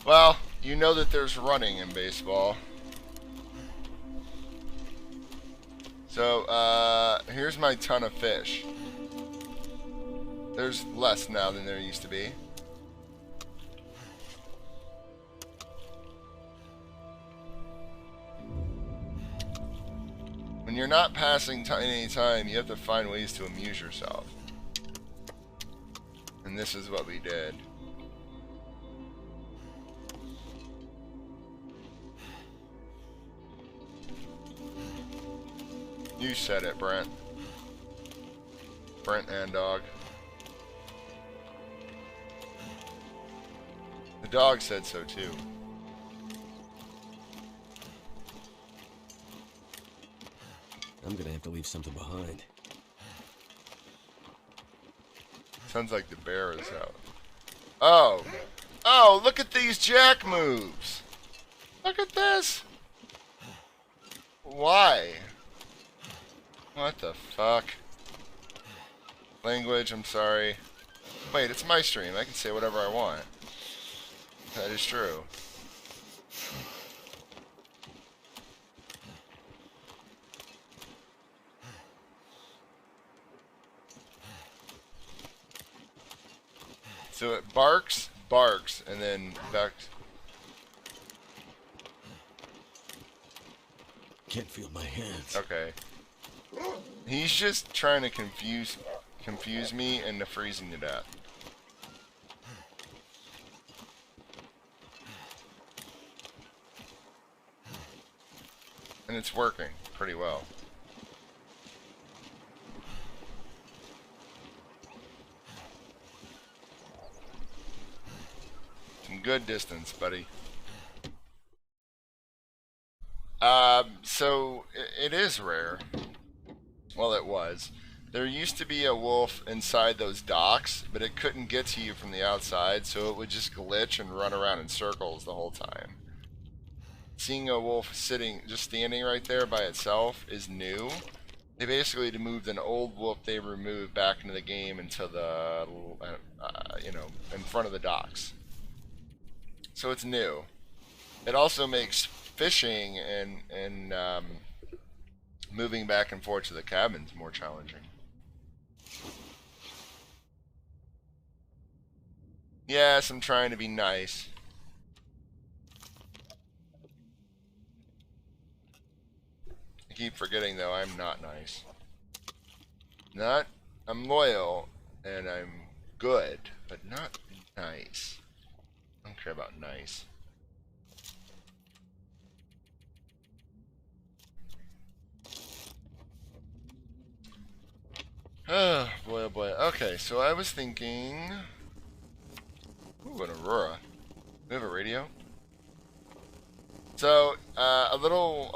Well, you know that there's running in baseball. So, here's my ton of fish. There's less now than there used to be. When you're not passing any time, you have to find ways to amuse yourself. And this is what we did. You said it, Brent. Brent and dog. The dog said so too. I'm gonna have to leave something behind. Sounds like the bear is out. Oh! Oh, look at these jack moves! Look at this! Why? What the fuck? Language, I'm sorry. Wait, it's my stream. I can say whatever I want. That is true. So it barks, and then back. Can't feel my hands. Okay. He's just trying to confuse me into freezing to death. And it's working pretty well. Some good distance, buddy. So it is rare. Well, it was. There used to be a wolf inside those docks, but it couldn't get to you from the outside, so it would just glitch and run around in circles the whole time. Seeing a wolf just standing right there by itself is new. They basically moved an old wolf they removed back into the game into the, in front of the docks. So it's new. It also makes fishing and moving back and forth to the cabins more challenging. Yes, I'm trying to be nice. I keep forgetting though, I'm not nice. I'm loyal and I'm good, but not nice. I don't care about nice. Oh boy, oh boy. Okay, so I was thinking. Ooh, an Aurora. We have a radio. So a little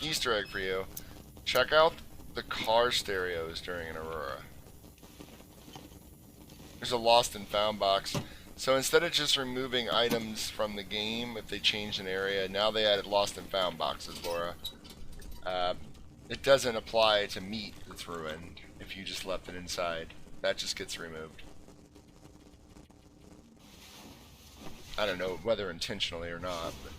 Easter egg for you. Check out the car stereos during an Aurora. There's a lost and found box. So instead of just removing items from the game if they changed an area, now they added lost and found boxes, Laura. It doesn't apply to meat that's ruined if you just left it inside. That just gets removed. I don't know whether intentionally or not, but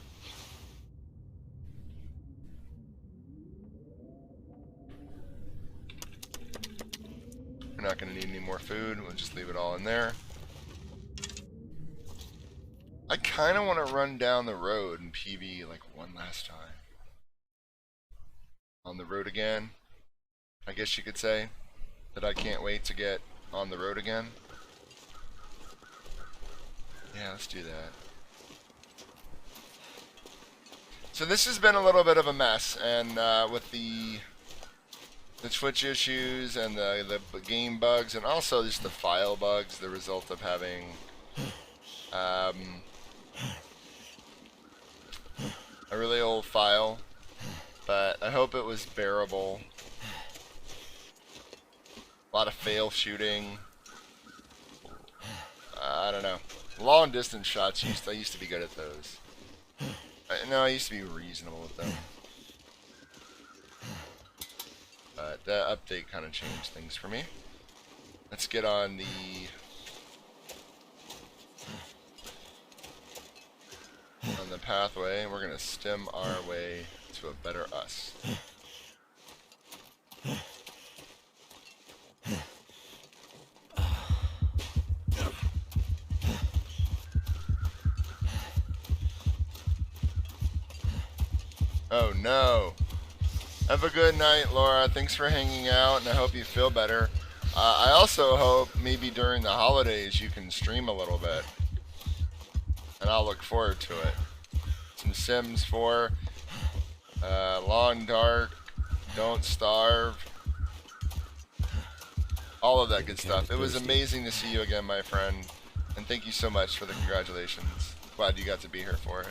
we're not going to need any more food. We'll just leave it all in there. I kind of want to run down the road and PB like one last time. On the road again, I guess you could say that I can't wait to get on the road again. Yeah, let's do that. So this has been a little bit of a mess, and with the Twitch issues and the game bugs, and also just the file bugs, the result of having a really old file. But I hope it was bearable. A lot of fail shooting. I don't know. Long distance shots I used to be good at those. I used to be reasonable with them. But that update kind of changed things for me. Let's get on the pathway. We're gonna stem our way to a better us. Oh no. Have a good night, Laura. Thanks for hanging out, and I hope you feel better. I also hope maybe during the holidays you can stream a little bit. And I'll look forward to it. Some Sims 4. Long Dark. Don't Starve. All of that good stuff. It was amazing to see you again, my friend. And thank you so much for the congratulations. Glad you got to be here for it.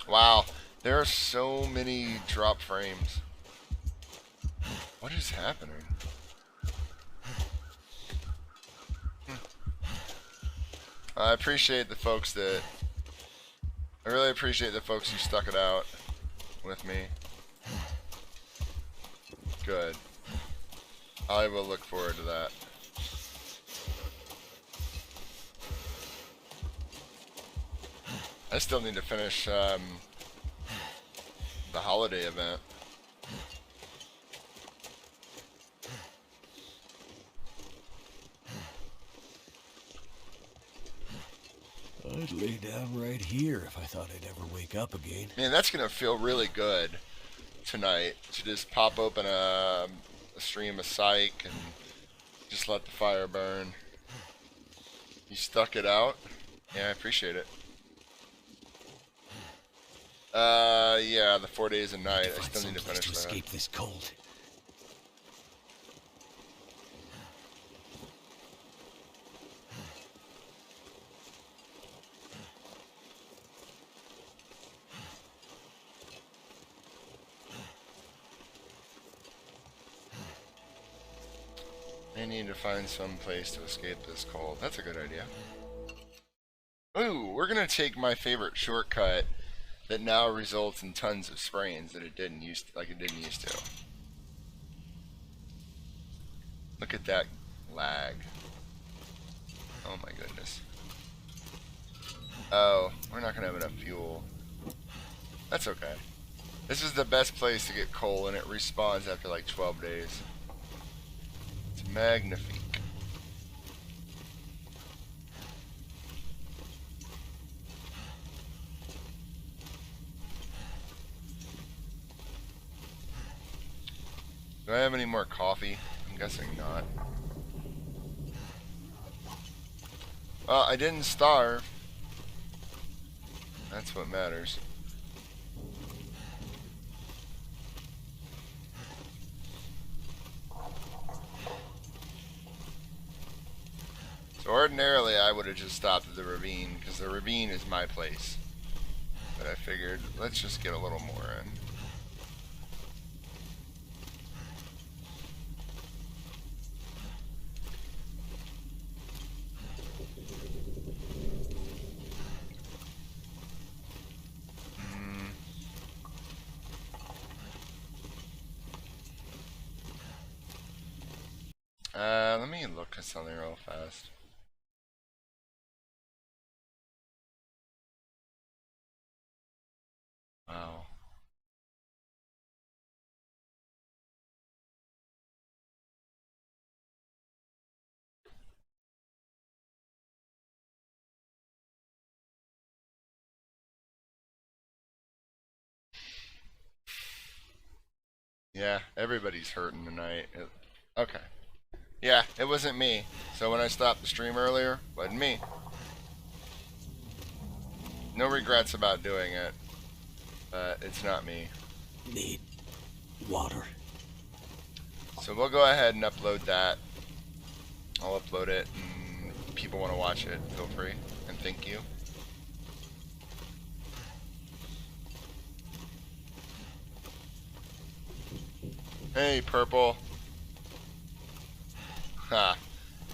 Wow. There are so many drop frames. What is happening? I appreciate the folks that... I really appreciate the folks who stuck it out with me. Good. I will look forward to that. I still need to finish the holiday event. I'd lay down right here if I thought I'd ever wake up again. Man, that's gonna feel really good tonight to just pop open a stream of Psych and just let the fire burn. You stuck it out? Yeah, I appreciate it. Yeah, the 4 days a night. I still need to finish that. Escape this cold. I need to find some place to escape this cold. That's a good idea. Ooh, we're gonna take my favorite shortcut that now results in tons of sprains that it didn't used to, like it didn't used to. Look at that lag. Oh my goodness. Oh, we're not gonna have enough fuel. That's okay. This is the best place to get coal, and it respawns after like 12 days. It's magnifique. Do I have any more coffee? I'm guessing not. Well, I didn't starve. That's what matters. So ordinarily I would have just stopped at the ravine, because the ravine is my place. But I figured, let's just get a little more in. Let me look at something real fast. Wow. Yeah, everybody's hurting tonight. Okay. Yeah, it wasn't me. So when I stopped the stream earlier, wasn't me. No regrets about doing it, but it's not me. Need water. So we'll go ahead and upload that. I'll upload it, and if people want to watch it, feel free, and thank you. Hey, Purple. Ha.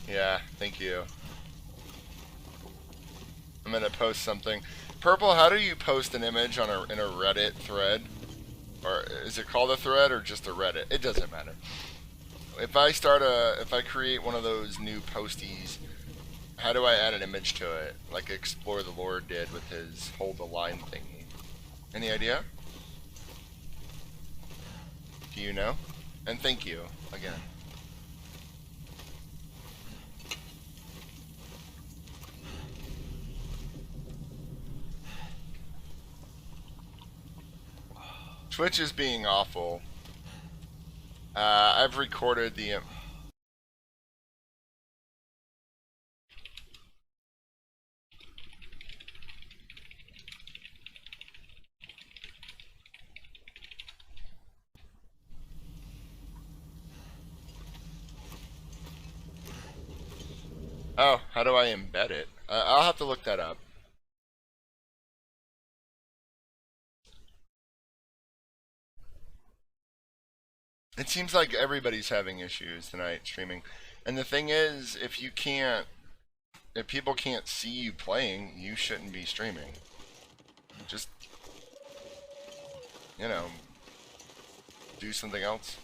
Yeah, thank you. I'm gonna post something. Purple, how do you post an image on in a Reddit thread? Or is it called a thread or just a Reddit? It doesn't matter. If I create one of those new posties, how do I add an image to it? Like Explore the Lord did with his hold the line thingy. Any idea? Do you know? And thank you again. Twitch is being awful. I've recorded the... Oh, how do I embed it? I'll have to look that up. It seems like everybody's having issues tonight streaming. And the thing is, if people can't see you playing, you shouldn't be streaming. Just, you know, do something else.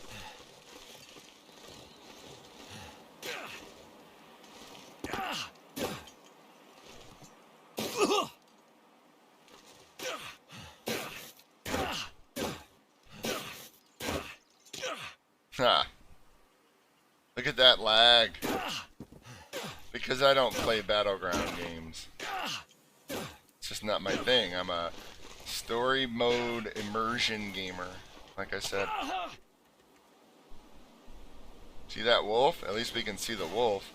Ha. Look at that lag. Because I don't play Battleground games. It's just not my thing. I'm a story mode immersion gamer, like I said. See that wolf? At least we can see the wolf.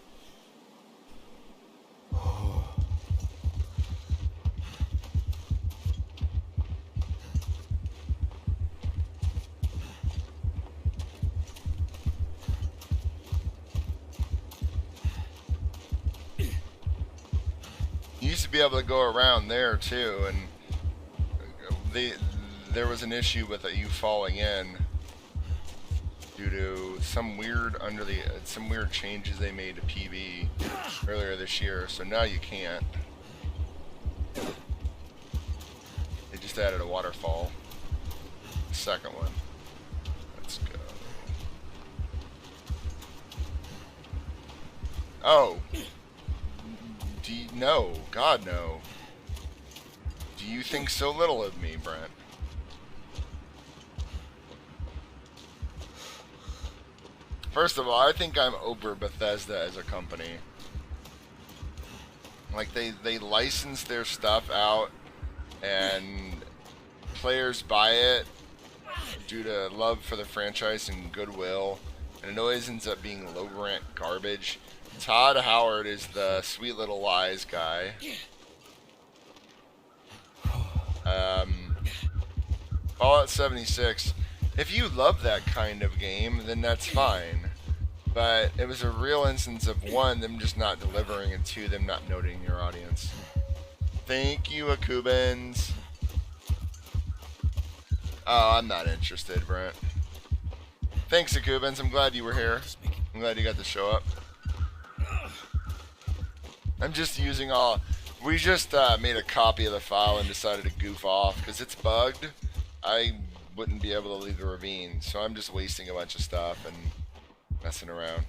You used to be able to go around there too, and there was an issue with you falling in due to some weird some weird changes they made to PB earlier this year. So now you can't. They just added a waterfall. The second one. Let's go. Oh. No. God, no. Do you think so little of me, Brent? First of all, I think I'm over Bethesda as a company. Like, they license their stuff out, and players buy it due to love for the franchise and goodwill, and it always ends up being low-rent garbage. Todd Howard is the Sweet Little Lies guy. Fallout 76. If you love that kind of game, then that's fine. But it was a real instance of, one, them just not delivering, and two, them not noting your audience. Thank you, Akubans. Oh, I'm not interested, Brent. Thanks, Akubans. I'm glad you were here. I'm glad you got to show up. I'm just using all... We just made a copy of the file and decided to goof off because it's bugged. I wouldn't be able to leave the ravine, so I'm just wasting a bunch of stuff and messing around.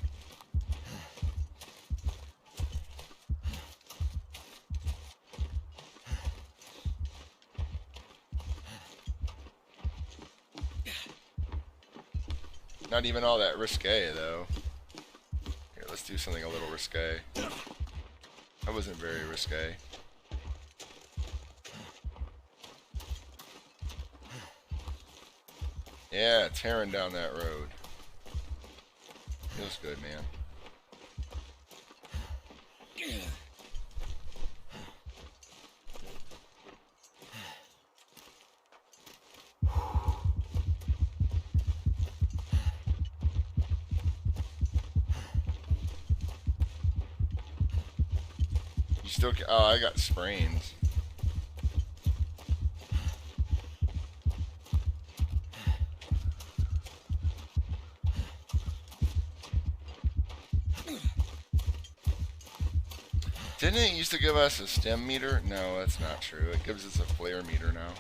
Not even all that risque, though. Here, let's do something a little risque. That wasn't very risque. Yeah, tearing down that road. Feels good, man. You still... Oh, I got sprains. Didn't it used to give us a stem meter? No, that's not true. It gives us a flare meter now.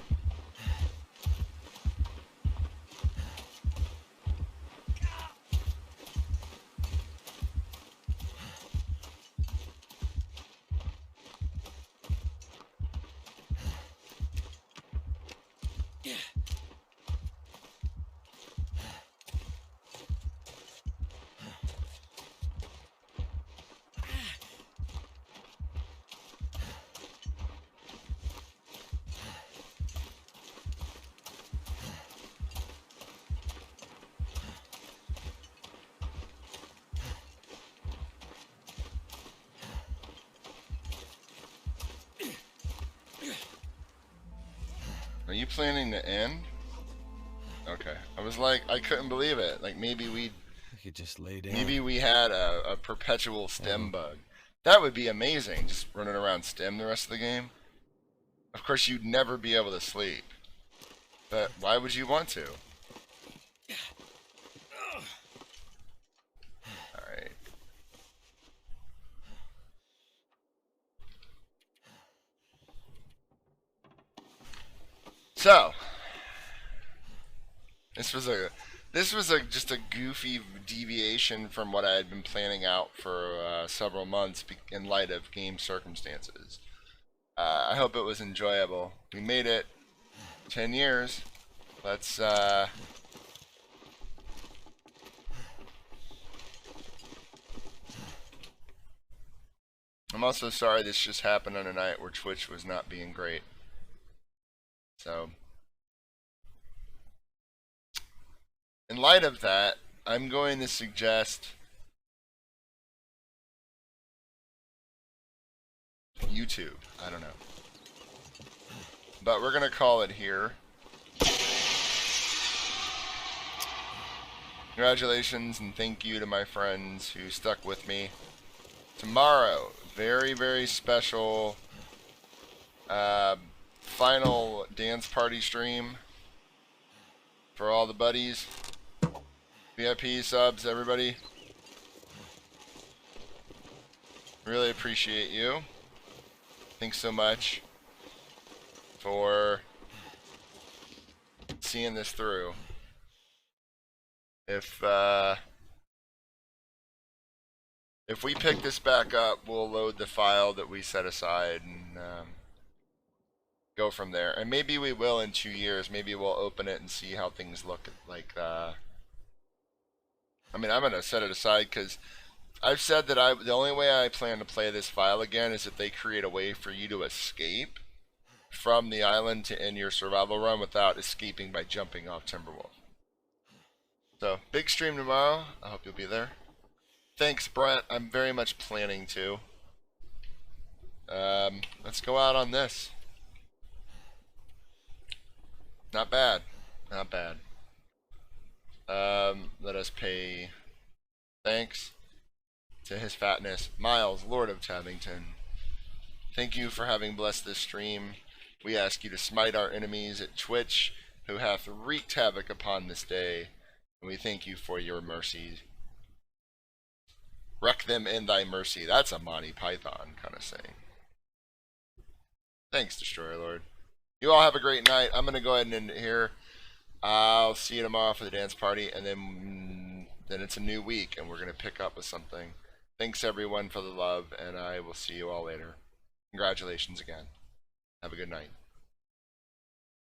Are you planning to end? Okay. I was like, I couldn't believe it. Like, maybe we could just lay down. Maybe we had a perpetual stem bug. That would be amazing, just running around stem the rest of the game. Of course, you'd never be able to sleep. But why would you want to? Alright. So, this was just a goofy deviation from what I had been planning out for several months in light of game circumstances. I hope it was enjoyable. We made it 10 years. Let's I'm also sorry this just happened on a night where Twitch was not being great. So, in light of that, I'm going to suggest YouTube. I don't know. But we're going to call it here. Congratulations and thank you to my friends who stuck with me. Tomorrow, very, very special final dance party stream for all the buddies. VIP subs, everybody. Really appreciate you. Thanks so much for seeing this through. If we pick this back up, we'll load the file that we set aside and go from there. And maybe we will in 2 years. Maybe we'll open it and see how things look like. I mean, I'm gonna set it aside because I've said that the only way I plan to play this file again is if they create a way for you to escape from the island to end your survival run without escaping by jumping off Timberwolf. So, big stream tomorrow. I hope you'll be there. Thanks, Brent. I'm very much planning to. Let's go out on this. Not bad. Not bad. Let us pay thanks to his fatness, Miles, Lord of Tabington. Thank you for having blessed this stream. We ask you to smite our enemies at Twitch, who hath wreaked havoc upon this day, and we thank you for your mercy. Wreck them in thy mercy. That's a Monty Python kind of saying. Thanks, Destroyer Lord. You all have a great night. I'm going to go ahead and end it here. I'll see you tomorrow for the dance party, and then it's a new week, and we're going to pick up with something. Thanks, everyone, for the love, and I will see you all later. Congratulations again. Have a good night.